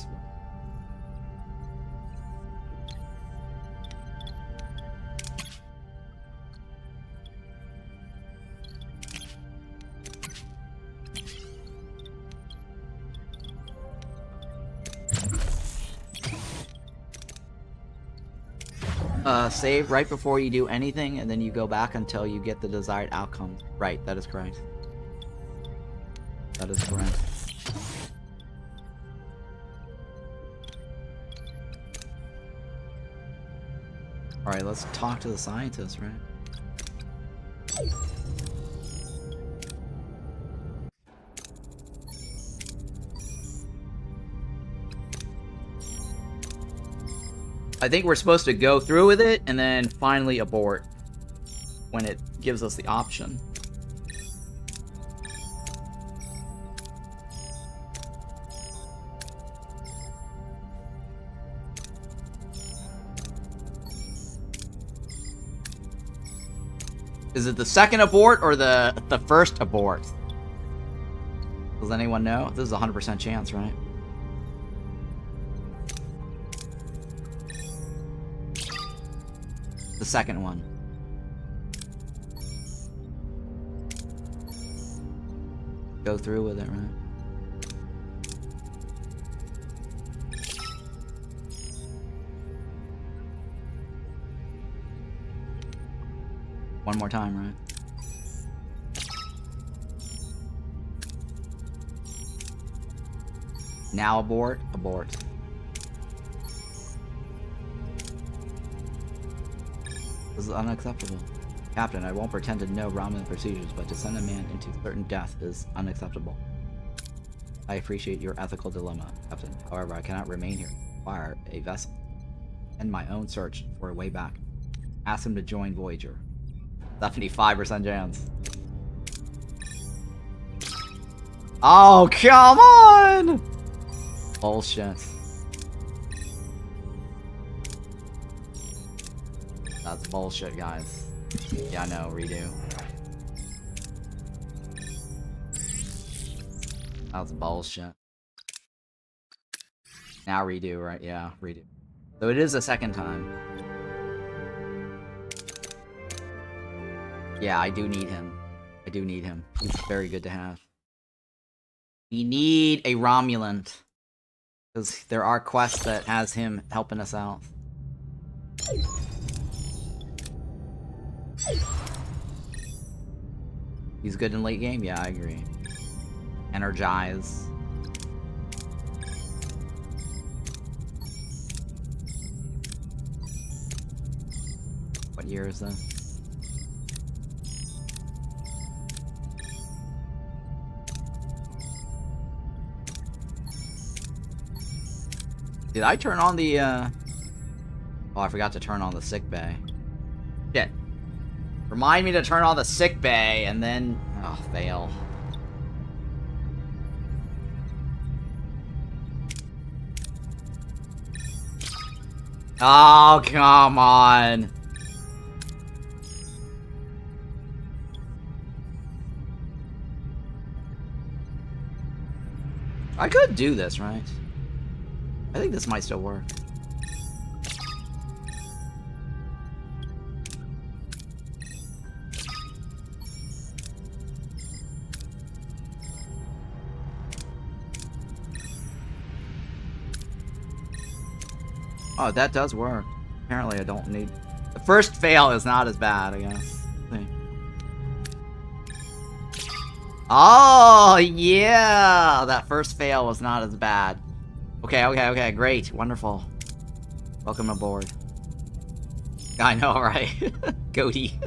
Save right before you do anything, and then you go back until you get the desired outcome. Right, that is correct. That is correct. Alright, let's talk to the scientist, right? I think we're supposed to go through with it and then finally abort when it gives us the option. Is it the second abort or the first abort? Does anyone know? This is a 100% chance, right? The second one. Go through with it, right? One more time, right? Now abort, abort. This is unacceptable. Captain, I won't pretend to know Romulan procedures, but to send a man into certain death is unacceptable. I appreciate your ethical dilemma, Captain. However, I cannot remain here. Fire a vessel. End my own search for a way back. Ask him to join Voyager. 75% chance. Oh, come on! Bullshit. That's bullshit, guys. Yeah, no, redo. That's bullshit. Now redo, right? Yeah, redo. So it is a second time. Yeah, I do need him. I do need him. He's very good to have. We need a Romulan. Because there are quests that has him helping us out. He's good in late game? Yeah, I agree. Energize. What year is this? Did I turn on the, Oh, I forgot to turn on the sick bay. Shit. Remind me to turn on the sick bay, and then... Oh, fail. Oh, come on. I could do this, right? I think this might still work. Oh, that does work. Apparently I don't need... The first fail is not as bad, I guess. Oh, yeah! That first fail was not as bad. Okay, great. Wonderful. Welcome aboard. I know, right? Goatee.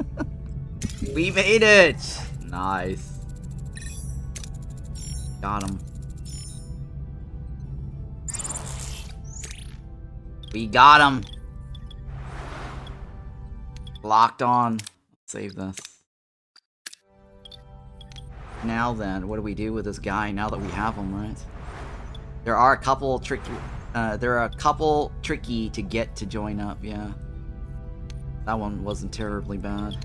We made it! Nice. Got him. We got him! Locked on. Let's save this. Now then, what do we do with this guy now that we have him, right? There are a couple tricky... tricky to get to join up, yeah. That one wasn't terribly bad.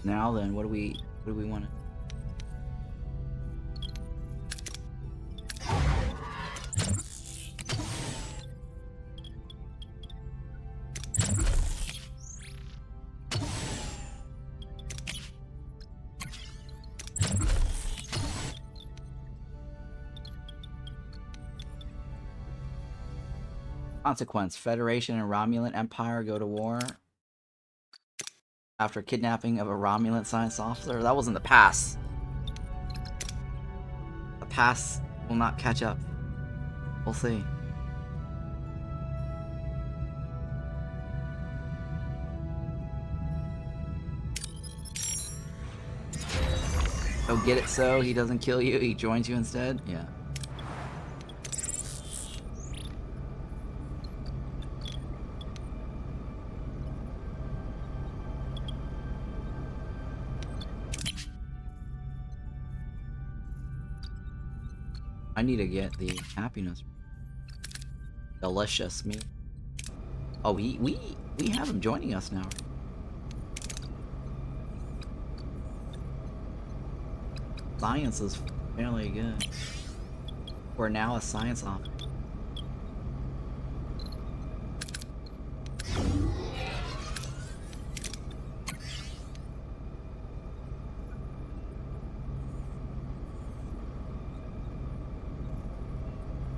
Now then, what do we want to? Consequence: Federation and Romulan Empire go to war after kidnapping of a Romulan science officer. That wasn't the past. The past will not catch up. We'll see. Oh, get it so he doesn't kill you, he joins you instead? Yeah. I need to get the happiness. Delicious meat. Oh, we have him joining us now. Science is fairly good. We're now a science officer.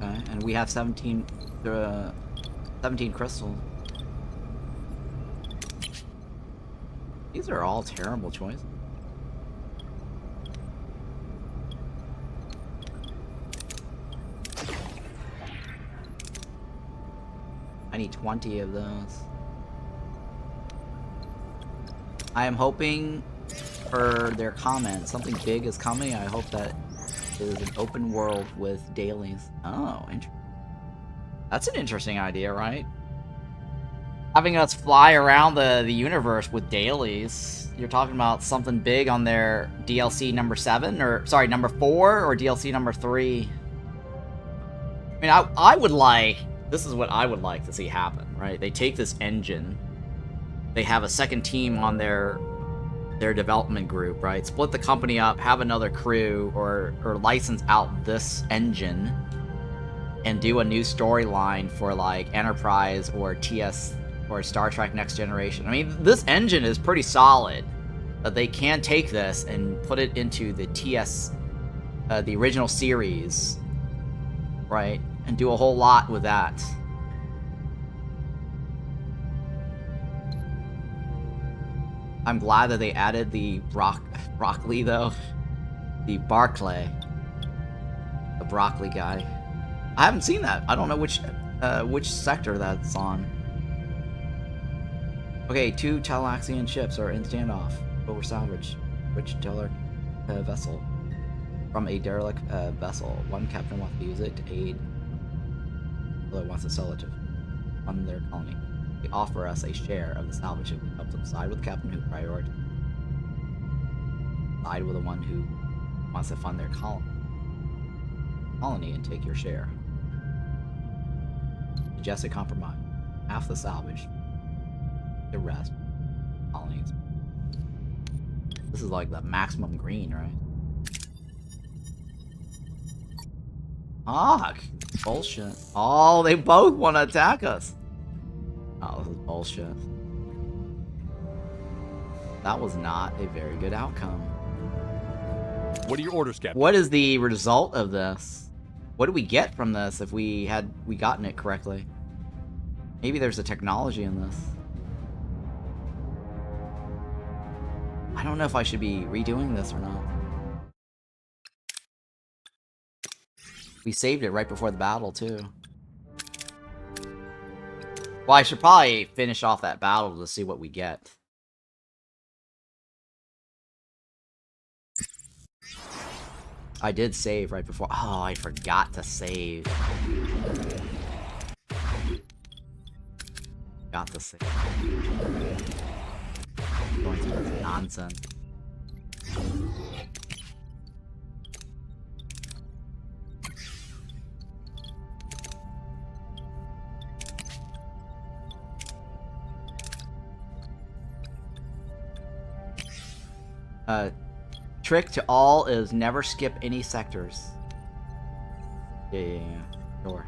Okay, and we have 17 crystals. These are all terrible choices. I need 20 of those. I am hoping for their comment. Something big is coming. I hope that it is an open world with dailies. Oh, interesting. That's an interesting idea, right? Having us fly around the universe with dailies. You're talking about something big on their DLC number 7? Or, sorry, number 4? Or DLC number 3? I mean, I would like... This is what I would like to see happen, right? They take this engine, they have a second team on their development group, right? Split the company up, have another crew, or license out this engine, and do a new storyline for like Enterprise or TS or Star Trek Next Generation. I mean, this engine is pretty solid. They can take this and put it into the TS, the original series, right? And do a whole lot with that. I'm glad that they added the broccoli though. The Barclay. The broccoli guy. I haven't seen that. I don't know which sector that's on. Okay, 2 Talaxian ships are in standoff over salvage. Which Teller vessel? From a derelict vessel. One captain wants to use it to aid. Other wants to sell it to fund their colony. They offer us a share of the salvage if we help them side with the captain who prioritizes. Side with the one who wants to fund their colony and take your share. Suggest a compromise. Half the salvage. The rest. Colonies. This is like the maximum green, right? Ah, bullshit. Oh, they both want to attack us. Oh, this is bullshit. That was not a very good outcome. What are your orders, Captain? What is the result of this? What do we get from this if we gotten it correctly? Maybe there's a technology in this. I don't know if I should be redoing this or not. We saved it right before the battle, too. Well, I should probably finish off that battle to see what we get. I did save right before. Oh, I forgot to save. Got to save. Going through this nonsense. Trick to all is never skip any sectors. Yeah. Sure.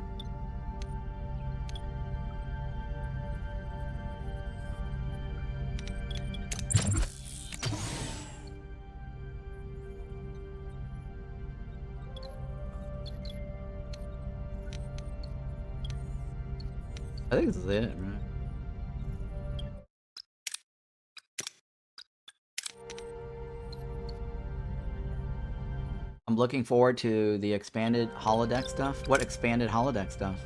I think this is it, right? I'm looking forward to the expanded holodeck stuff. What expanded holodeck stuff?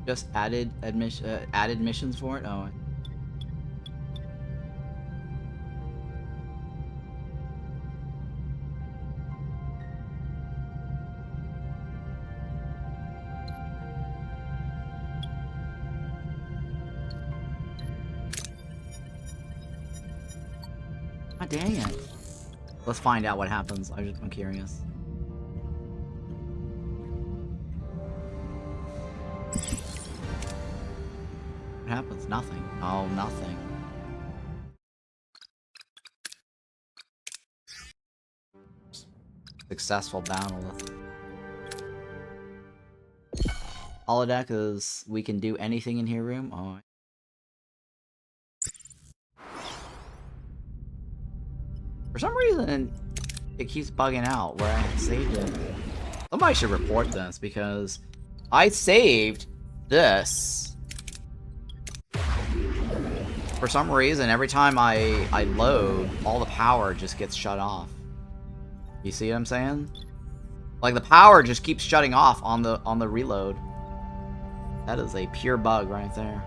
Just added missions for it? Oh. God dang it. Let's find out what happens. I'm curious. What happens? Nothing. Oh, nothing. Successful battle. Holodeck is we can do anything in here room. Oh. For some reason, it keeps bugging out where I saved it. Somebody should report this because I saved this. For some reason, every time I load, all the power just gets shut off. You see what I'm saying? Like the power just keeps shutting off on the reload. That is a pure bug right there.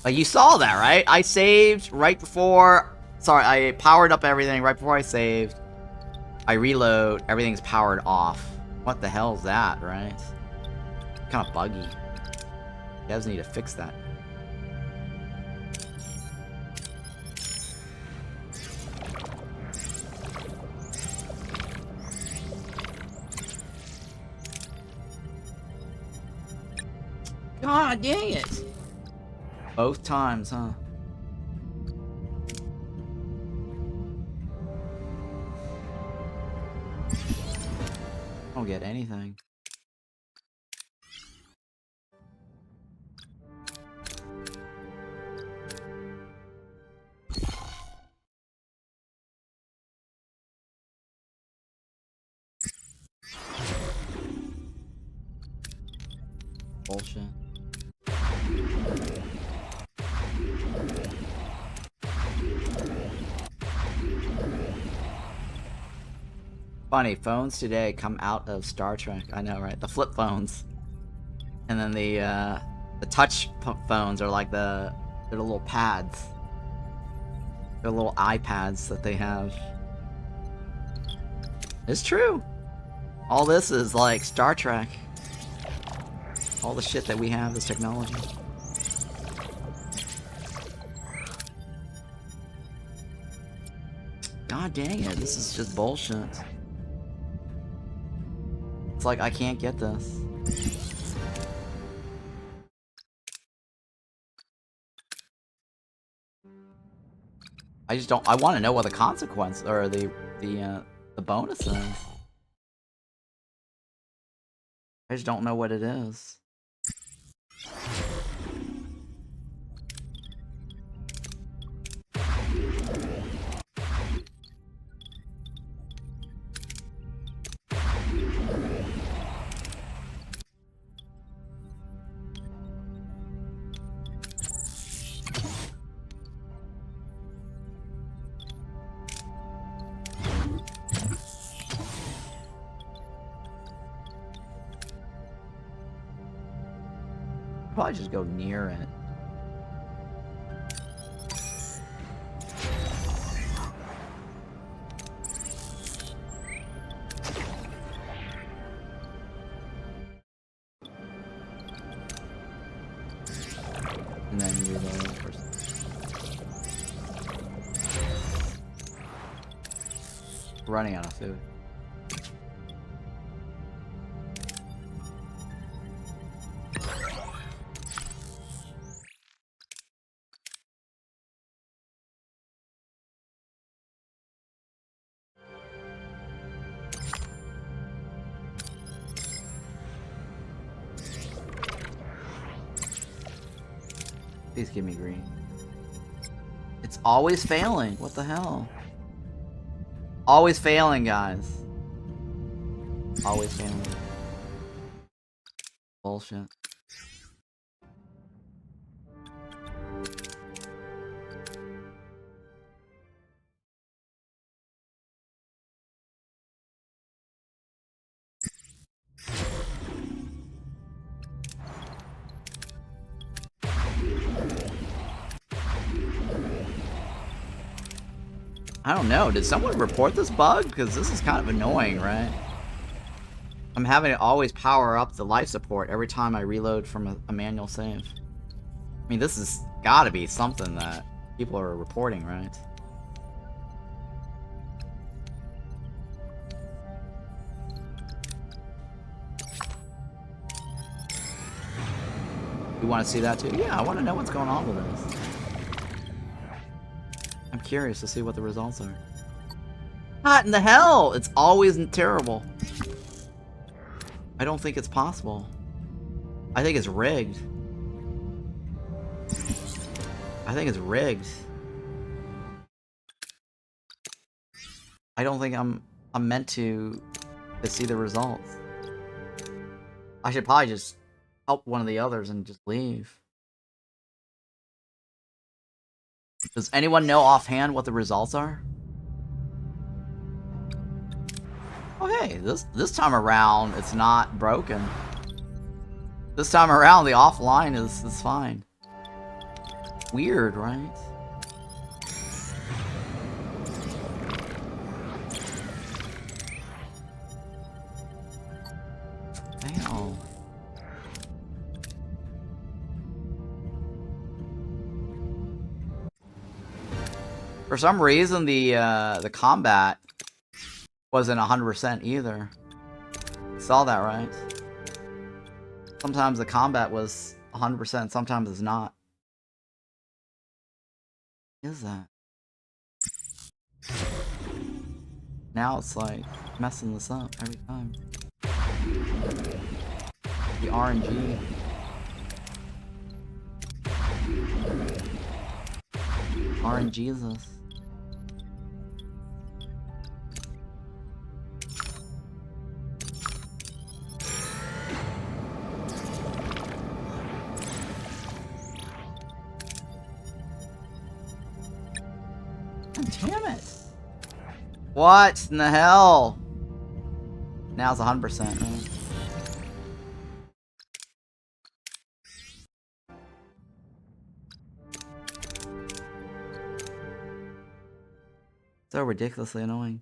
Like you saw that, right? I saved right before. Sorry, I powered up everything right before I saved. I reload, everything's powered off. What the hell is that, right? Kind of buggy. You guys need to fix that. God dang it! Both times, huh? I don't get anything. Bullshit. Funny, phones today come out of Star Trek. I know, right? The flip phones. And then the touch phones are like they're the little pads. They're little iPads that they have. It's true. All this is like Star Trek. All the shit that we have is technology. God dang it, this is just bullshit. It's like, I can't get this. I just don't, I want to know what the consequence, or the bonus is. I just don't know what it is. Probably just go near it. And then reload first. Running out of food. Please give me green. It's always failing. What the hell? Always failing, guys. Always failing. Bullshit. I don't know. Did someone report this bug? Because this is kind of annoying, right? I'm having to always power up the life support every time I reload from a manual save. I mean, this has got to be something that people are reporting, right? You want to see that too? Yeah, I want to know what's going on with this. I'm curious to see what the results are. What in the hell? It's always terrible. I don't think it's possible. I think it's rigged. I think it's rigged. I don't think I'm meant to see the results. I should probably just help one of the others and just leave. Does anyone know offhand what the results are? Oh hey, this time around it's not broken. This time around the offline is fine. Weird, right? Damn. For some reason the combat wasn't 100% either. Saw that, right? Sometimes the combat was 100%, sometimes it's not. What is that? Now it's like messing this up every time. The RNG. RNG is this. Damn it! What in the hell? Now it's 100%, right? So ridiculously annoying.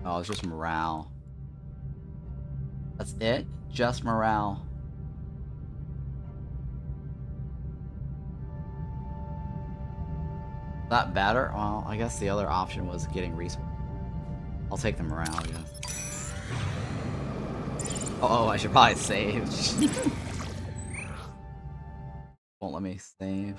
Oh, it's just morale. That's it? Just morale. Is that better? Well, I guess the other option was getting resources. I'll take the morale, I guess. Oh, I should probably save. Won't let me save.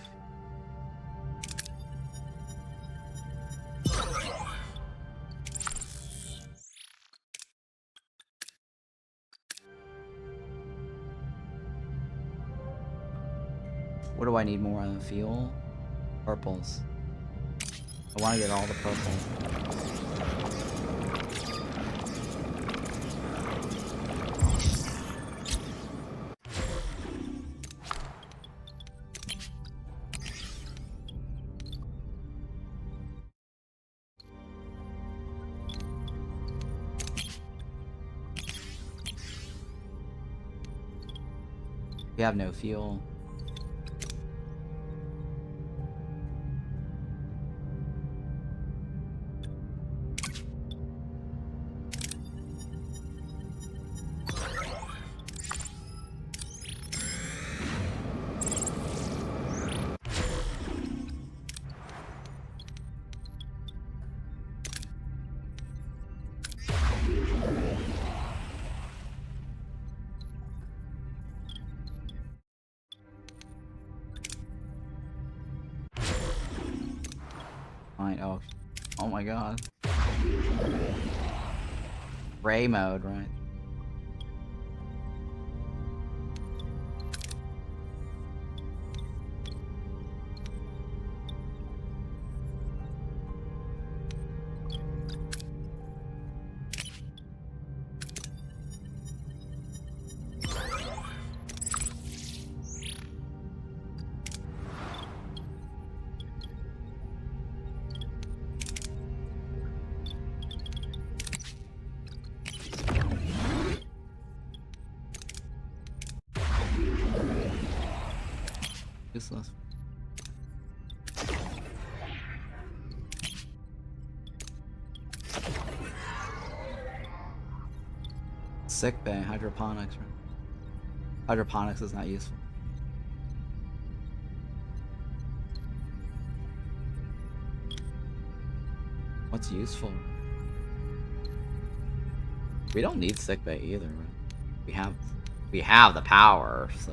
What do I need more on? Fuel? Purples. I want to get all the purples. We have no fuel. Fine. Oh my god. Gray mode, right? Useless. Sick bay, hydroponics. Right? Hydroponics is not useful. What's useful? We don't need sick bay either. Right? We have the power, so.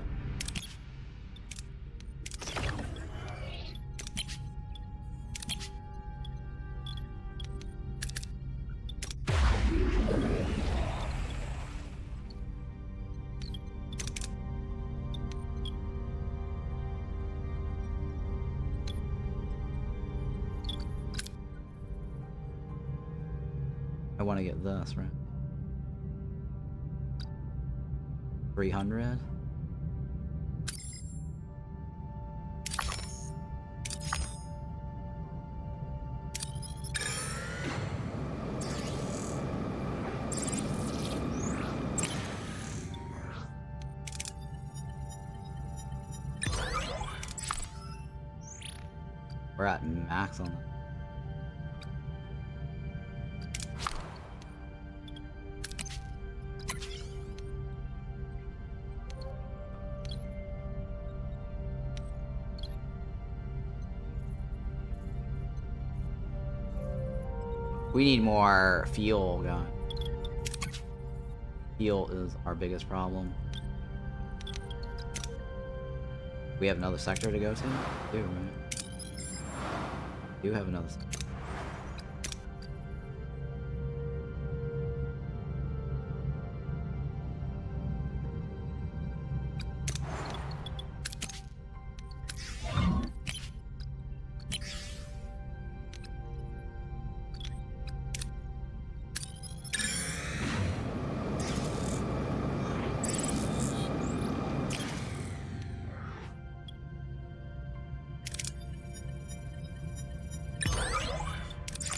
I want to get this, right? 300? We're at max on that. We need more fuel, guys. Fuel is our biggest problem. We have another sector to go to? We do, right? We do have another sector.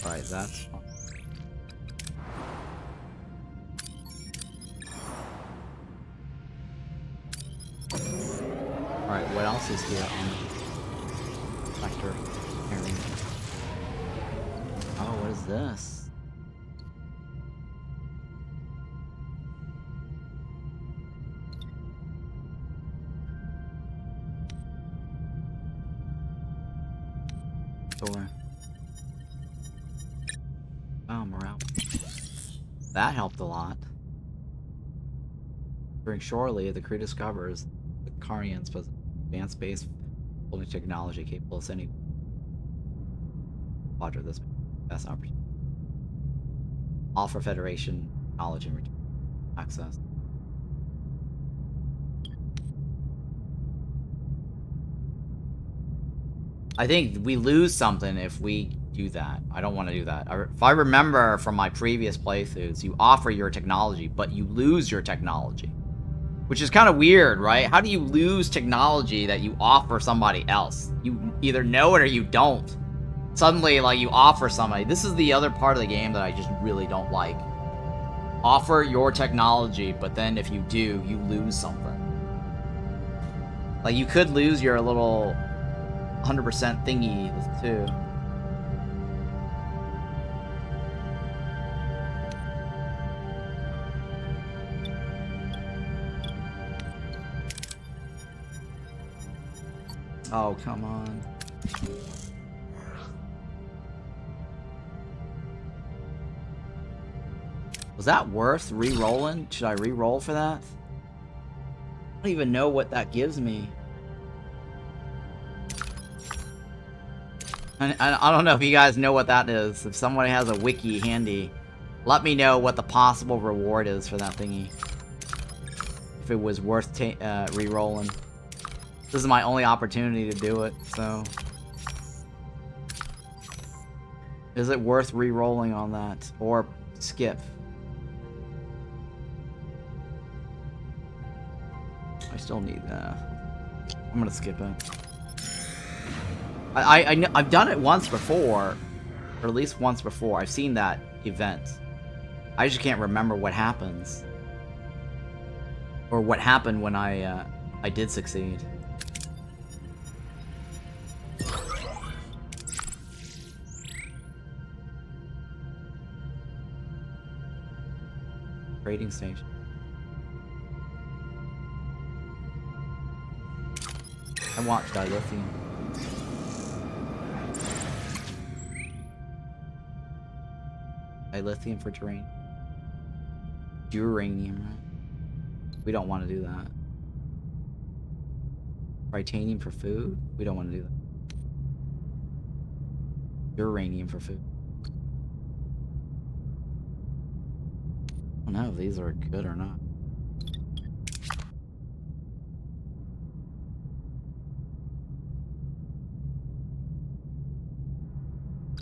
Alright, that's fine. Alright, what else is here on the sector area? Oh, what is this? Door. Oh, morale. That helped a lot. During Shorely, the crew discovers the Carians possess advanced space holding technology capable of sending Roger this best opportunity. All for Federation knowledge and return access. I think we lose something if we do that. I don't want to do that. If I remember from my previous playthroughs, you offer your technology, but you lose your technology. Which is kind of weird, right? How do you lose technology that you offer somebody else? You either know it or you don't. Suddenly, like, you offer somebody. This is the other part of the game that I just really don't like. Offer your technology, but then if you do, you lose something. Like, you could lose your little 100% thingy, too. Oh, come on. Was that worth re-rolling? Should I re-roll for that? I don't even know what that gives me. I don't know if you guys know what that is. If somebody has a wiki handy, let me know what the possible reward is for that thingy. If it was worth re-rolling. This is my only opportunity to do it, so... Is it worth re-rolling on that? Or skip? I still need that. I'm gonna skip it. I've done it once before. Or at least once before. I've seen that event. I just can't remember what happens. Or what happened when I did succeed. Trading station. I want dilithium. Dilithium for terrain. Uranium, right? We don't want to do that. Titanium for food? We don't want to do that. Uranium for food. I don't know if these are good or not.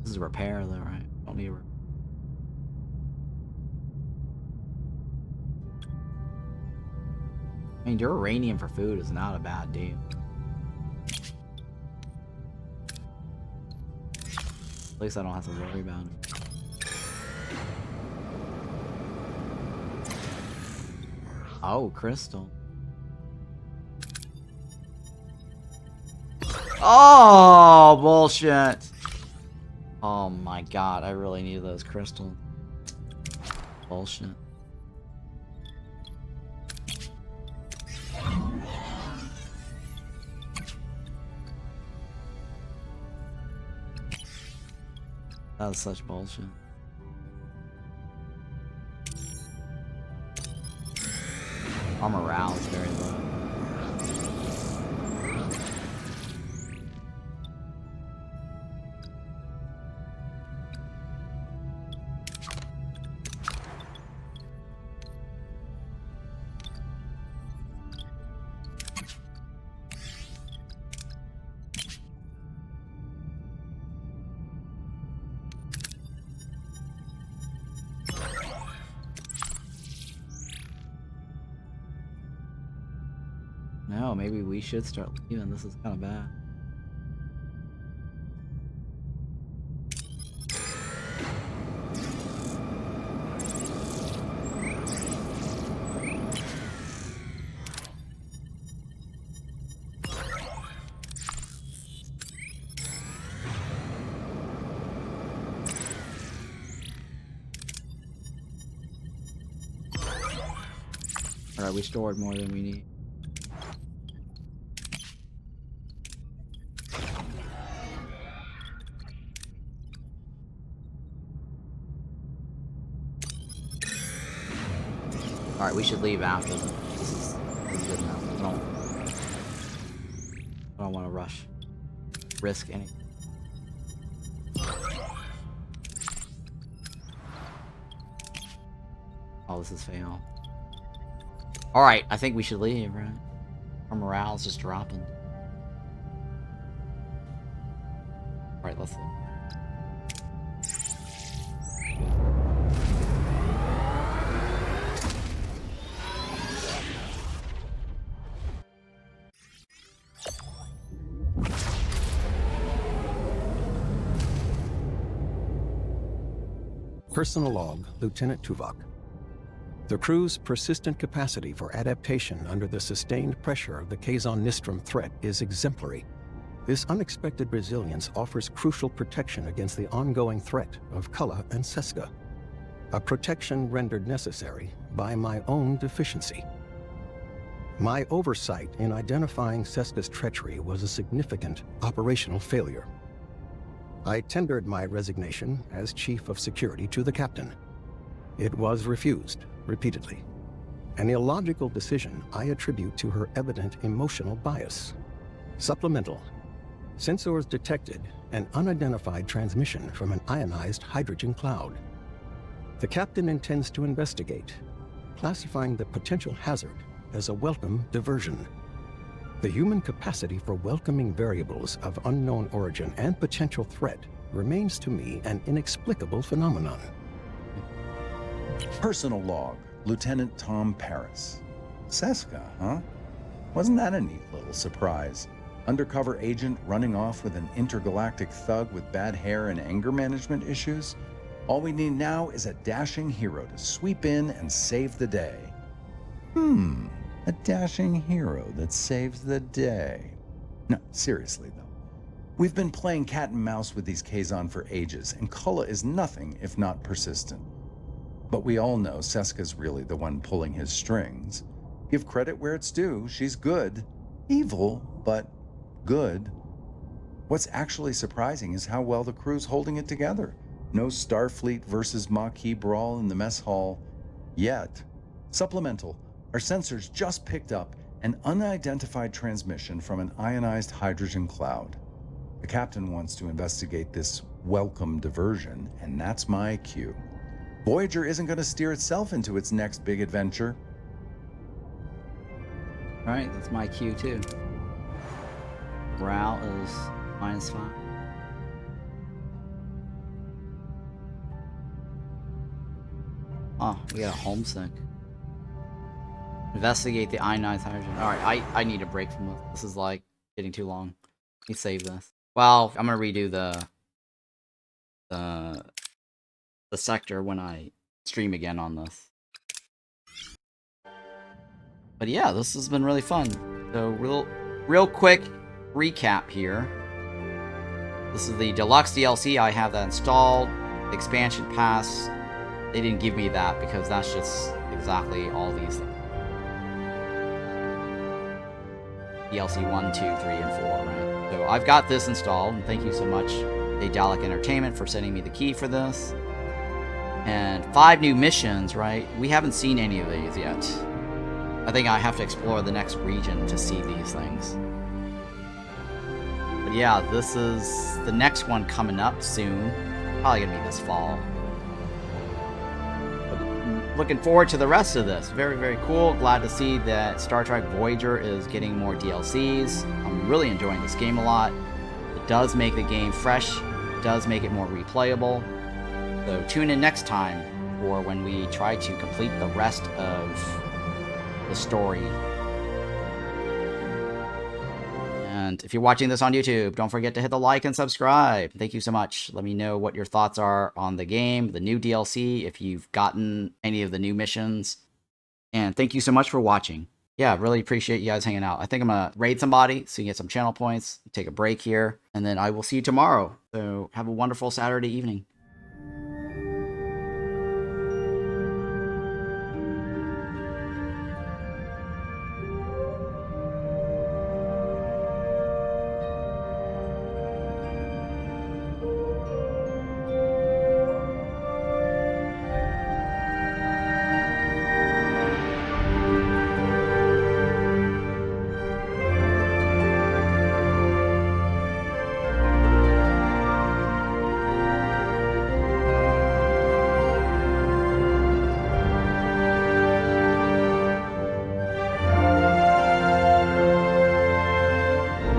This is repair though, right? Don't need repair. I mean, uranium for food is not a bad deal. At least I don't have to worry about it. Oh, crystal. Oh, bullshit. Oh my god, I really need those crystals. Bullshit. That was such bullshit. Our morale is very low. No, maybe we should start leaving. This is kind of bad. Alright, we stored more than we need. Alright, we should leave after this. This is good enough. I don't want to rush. Risk anything. Oh, this is fail. Alright, I think we should leave, right? Our morale's just dropping. Alright, let's look. Personal log, Lieutenant Tuvok. The crew's persistent capacity for adaptation under the sustained pressure of the Kazon Nistrum threat is exemplary. This unexpected resilience offers crucial protection against the ongoing threat of Cullah and Seska, a protection rendered necessary by my own deficiency. My oversight in identifying Seska's treachery was a significant operational failure. I tendered my resignation as Chief of Security to the captain. It was refused repeatedly. An illogical decision I attribute to her evident emotional bias. Supplemental. Sensors detected an unidentified transmission from an ionized hydrogen cloud. The captain intends to investigate, classifying the potential hazard as a welcome diversion. The human capacity for welcoming variables of unknown origin and potential threat remains to me an inexplicable phenomenon. Personal log, Lieutenant Tom Paris. Seska, huh? Wasn't that a neat little surprise? Undercover agent running off with an intergalactic thug with bad hair and anger management issues? All we need now is a dashing hero to sweep in and save the day. A dashing hero that saves the day. No, seriously though. We've been playing cat and mouse with these Kazon for ages, and Cullah is nothing if not persistent. But we all know Seska's really the one pulling his strings. Give credit where it's due, she's good. Evil, but good. What's actually surprising is how well the crew's holding it together. No Starfleet versus Maquis brawl in the mess hall yet. Supplemental. Our sensors just picked up an unidentified transmission from an ionized hydrogen cloud. The captain wants to investigate this welcome diversion, and that's my cue. Voyager isn't going to steer itself into its next big adventure. Alright, that's my cue too. Morale is -5. Oh, we got a homesick. Investigate the ionized hydrogen. Alright, I need a break from this. This is like getting too long. Let me save this. Well, I'm gonna redo the sector when I stream again on this. But yeah, this has been really fun. So real quick recap here. This is the deluxe DLC. I have that installed. Expansion pass. They didn't give me that because that's just exactly all these things. DLC 1, 2, 3, and 4, right? So I've got this installed, and thank you so much, Daedalic Entertainment, for sending me the key for this. And 5 new missions, right? We haven't seen any of these yet. I think I have to explore the next region to see these things. But yeah, this is the next one coming up soon. Probably gonna be this fall. Looking forward to the rest of this. Very, very cool. Glad to see that Star Trek Voyager is getting more DLCs. I'm really enjoying this game a lot. It does make the game fresh. It does make it more replayable. So tune in next time for when we try to complete the rest of the story. And if you're watching this on YouTube, don't forget to hit the like and subscribe. Thank you so much. Let me know what your thoughts are on the game, the new DLC, if you've gotten any of the new missions. And thank you so much for watching. Yeah, really appreciate you guys hanging out. I think I'm going to raid somebody so you get some channel points, take a break here, and then I will see you tomorrow. So have a wonderful Saturday evening.